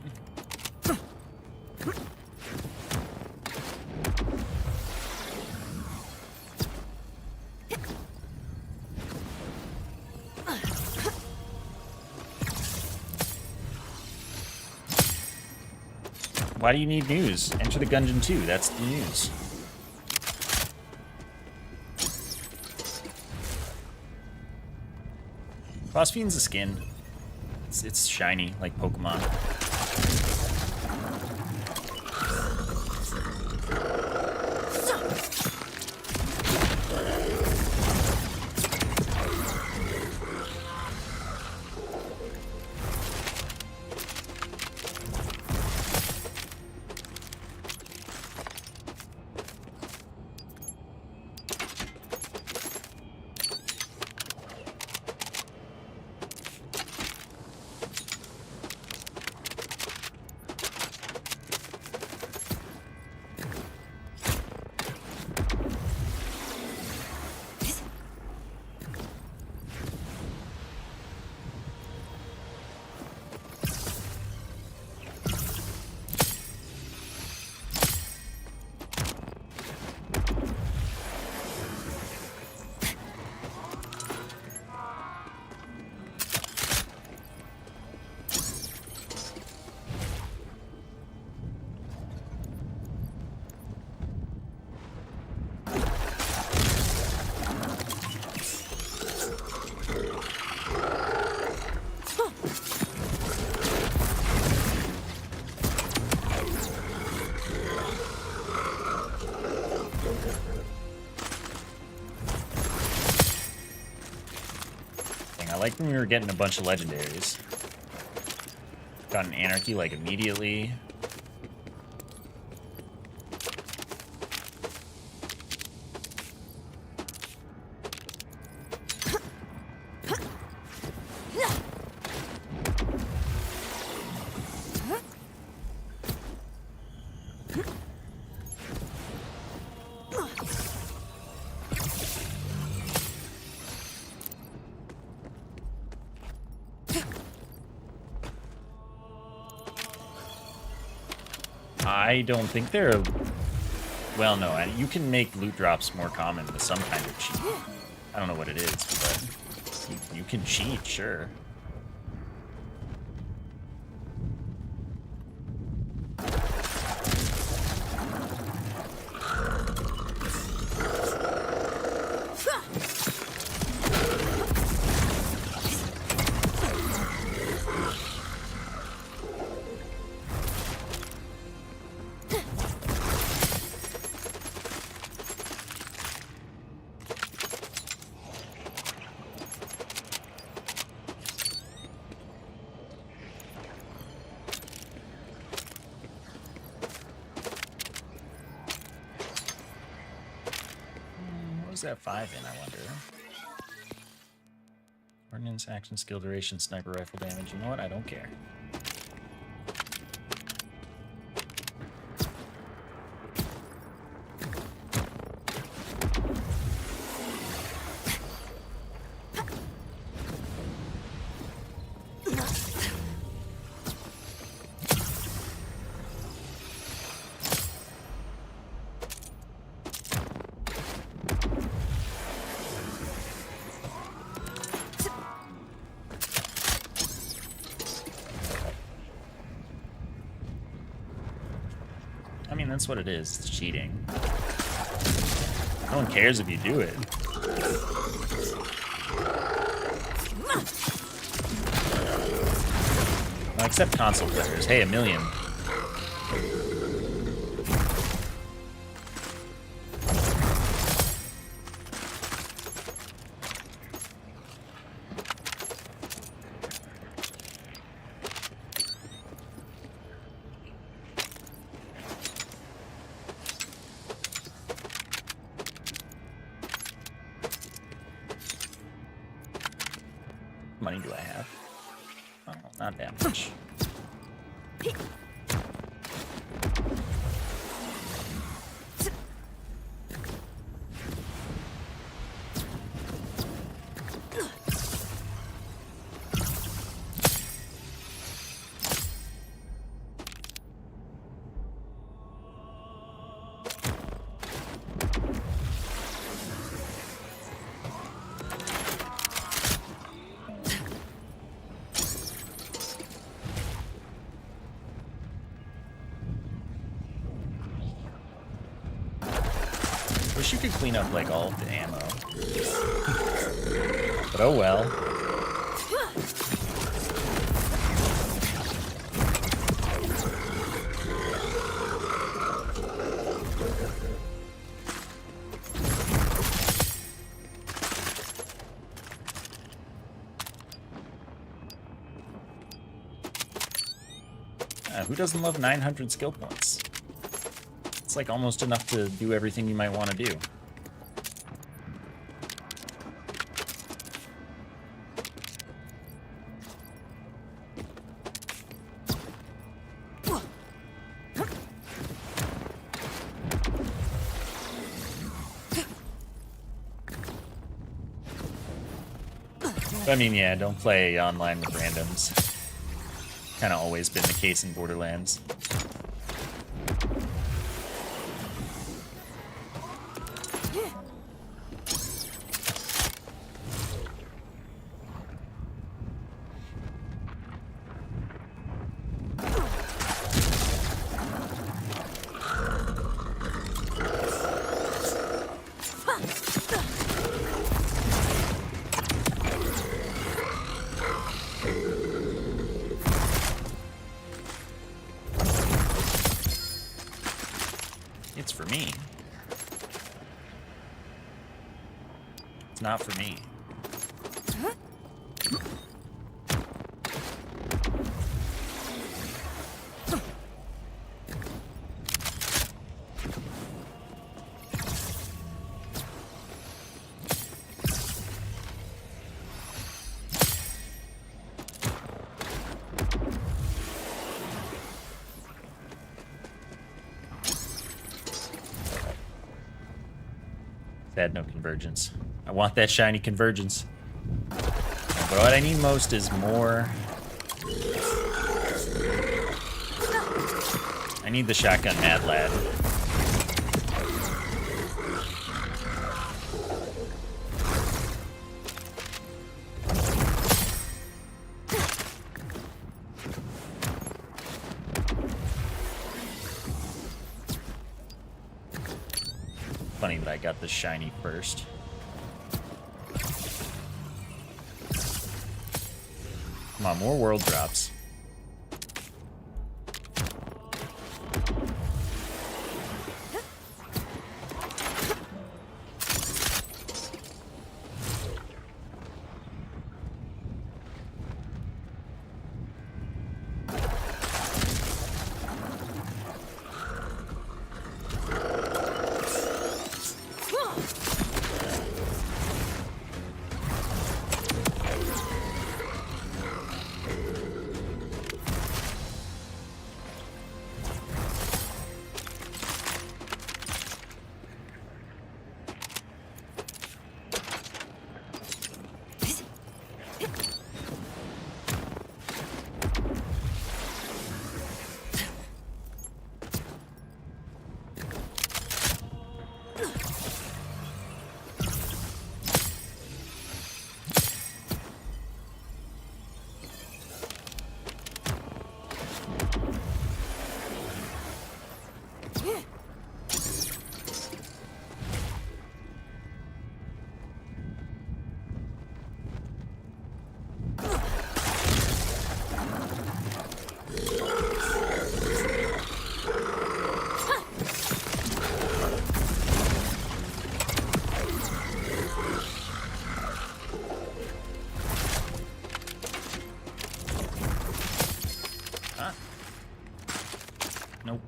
[SPEAKER 1] Why do you need news? Enter the Gungeon 2. That's the news. Phosphenes a skin. It's shiny, like Pokemon. I like when we were getting a bunch of legendaries. Got an anarchy like immediately. I don't think they're... Well, no, you can make loot drops more common with some kind of cheat. I don't know what it is, but you can cheat, sure. What was that 5 in, I wonder? Ordnance, action, skill, duration, sniper rifle damage. You know what? I don't care. I mean, that's what it is. It's cheating. No one cares if you do it. Well, except console players. Hey, a million. Money do I have? Oh, not that much. wish you could clean up like all of the ammo. But oh well. Who doesn't love 900 skill points? It's like almost enough to do everything you might want to do. I mean, yeah, don't play online with randoms. Kind of always been the case in Borderlands. It's for me. It's not for me. Sad, no convergence. I want that shiny convergence. But what I need most is more. I need the shotgun Mad Lad. Funny that I got the shiny first. Come on, more world drops. Nope.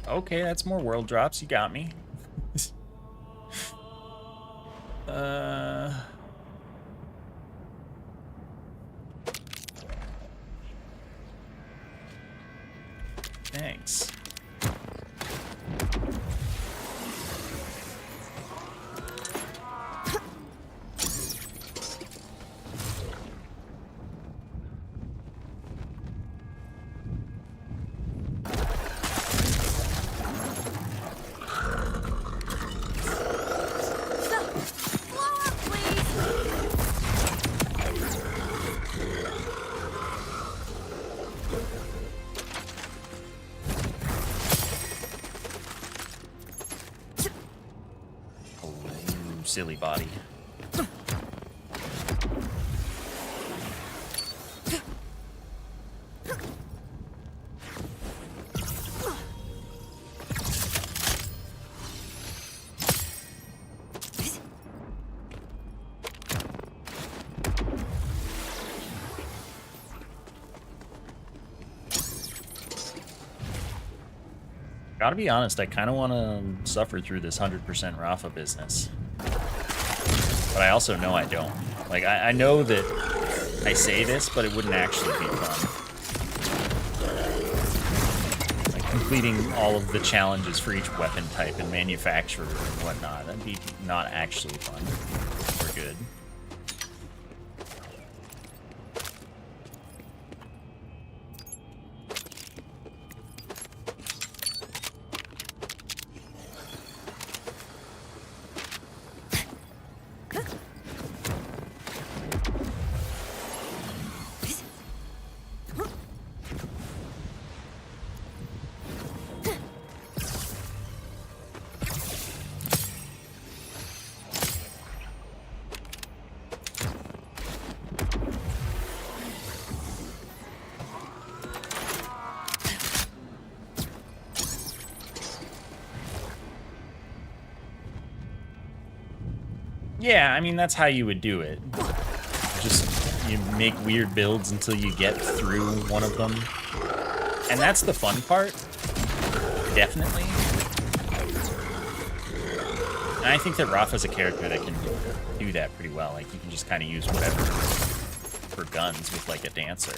[SPEAKER 1] Okay, that's more world drops. You got me. Thanks. silly body. Gotta be honest, I kind of want to suffer through this 100% Rafa business. But I also know I don't. Like, I know that I say this, but it wouldn't actually be fun. Like, completing all of the challenges for each weapon type and manufacturer and whatnot, that'd be not actually fun or good. Yeah, I mean, that's how you would do it. Just, you make weird builds until you get through one of them. And that's the fun part. Definitely. And I think that Rafa's a character that can do that pretty well. Like, you can just kind of use whatever for guns with, like, a dancer.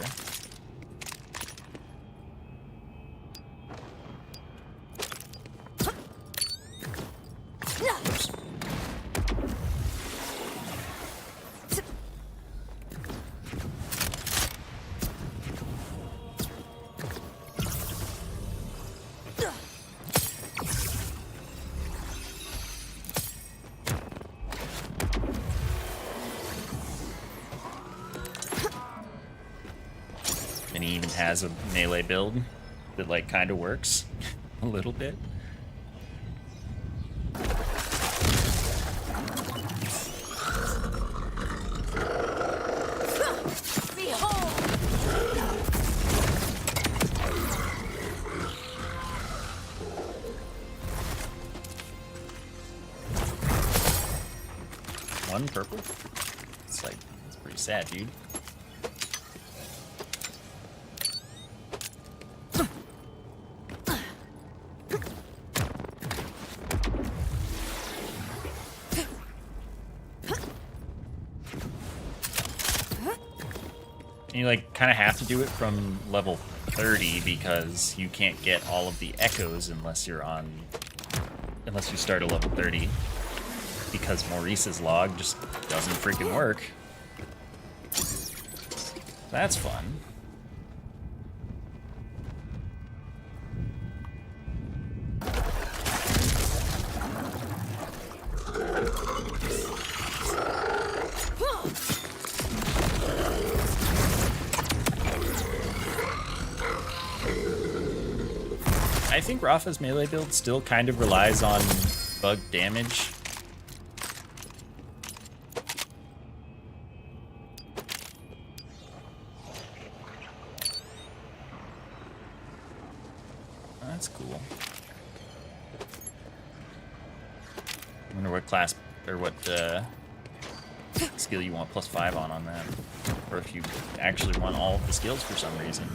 [SPEAKER 1] And he even has a melee build that, like, kind of works a little bit. One purple? It's like, it's pretty sad, dude. And you, like, kind of have to do it from level 30 because you can't get all of the echoes unless you start at level 30. Because Maurice's log just doesn't freaking work. That's fun. I think Rafa's melee build still kind of relies on bug damage. That's cool. I wonder what class or what skill you want +5 on that, or if you actually want all of the skills for some reason.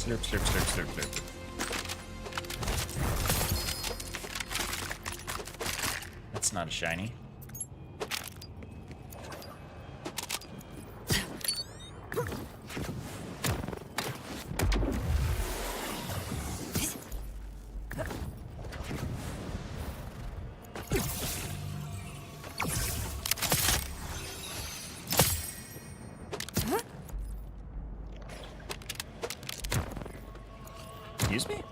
[SPEAKER 1] Slurp, slurp, slurp, slurp, slurp. That's not a shiny. Excuse me?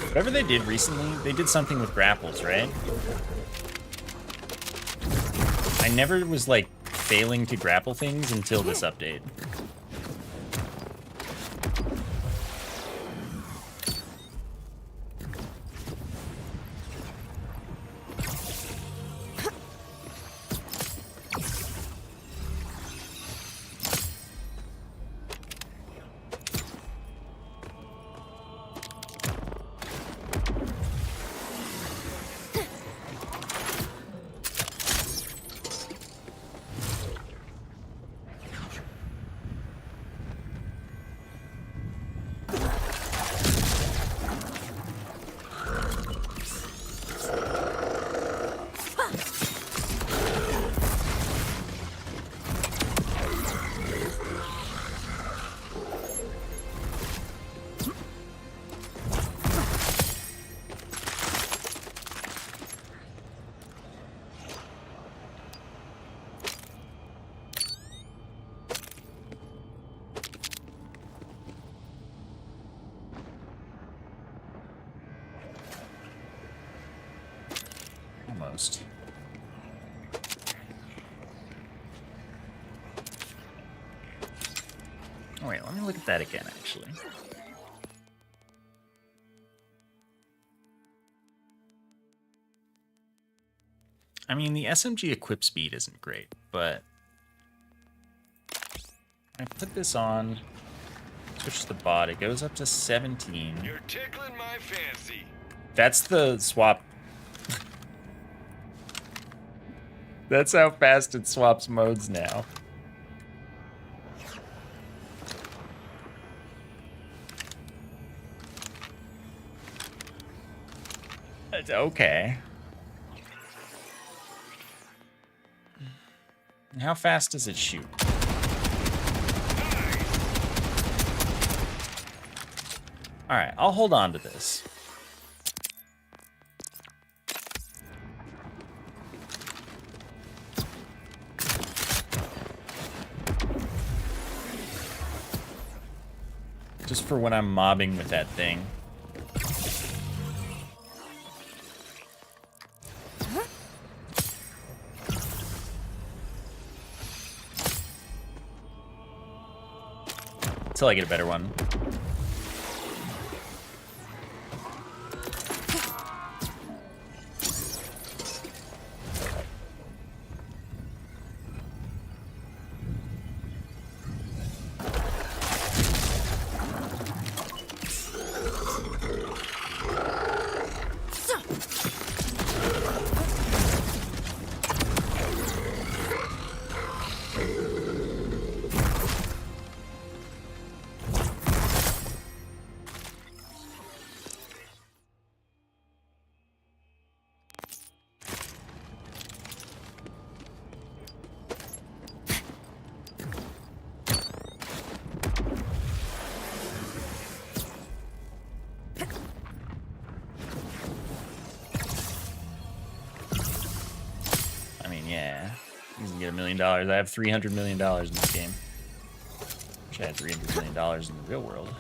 [SPEAKER 1] Whatever they did recently, they did something with grapples, right? I never was, like, failing to grapple things until this update. Almost. Oh wait, let me look at that again, actually. I mean, the SMG equip speed isn't great, but I put this on, switch to the bot, it goes up to 17.
[SPEAKER 3] You're tickling my fancy.
[SPEAKER 1] That's the swap. That's how fast it swaps modes now. Okay. And how fast does it shoot? Alright, I'll hold on to this. Just for when I'm mobbing with that thing. Until I get a better one. Yeah, you can get $1 million. I have $300 million in this game. Wish I had $300 million in the real world.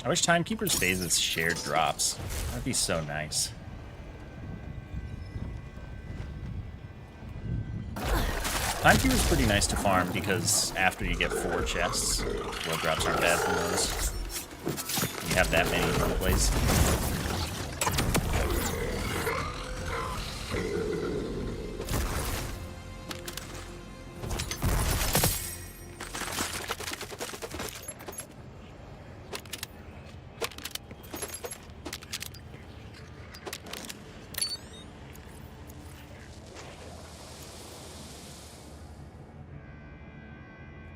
[SPEAKER 1] I wish Timekeeper's phases shared drops. That'd be so nice. Timekeeper's pretty nice to farm because after you get 4 chests, blood drops aren't bad from those. You have that many in one place.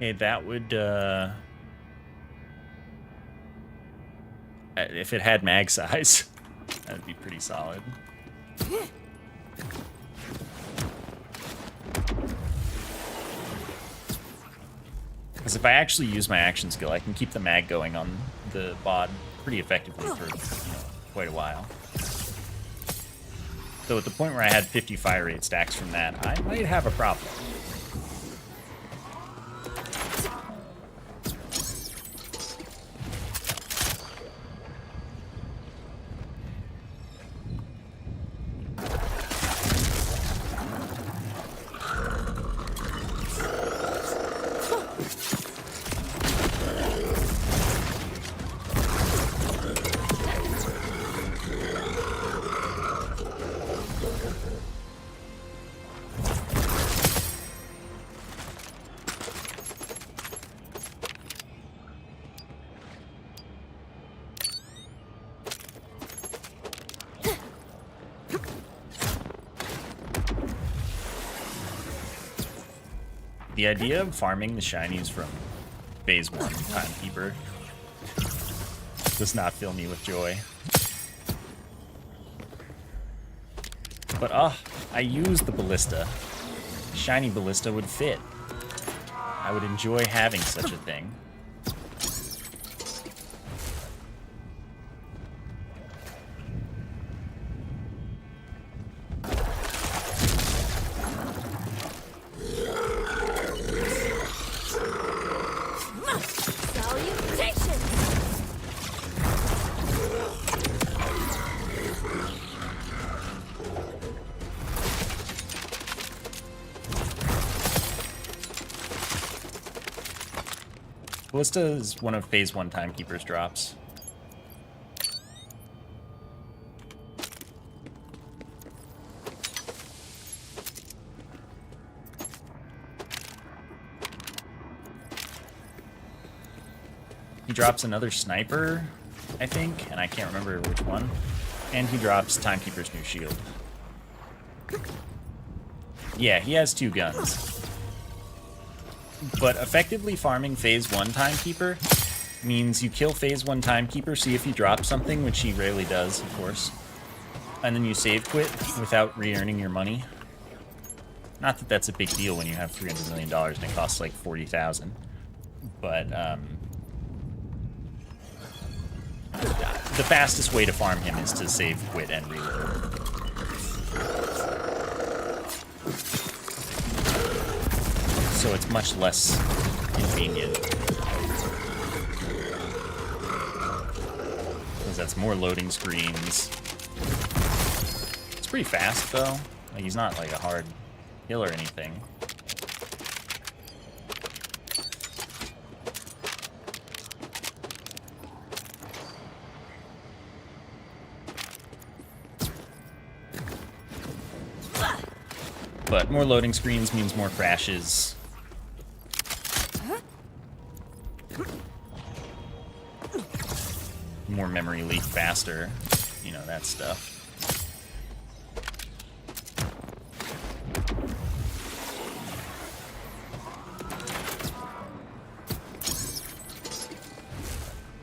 [SPEAKER 1] Okay, that would, if it had mag size, that'd be pretty solid. Because if I actually use my action skill, I can keep the mag going on the bod pretty effectively for, quite a while. So at the point where I had 50 fire rate stacks from that, I might have a problem. The idea of farming the shinies from phase 1 Timekeeper does not fill me with joy. But I use the ballista. Shiny ballista would fit. I would enjoy having such a thing. Ballista is one of phase 1 Timekeeper's drops. He drops another sniper, I think, and I can't remember which one. And he drops Timekeeper's new shield. Yeah, he has 2 guns. But effectively farming phase 1 Timekeeper means you kill phase 1 Timekeeper, see if he drops something, which he rarely does, of course. And then you save quit without re-earning your money. Not that that's a big deal when you have $300 million and it costs like $40,000. But, the fastest way to farm him is to save quit and re-earn. So it's much less convenient. Because that's more loading screens. It's pretty fast, though. Like, he's not, like, a hard kill or anything. But more loading screens means more crashes. More memory leak faster, you know, that stuff.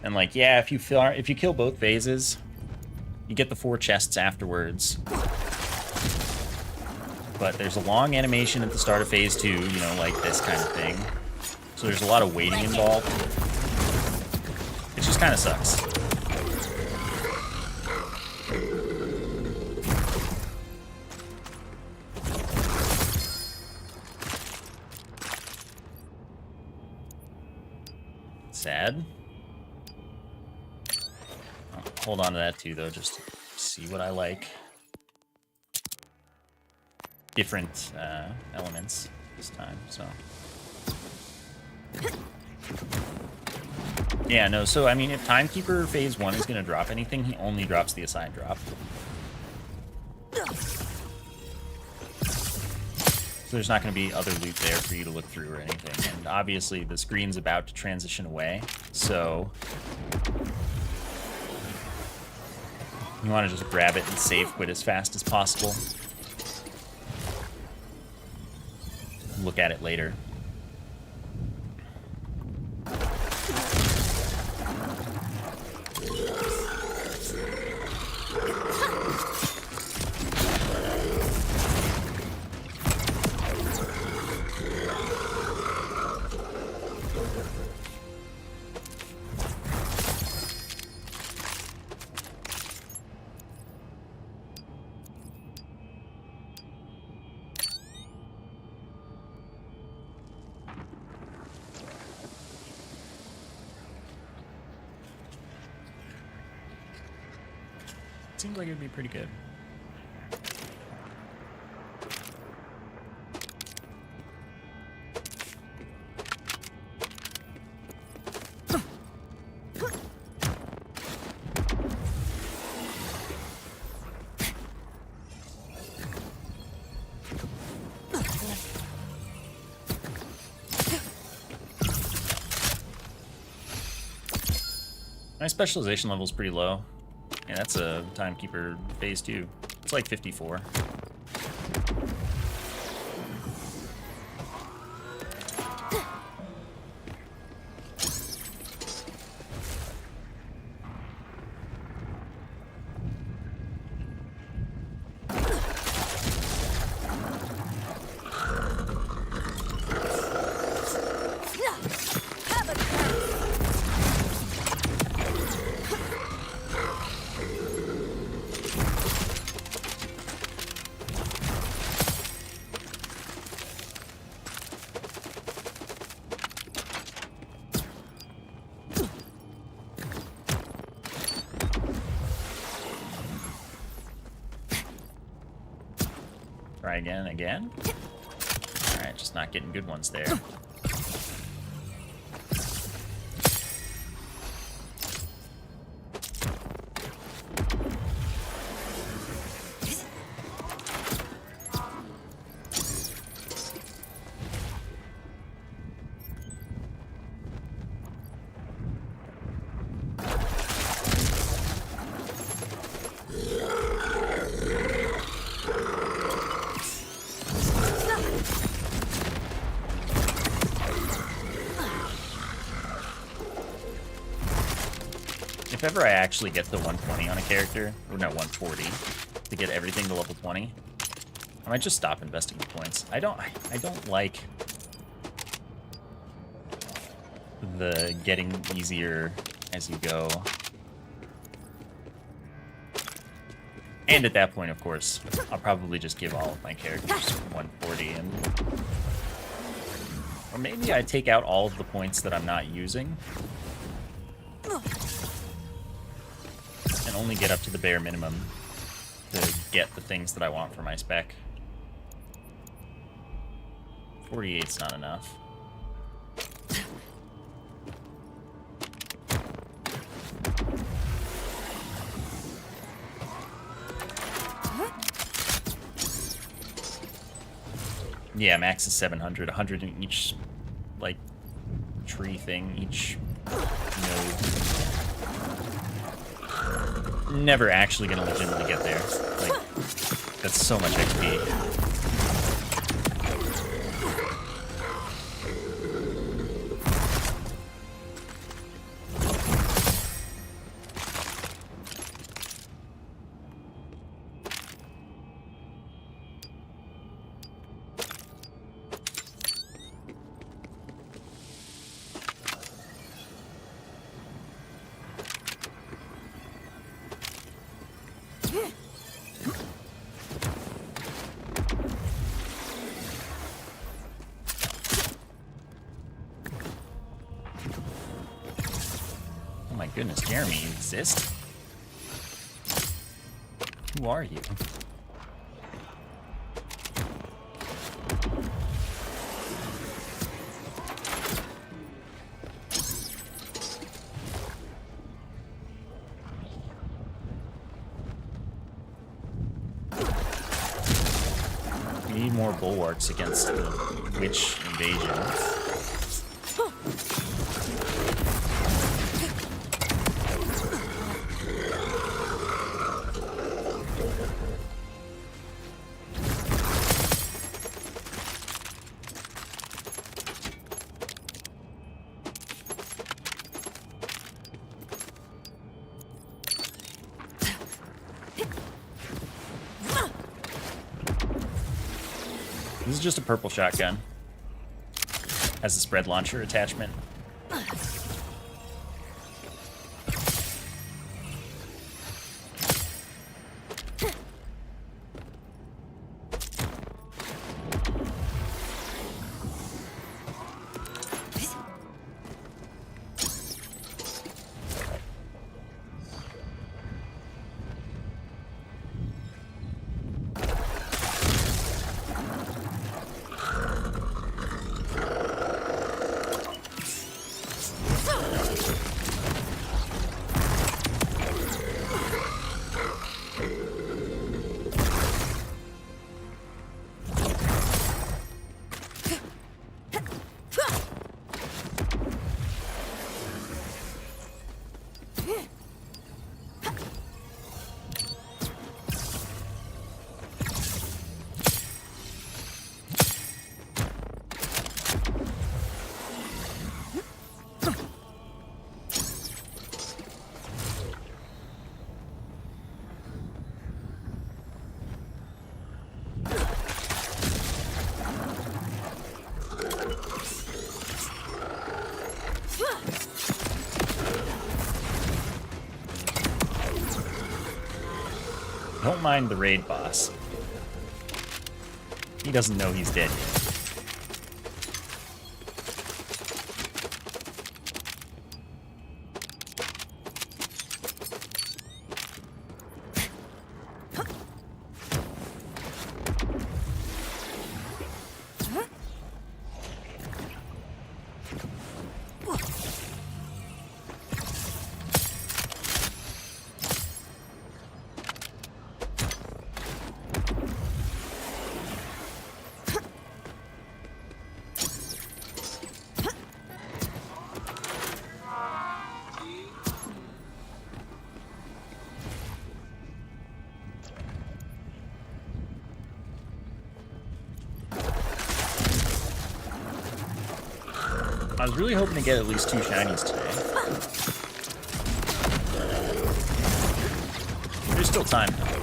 [SPEAKER 1] And like, yeah, if you kill both phases, you get the 4 chests afterwards. But there's a long animation at the start of phase 2, you know, like this kind of thing. So there's a lot of waiting involved. It just kind of sucks. Sad. hold on to that too, though, just to see what I like. Different elements this time, so. Yeah, no, so I mean, if Timekeeper Phase 1 is going to drop anything, he only drops the assigned drop. So there's not going to be other loot there for you to look through or anything. And obviously the screen's about to transition away, so you want to just grab it and save quit as fast as possible. Look at it later. Seems like it'd be pretty good. My specialization level is pretty low. Yeah, that's a Timekeeper Phase 2. It's like 54. Try again and again. Alright, just not getting good ones there. If ever I actually get to 120 on a character, or no, 140, to get everything to level 20, I might just stop investing the points. I don't like the getting easier as you go. And at that point, of course, I'll probably just give all of my characters 140, and or maybe I take out all of the points that I'm not using. And only get up to the bare minimum to get the things that I want for my spec. 48's not enough. Yeah, max is 700, 100 in each, like, tree thing, each node. Never actually gonna legitimately get there. Like, that's so much XP. Oh my goodness, Jeremy, you exist? Who are you? We need more bulwarks against the witch invasion. This is just a purple shotgun. Has a spread launcher attachment. Don't mind the raid boss. He doesn't know he's dead yet. I was really hoping to get at least 2 shinies today. There's still time, though.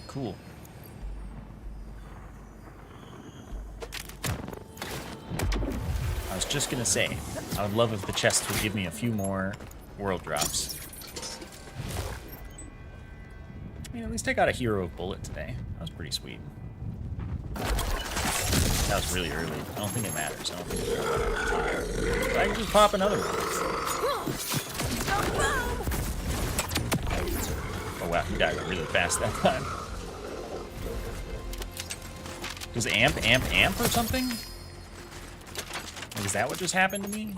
[SPEAKER 1] Cool. I was just gonna say, I would love if the chest would give me a few more world drops. mean, at least I got a hero of bullet today. That was pretty sweet. That was really early. I don't think it matters. I don't think it's really but I can just pop another one. Oh wow, he died really fast that time. Does amp or something? Like, is that what just happened to me?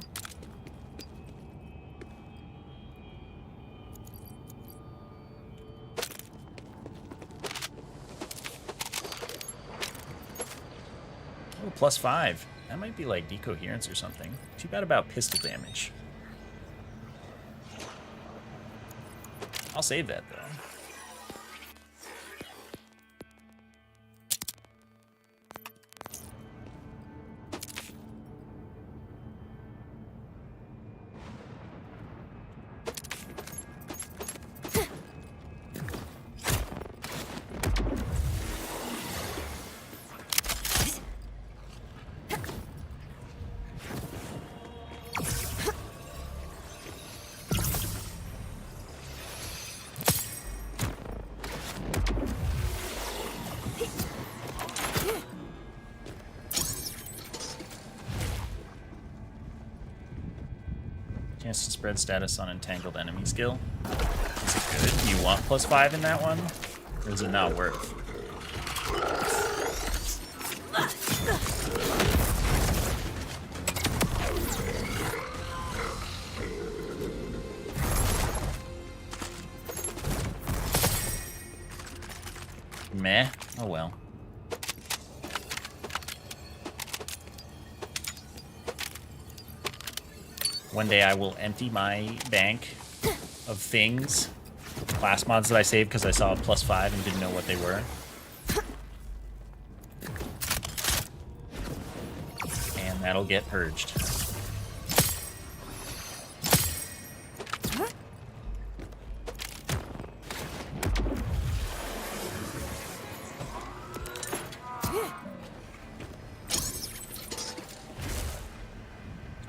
[SPEAKER 1] Oh, +5. That might be like decoherence or something. Too bad about pistol damage. I'll save that though. Chance to spread status on entangled enemy skill. Is it good? Do you want +5 in that one? Or is it not worth? Meh. Oh well. One day I will empty my bank of things, class mods that I saved because I saw a +5 and didn't know what they were. And that'll get purged.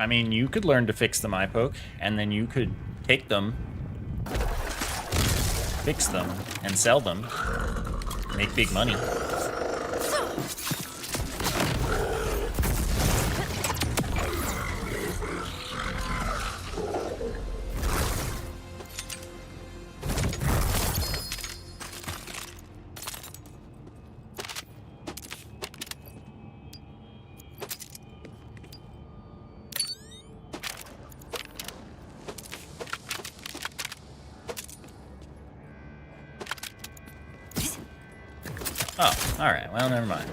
[SPEAKER 1] I mean, you could learn to fix them iPoke, and then you could take them, fix them, and sell them, make big money. Oh, alright, well, never mind.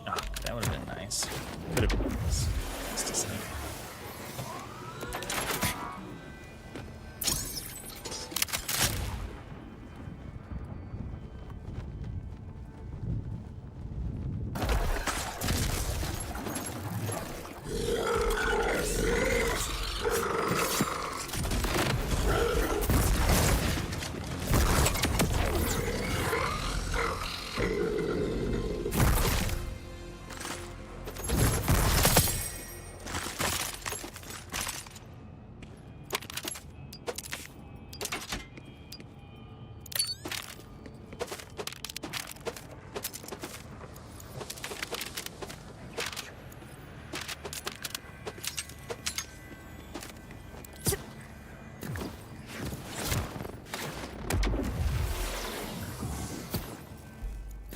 [SPEAKER 1] Oh, that would have been nice. Could have been nice. Just to say.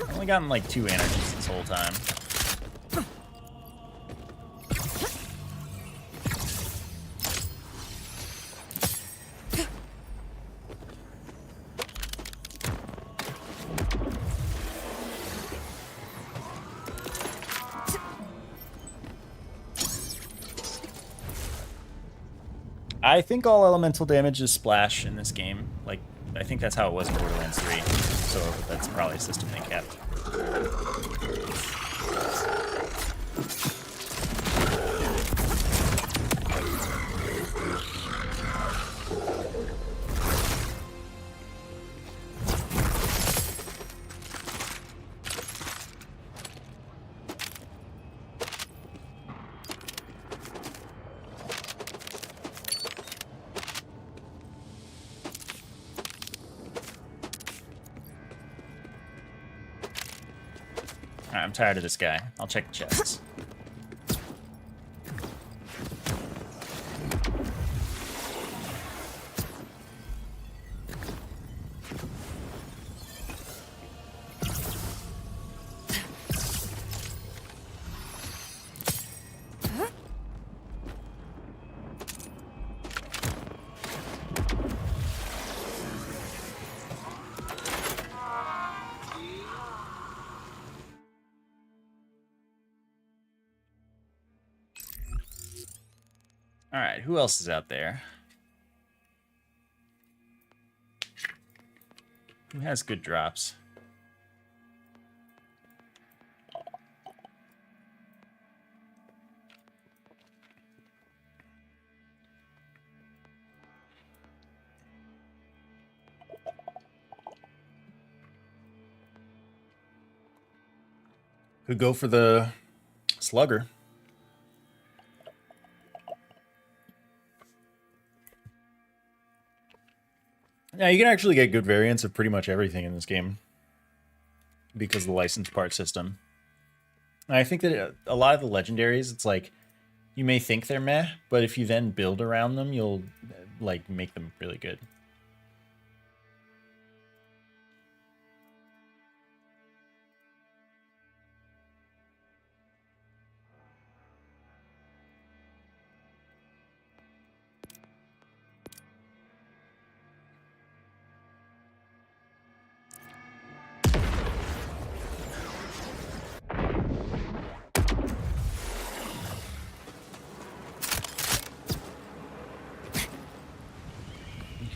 [SPEAKER 1] I've only gotten like 2 energies this whole time. I think all elemental damage is splash in this game. Like, I think that's how it was in Borderlands 3. So that's probably a system they kept. I'm tired of this guy. I'll check the chests. Alright, who else is out there? Who has good drops? Could go for the slugger. Yeah, you can actually get good variants of pretty much everything in this game because of the license part system. And I think that a lot of the legendaries, it's like, you may think they're meh, but if you then build around them, you'll like make them really good.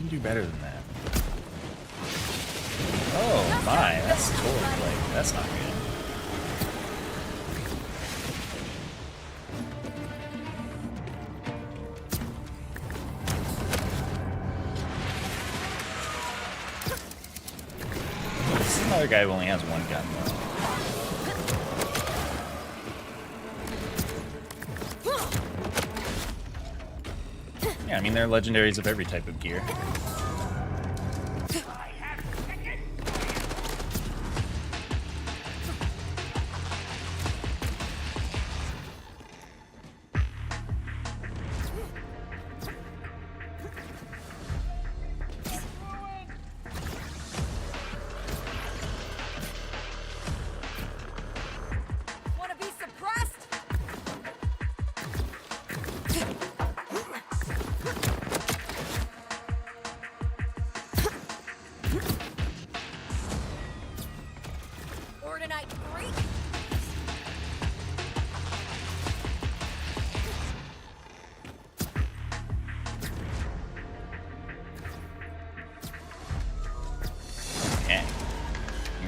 [SPEAKER 1] Do better than that. Oh my, that's totally like, that's not good. This is another guy who only has one gun though. Yeah, I mean, there are legendaries of every type of gear.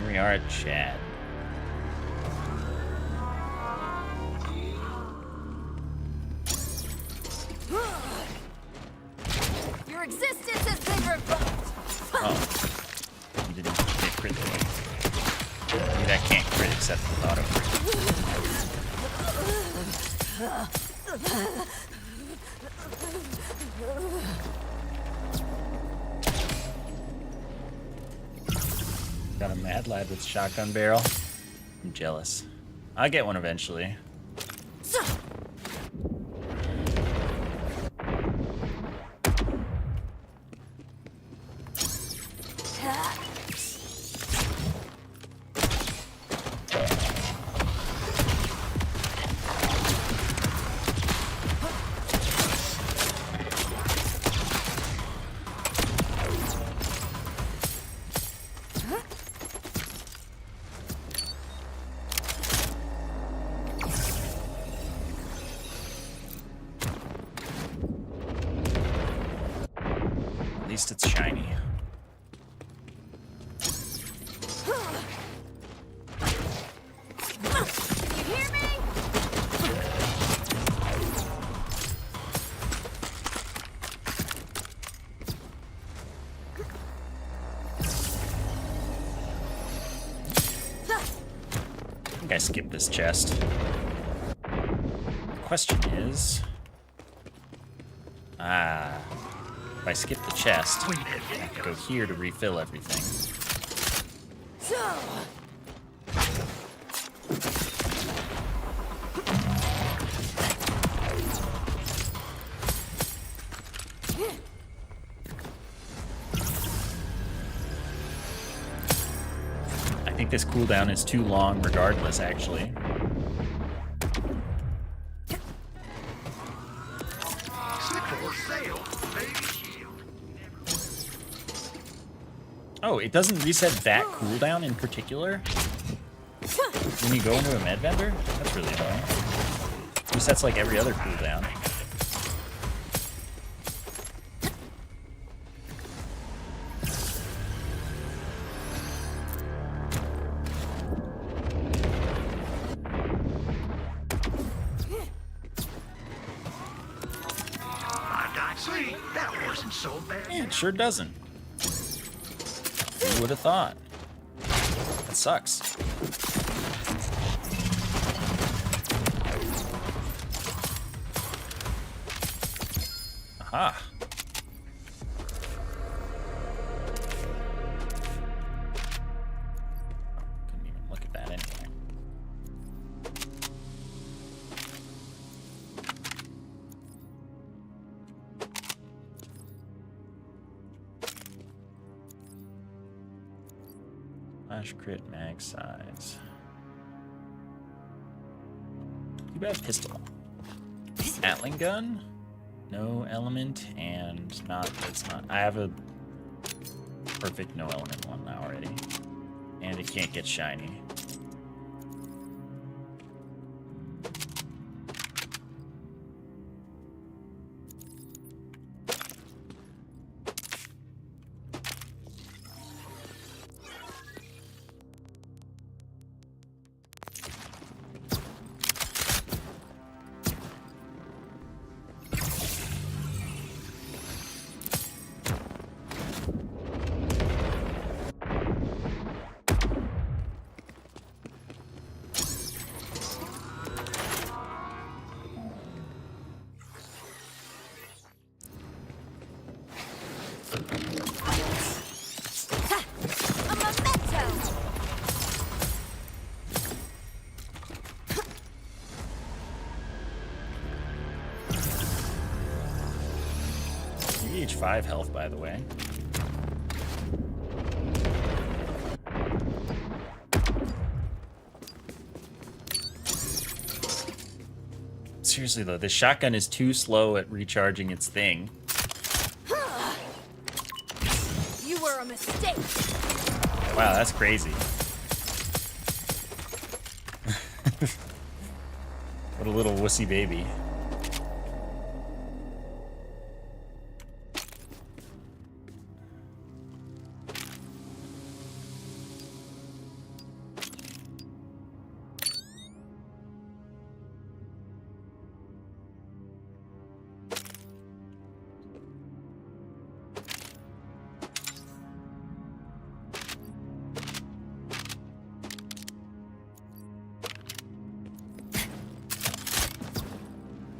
[SPEAKER 1] We are at Chad.
[SPEAKER 2] Your existence has been revoked.
[SPEAKER 1] Oh. You didn't get crit. Maybe that can't crit except with auto Got a mad lad with shotgun barrel. I'm jealous. I'll get one eventually. At least it's shiny.
[SPEAKER 2] You hear me?
[SPEAKER 1] I think I skipped this chest. The question is... if I skip the chest, I have to go here to refill everything. think this cooldown is too long regardless, actually.
[SPEAKER 4] For sale, baby shield.
[SPEAKER 1] Oh, it doesn't reset that cooldown in particular? When you go into a med vendor? That's really annoying. Resets like every other cooldown.
[SPEAKER 4] See, that wasn't so bad.
[SPEAKER 1] Yeah, it sure doesn't. Who would have thought? That sucks. Aha. Couldn't even look at that anyway. Flash crit mag size. Too bad pistol. Atling gun? No element and not. It's not. I have a perfect no element one now already. And it can't get shiny.
[SPEAKER 2] A memento!
[SPEAKER 1] You each 5 health, by the way. Seriously though, this shotgun is too slow at recharging its thing.
[SPEAKER 2] You were a mistake.
[SPEAKER 1] Wow, that's crazy. What a little wussy baby.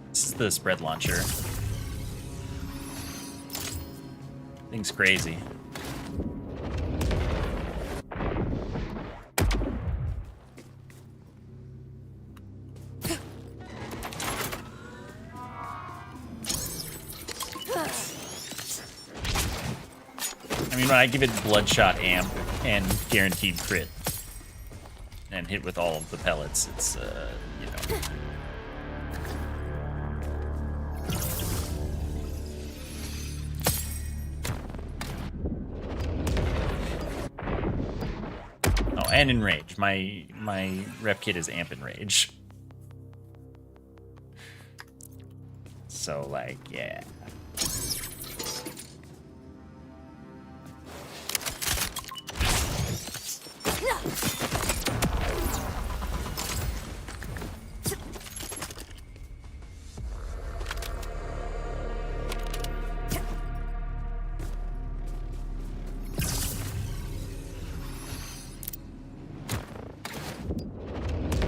[SPEAKER 1] This is the spread launcher. Thing's crazy. I mean, when I give it Bloodshot Amp and guaranteed crit and hit with all of the pellets, it's, you know. Oh, and Enrage. My rep kit is Amp Enrage. So, like, yeah.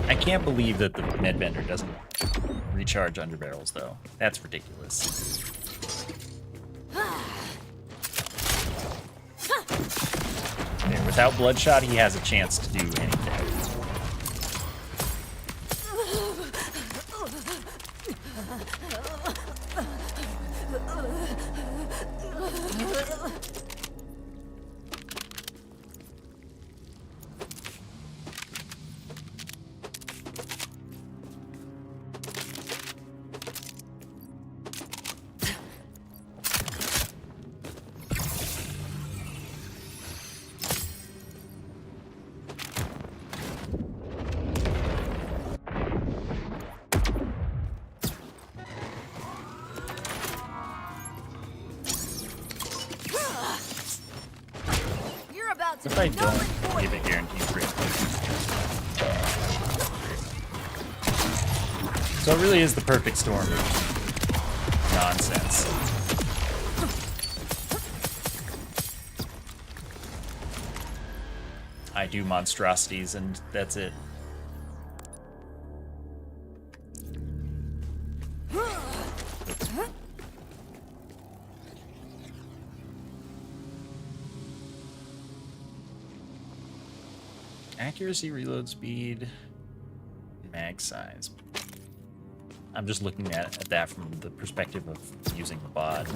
[SPEAKER 1] I can't believe that the med vendor doesn't recharge underbarrels, though. That's ridiculous. There, without Bloodshot, he has a chance to do anything. If I don't give it guaranteed crit. So it really is the perfect storm of nonsense. I do monstrosities and that's it. Accuracy, reload speed, mag size. I'm just looking at that from the perspective of using the bod.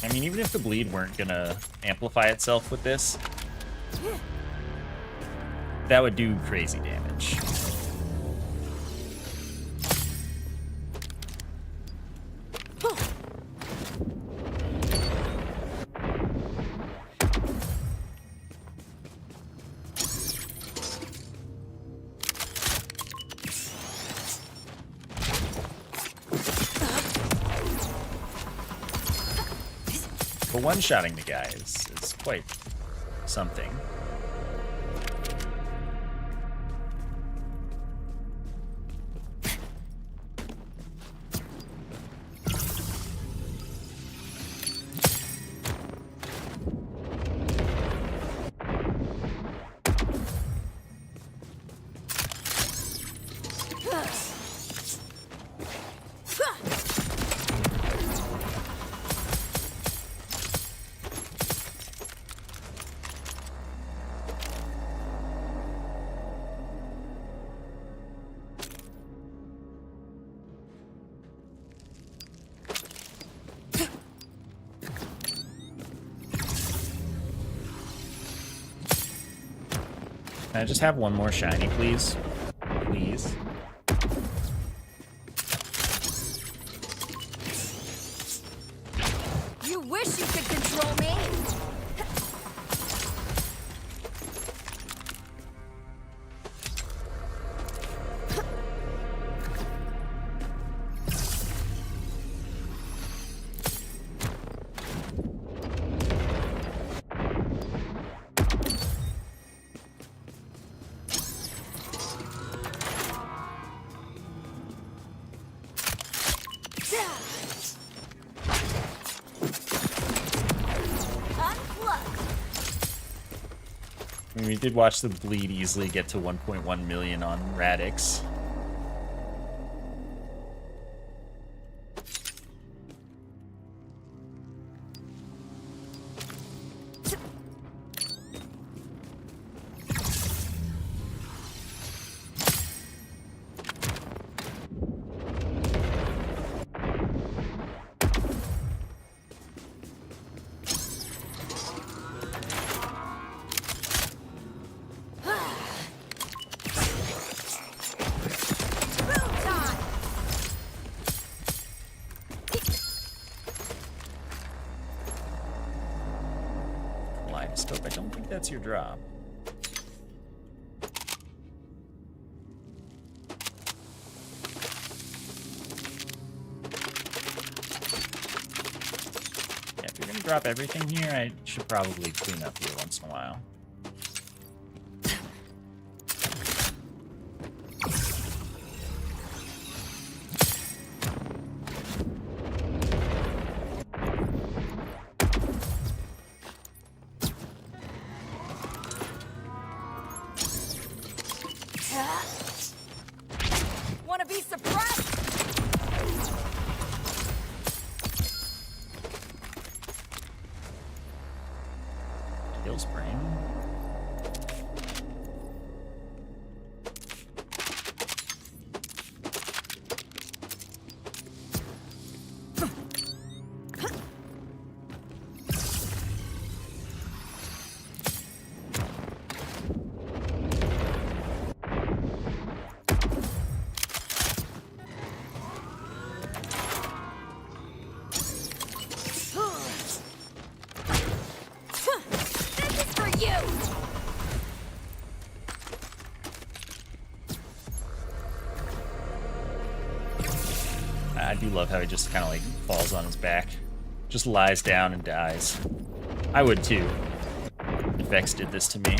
[SPEAKER 1] I mean, even if the bleed weren't gonna amplify itself with this, that would do crazy damage. But one-shotting the guy is quite something. Can I just have one more shiny, please? Please.
[SPEAKER 2] You wish you could control me.
[SPEAKER 1] I mean, we did watch the bleed easily get to 1.1 million on Radix. Kaleidoscope, I don't think that's your drop. Yeah, if you're gonna drop everything here, I should probably clean up here once in a while.
[SPEAKER 2] Wanna be suppressed?
[SPEAKER 1] Heal spring. love how he just kind of like falls on his back. Just lies down and dies. I would too. If Vex did this to me.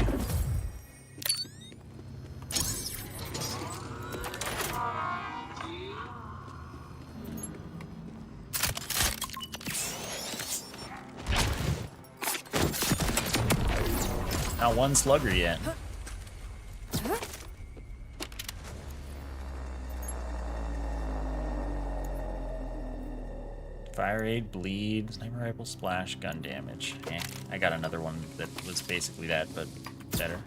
[SPEAKER 1] Not one slugger yet. Fire aid, bleed, sniper rifle, splash, gun damage. Eh, I got another one that was basically that, but better.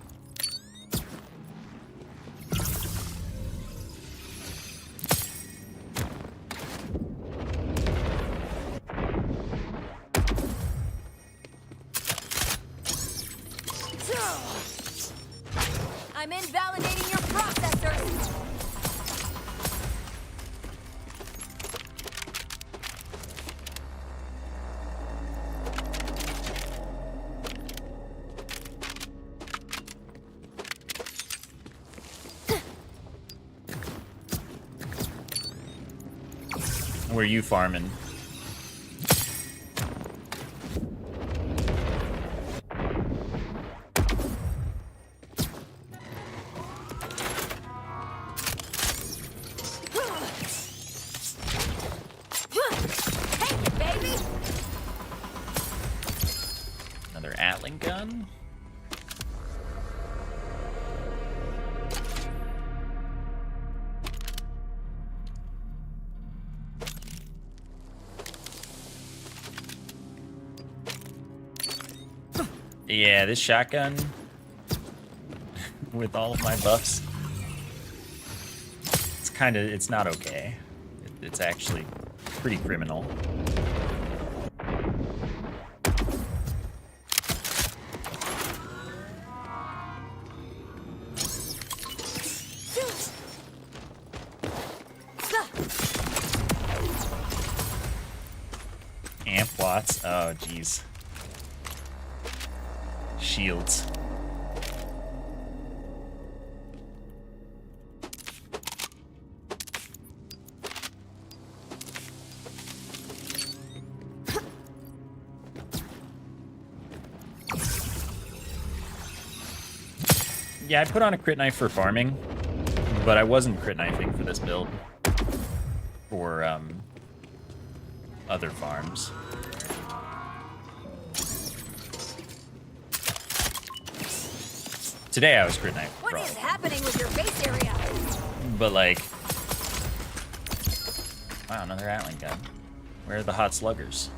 [SPEAKER 2] I'm invalidating your processors.
[SPEAKER 1] Where you farming? Another Atling gun? Yeah, this shotgun with all of my buffs, it's not okay. It's actually pretty criminal. Amp watts, oh jeez. Shields. Yeah, I put on a crit knife for farming, but I wasn't crit knifing for this build. For other farms. Today I was crit knife.
[SPEAKER 2] What is happening with your base area?
[SPEAKER 1] But like, wow, another Atling gun. Where are the hot sluggers?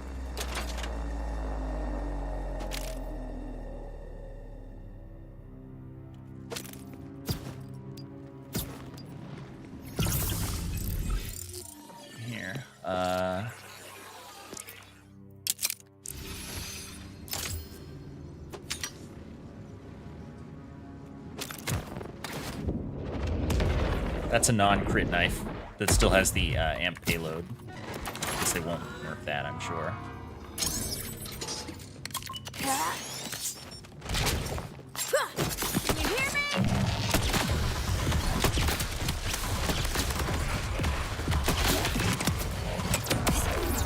[SPEAKER 1] Here, that's a non-crit knife that still has the amp payload. I guess they won't nerf that, I'm sure.
[SPEAKER 2] Can you hear me?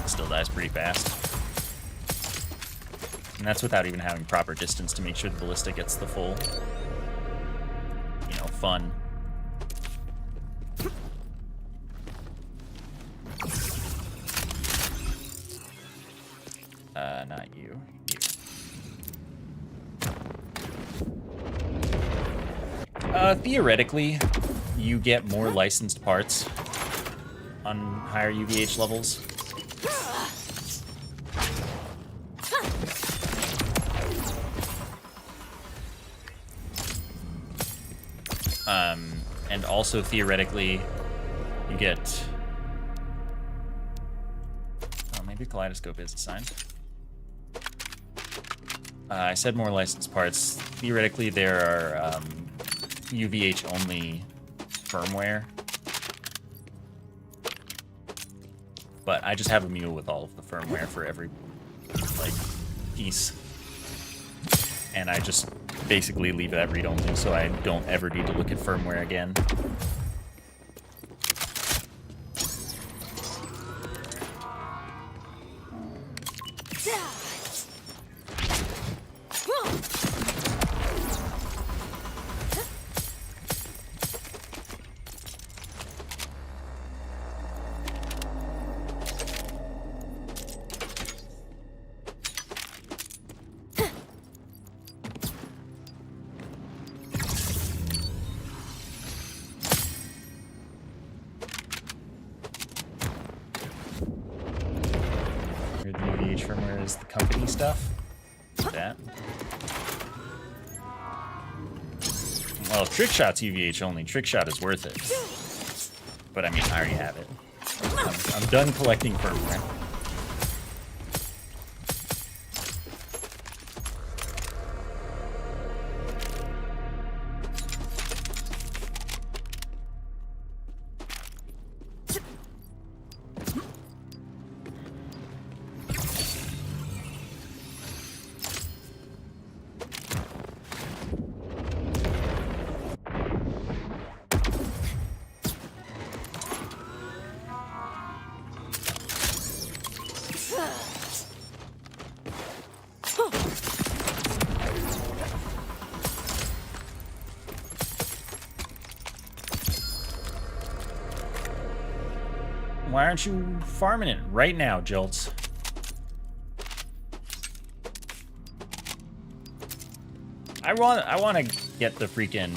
[SPEAKER 1] Still dies pretty fast. And that's without even having proper distance to make sure the ballista gets the full, fun. Not you. Theoretically, you get more licensed parts on higher UVH levels. And also theoretically, you get... Oh, maybe Kaleidoscope is assigned. I said more licensed parts. Theoretically, there are UVH-only firmware. But I just have a mule with all of the firmware for every, piece. And I just basically leave that read-only, so I don't ever need to look at firmware again. Here, the UVH firmware is the company stuff. That. Well, Trickshot's UVH only. Trickshot is worth it. But I mean, I already have it. I'm done collecting firmware. Why aren't you farming it right now, Jolts? I want to get the freaking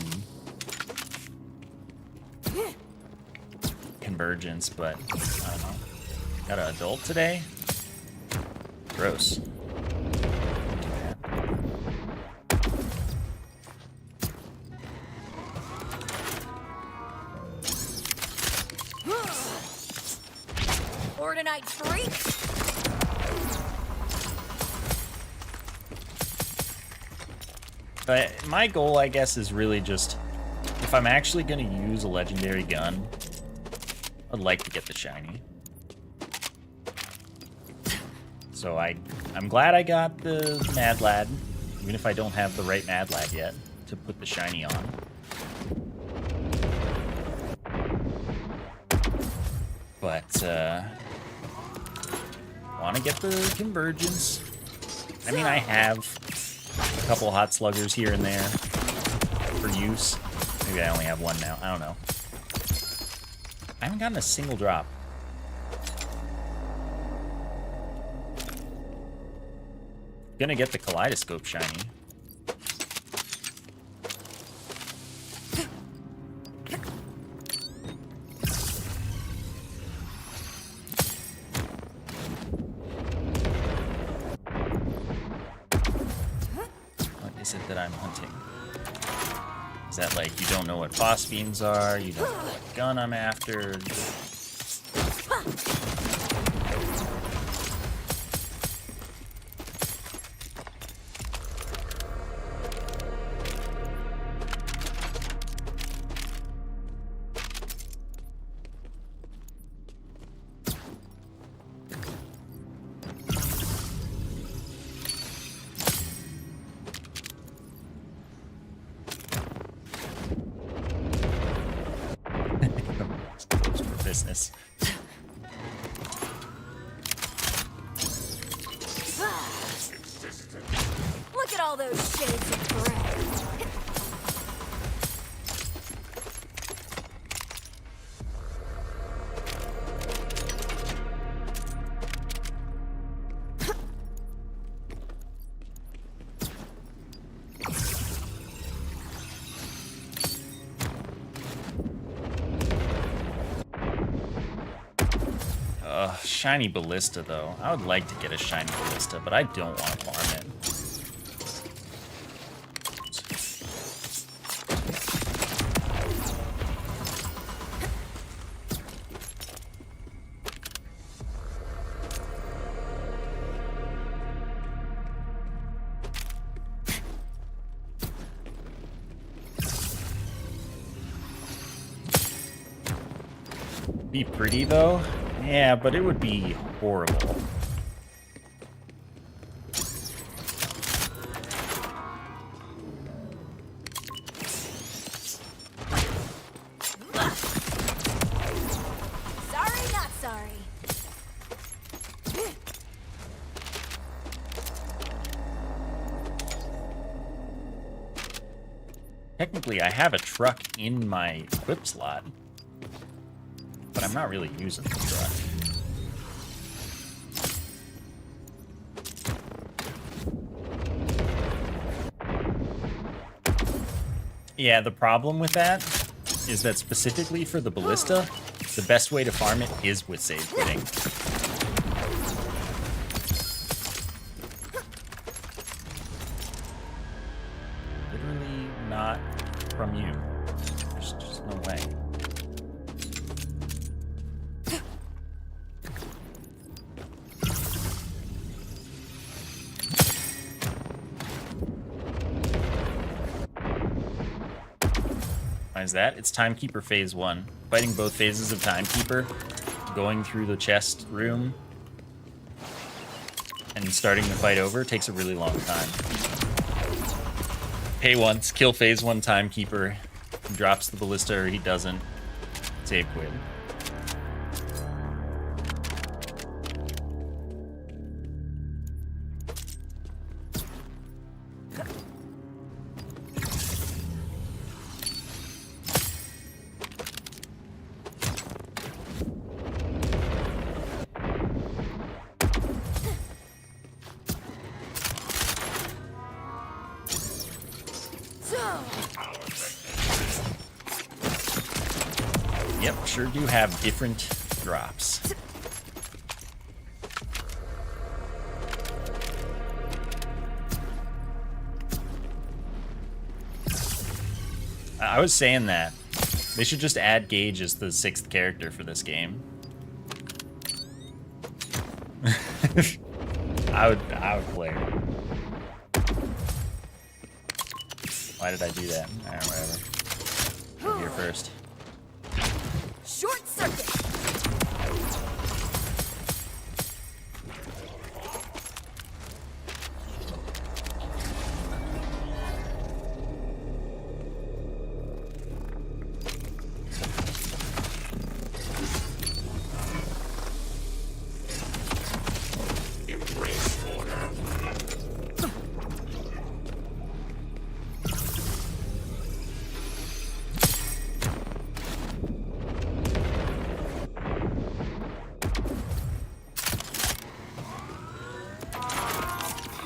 [SPEAKER 1] convergence, but I don't know. Got an adult today? Gross. Don't do that.
[SPEAKER 2] Borderlands freak.
[SPEAKER 1] But my goal, I guess, is really just, if I'm actually going to use a legendary gun, I'd like to get the shiny. So I'm glad I got the Mad Lad, even if I don't have the right Mad Lad yet to put the shiny on. But, want to get the convergence. I mean, I have a couple hot sluggers here and there for use. Maybe I only have one now. I don't know. I haven't gotten a single drop. Gonna get the kaleidoscope shiny. Is it that I'm hunting? Is that like you don't know what Phosphenes are, you don't know what gun I'm after? Closed for business.
[SPEAKER 2] Look at all those shades of gray.
[SPEAKER 1] Shiny ballista though. I would like to get a shiny ballista, but I don't want to farm it. Be pretty though. Yeah, but it would be horrible.
[SPEAKER 2] Sorry, not sorry.
[SPEAKER 1] Technically, I have a truck in my equip slot, but I'm not really using the truck. Yeah, the problem with that is that specifically for the ballista, the best way to farm it is with save quitting. Literally not from you. There's just no way. Why is that? It's Timekeeper Phase 1. Fighting both phases of Timekeeper, going through the chest room, and starting the fight over takes a really long time. Pay once, kill Phase 1 Timekeeper, he drops the ballista or he doesn't, save quit. Yep, sure do have different drops. I was saying that they should just add Gage as the 6th character for this game. I would play her. Why did I do that? Alright, whatever. Go here first.
[SPEAKER 2] Short circuit.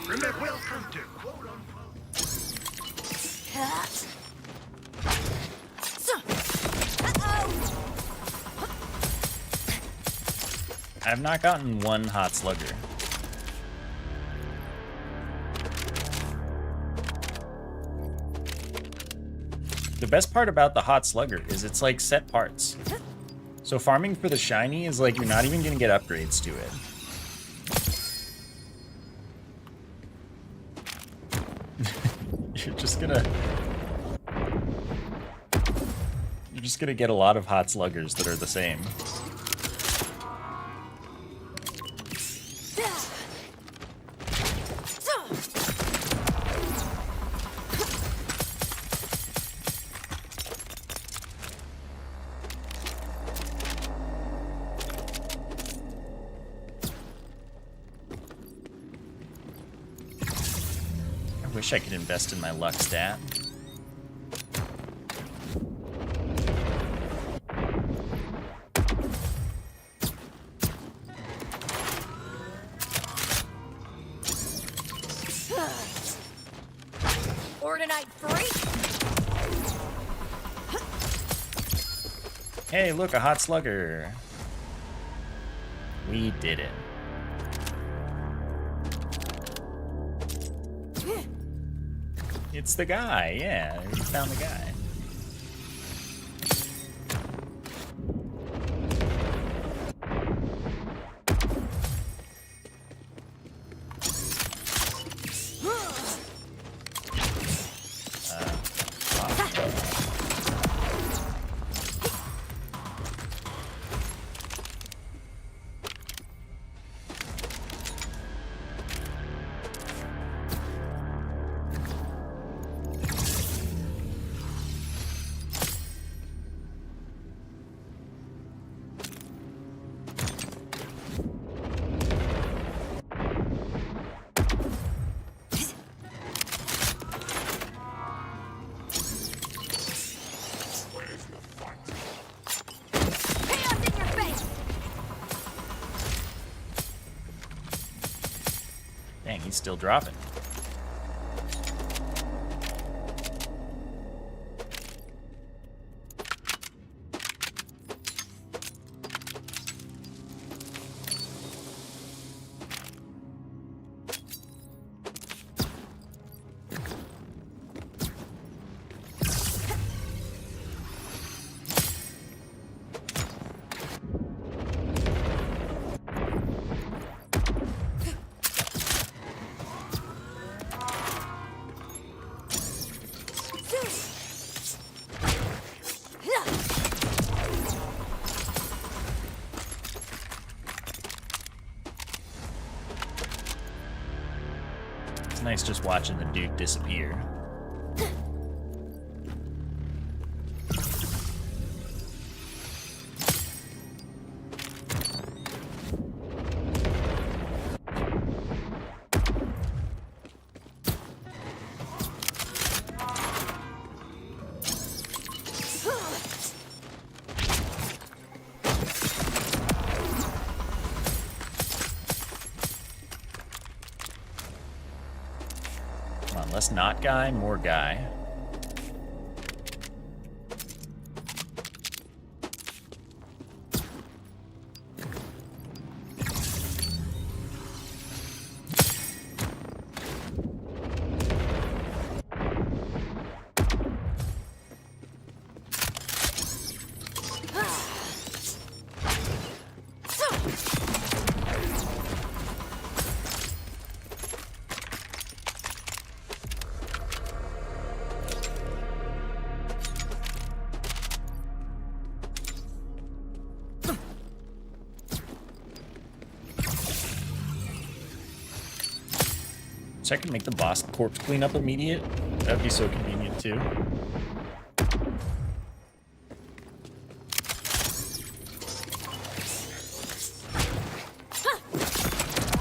[SPEAKER 4] Remember, welcome to quote unquote.
[SPEAKER 2] Cut. Uh-oh.
[SPEAKER 1] I've not gotten one hot slugger. The best part about the hot slugger is it's like set parts. So farming for the shiny is like you're not even gonna get upgrades to it. You're just gonna get a lot of hot sluggers that are the same. I wish I could invest in my luck stat.
[SPEAKER 2] Ordinite freak.
[SPEAKER 1] Hey, look, a hot slugger. We did it. It's the guy, yeah. We found the guy. Dang, he's still dropping. It's nice just watching the dude disappear. Come on, less not guy, more guy. So I can make the boss corpse cleanup immediate. That'd be so convenient too.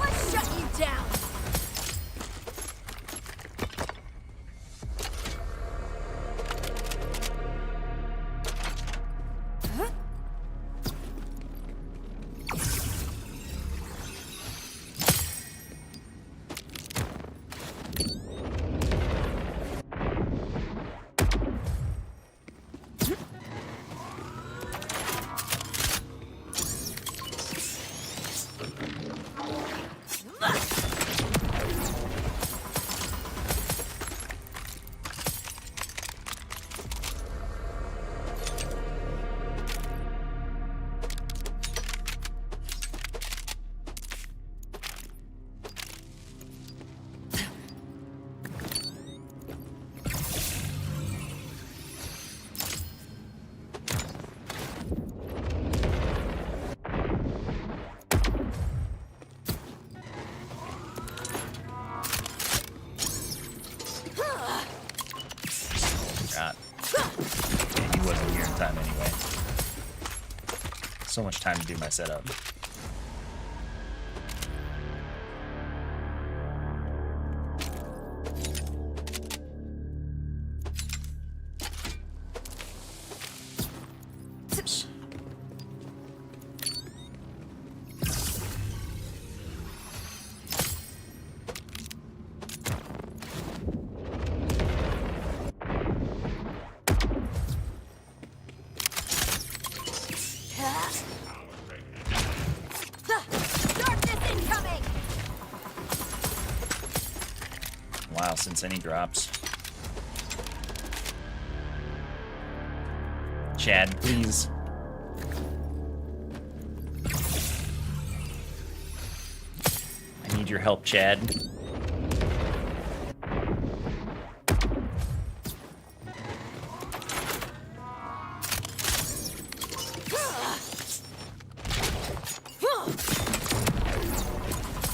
[SPEAKER 2] Let's shut you down.
[SPEAKER 1] God. Yeah, he wasn't here in time anyway. So much time to do my setup. Oops.
[SPEAKER 2] Darkness incoming.
[SPEAKER 1] Wow, since any drops. Chad, please. I need your help, Chad.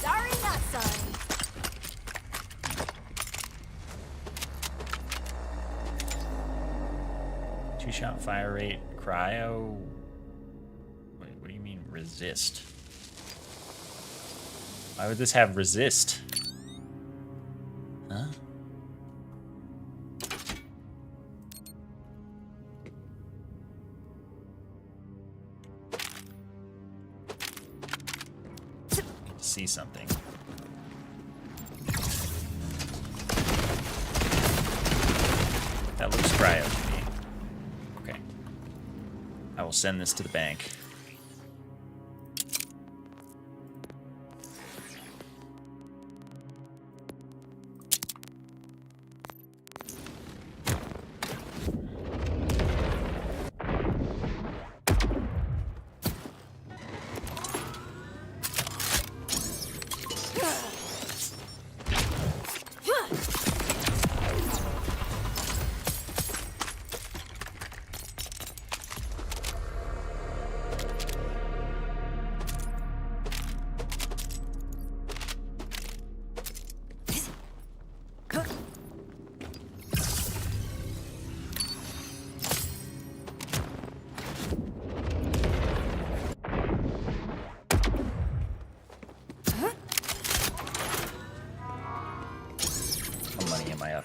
[SPEAKER 2] Sorry, not sorry.
[SPEAKER 1] Two-shot fire rate, cryo. Wait, what do you mean resist? Why would this have resist? Huh? See something. cryo to me. Okay. I will send this to the bank.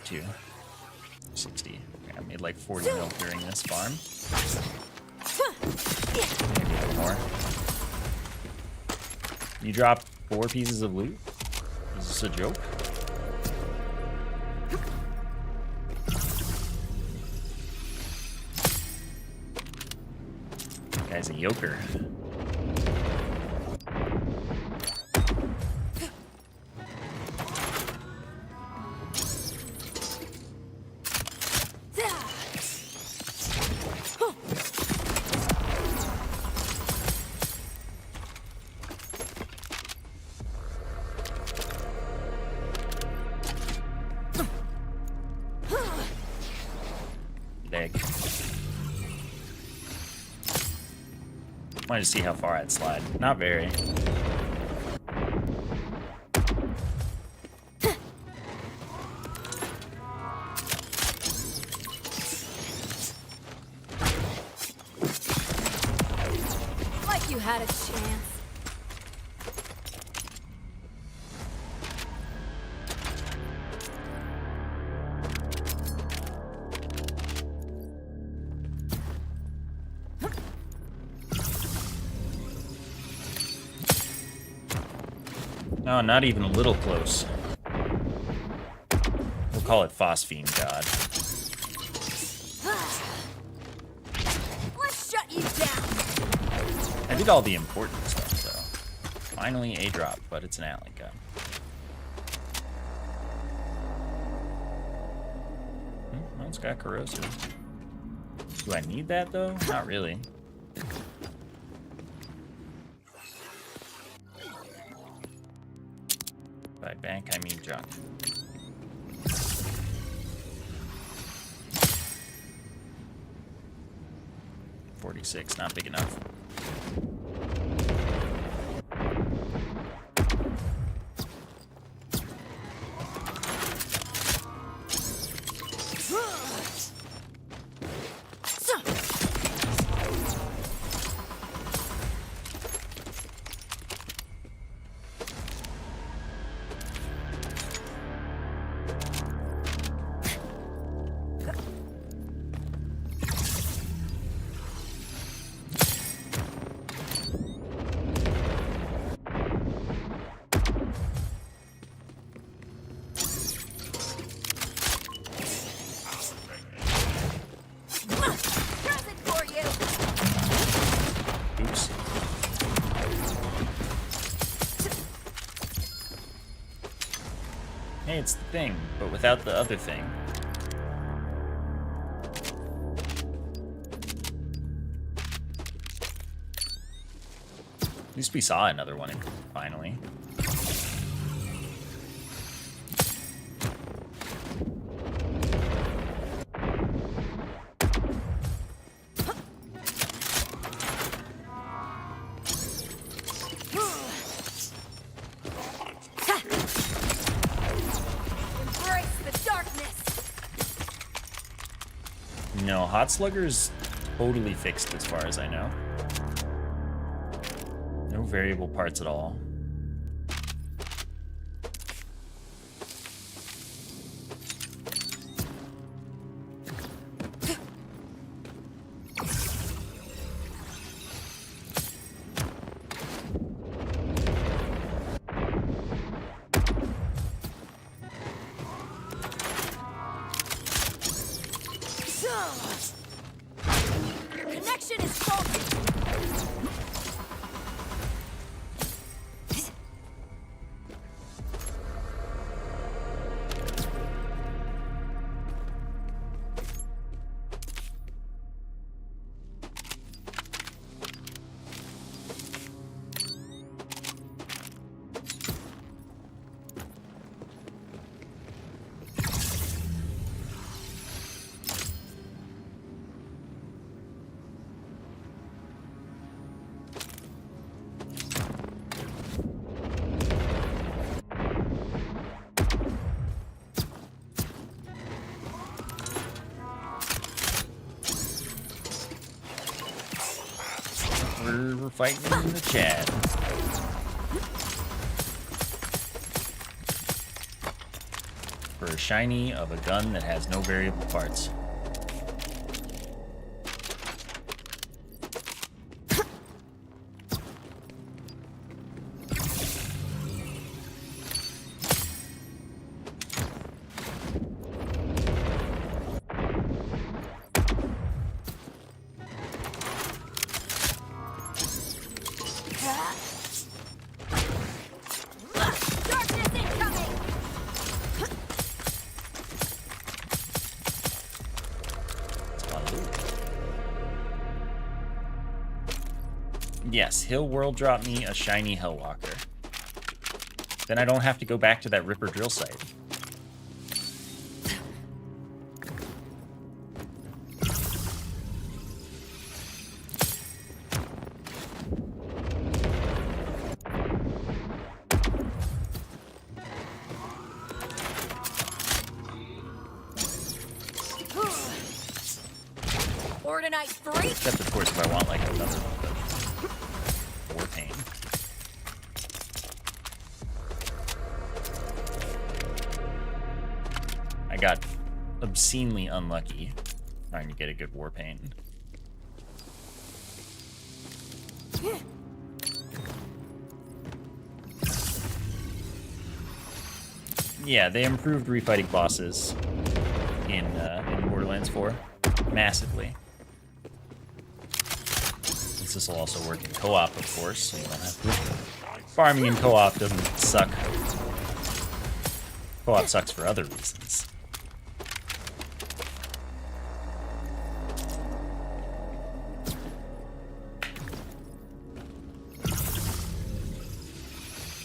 [SPEAKER 1] To 60. Okay, I made like 40 mil during this farm. Maybe a little more. You dropped 4 pieces of loot? Is this a joke? That guy's a yoker. Wanted to see how far I'd slide. Not very.
[SPEAKER 2] Like you had a chance.
[SPEAKER 1] No, not even a little close. We'll call it Phosphene God.
[SPEAKER 2] Let's shut you down.
[SPEAKER 1] I did all the important stuff, though. Finally a drop, but it's an alley gun. Well, it's got corrosive. Do I need that, though? Not really. By bank, I mean junk. $46, not big enough. Hey, it's the thing, but without the other thing. At least we saw another one finally. No, Hot Slugger's totally fixed as far as I know. No variable parts at all. fighting in the chat. For a shiny of a gun that has no variable parts.
[SPEAKER 2] Darkness incoming!
[SPEAKER 1] Yes, he'll world drop me a shiny Hellwalker. Then I don't have to go back to that Ripper drill site.
[SPEAKER 2] Ordinite freak!
[SPEAKER 1] Except, of course, if I want, like, another War Pain. I got obscenely unlucky trying to get a good War Pain. Yeah, they improved refighting bosses in Borderlands 4 massively. This will also work in co-op, of course, so you don't have to. Farming in co-op doesn't suck. Co-op sucks for other reasons.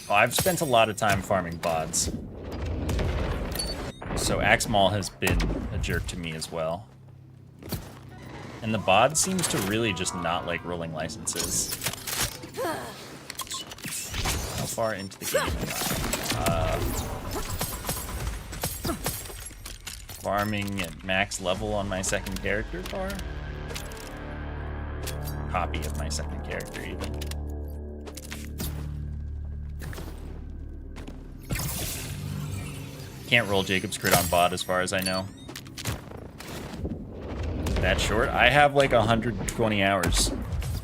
[SPEAKER 1] Oh, I've spent a lot of time farming bods. So Axmal has been a jerk to me as well. And the bod seems to really just not like rolling licenses. How far into the game am I? Farming at max level on my second character bar? Copy of my second character, even. Can't roll Jacob's crit on bod as far as I know. That short? I have like 120 hours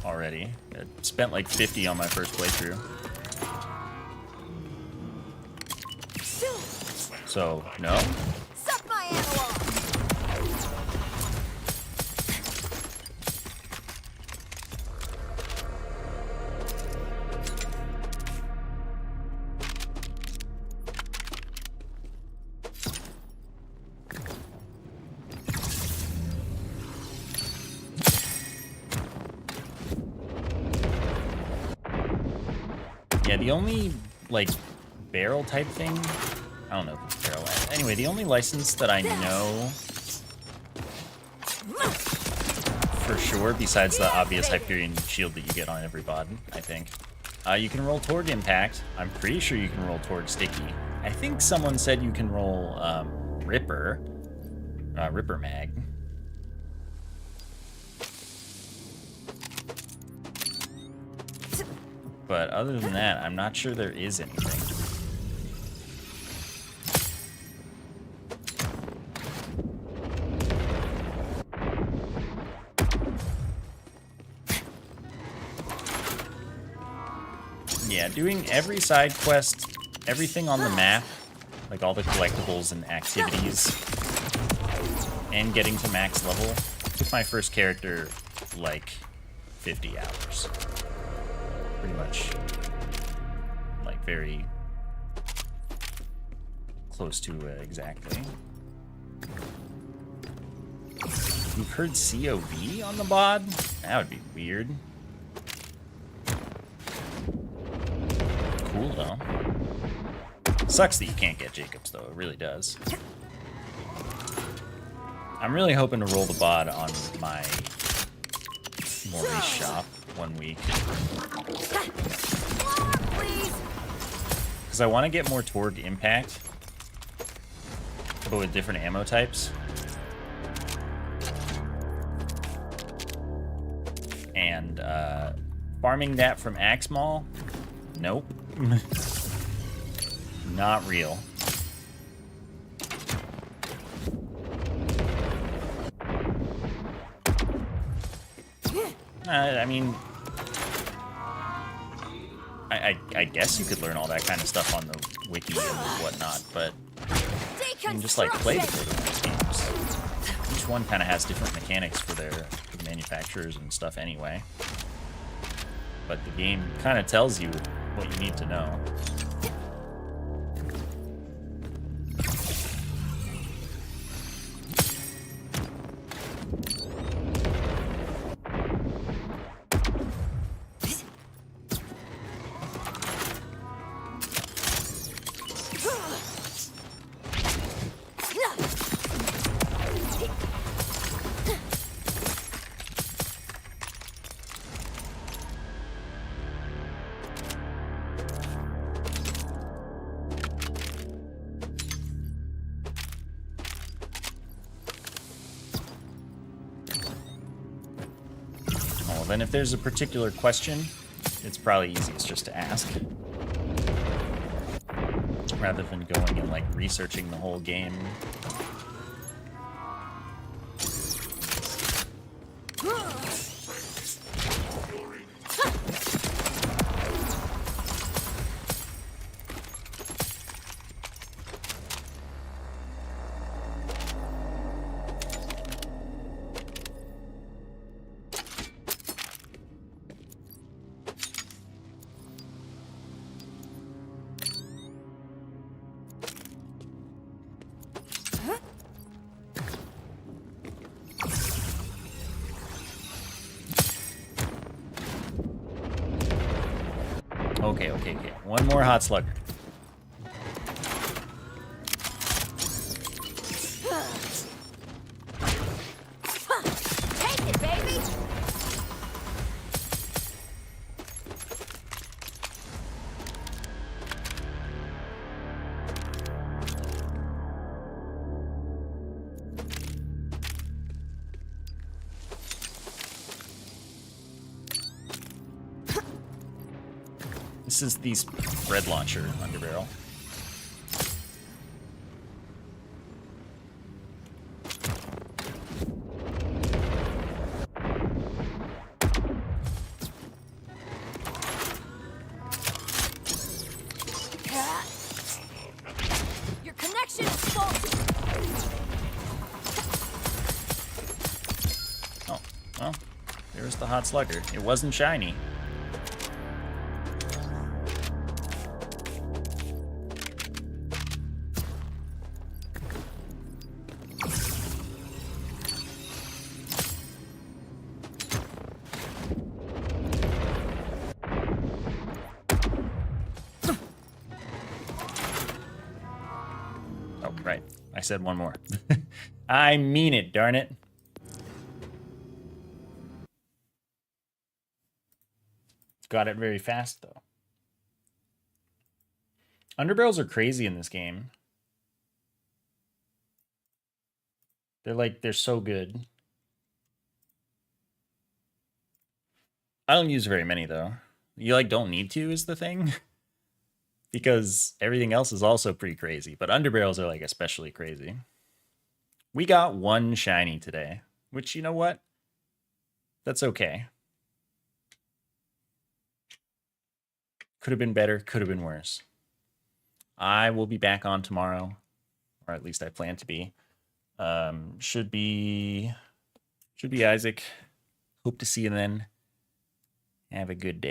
[SPEAKER 1] already. I spent like 50 on my first playthrough. So, no?
[SPEAKER 2] Suck my analog!
[SPEAKER 1] Yeah, the only, like, barrel type thing... I don't know if it's barrel. Anyway, the only license that I know for sure, besides the obvious Hyperion shield that you get on every bod, I think. You can roll Torg Impact. I'm pretty sure you can roll Torg Sticky. I think someone said you can roll Ripper. Ripper Mag. But other than that, I'm not sure there is anything. Yeah, doing every side quest, everything on the map, like all the collectibles and activities, and getting to max level, took my first character like 50 hours. Pretty much, like, very close to exactly. You've heard COV on the bod? That would be weird. Cool, though. Sucks that you can't get Jacobs, though. It really does. I'm really hoping to roll the bod on my Maurice shop 1 week. Because I want to get more Torg Impact, but with different ammo types. And Farming that from Axe Mall? Nope. Not real. I mean, I guess you could learn all that kind of stuff on the wiki and whatnot, but you can just like play the Borderlands games. Each one kind of has different mechanics for their manufacturers and stuff anyway. But the game kind of tells you what you need to know. Then if there's a particular question, it's probably easiest just to ask. Rather than going and like researching the whole game. Okay. One more hot slugger.
[SPEAKER 2] Take it, baby.
[SPEAKER 1] This is the bread launcher underbarrel.
[SPEAKER 2] Your connection is faulty.
[SPEAKER 1] Oh, well, there's the hot slugger. It wasn't shiny. Right. I said one more. I mean it, darn it. Got it very fast, though. Underbarrels are crazy in this game. They're so good. I don't use very many, though. You, like, don't need to is the thing. Because everything else is also pretty crazy. But underbarrels are, like, especially crazy. We got one shiny today. Which, you know what? That's okay. Could have been better. Could have been worse. I will be back on tomorrow. Or at least I plan to be. Should be Isaac. Hope to see you then. Have a good day.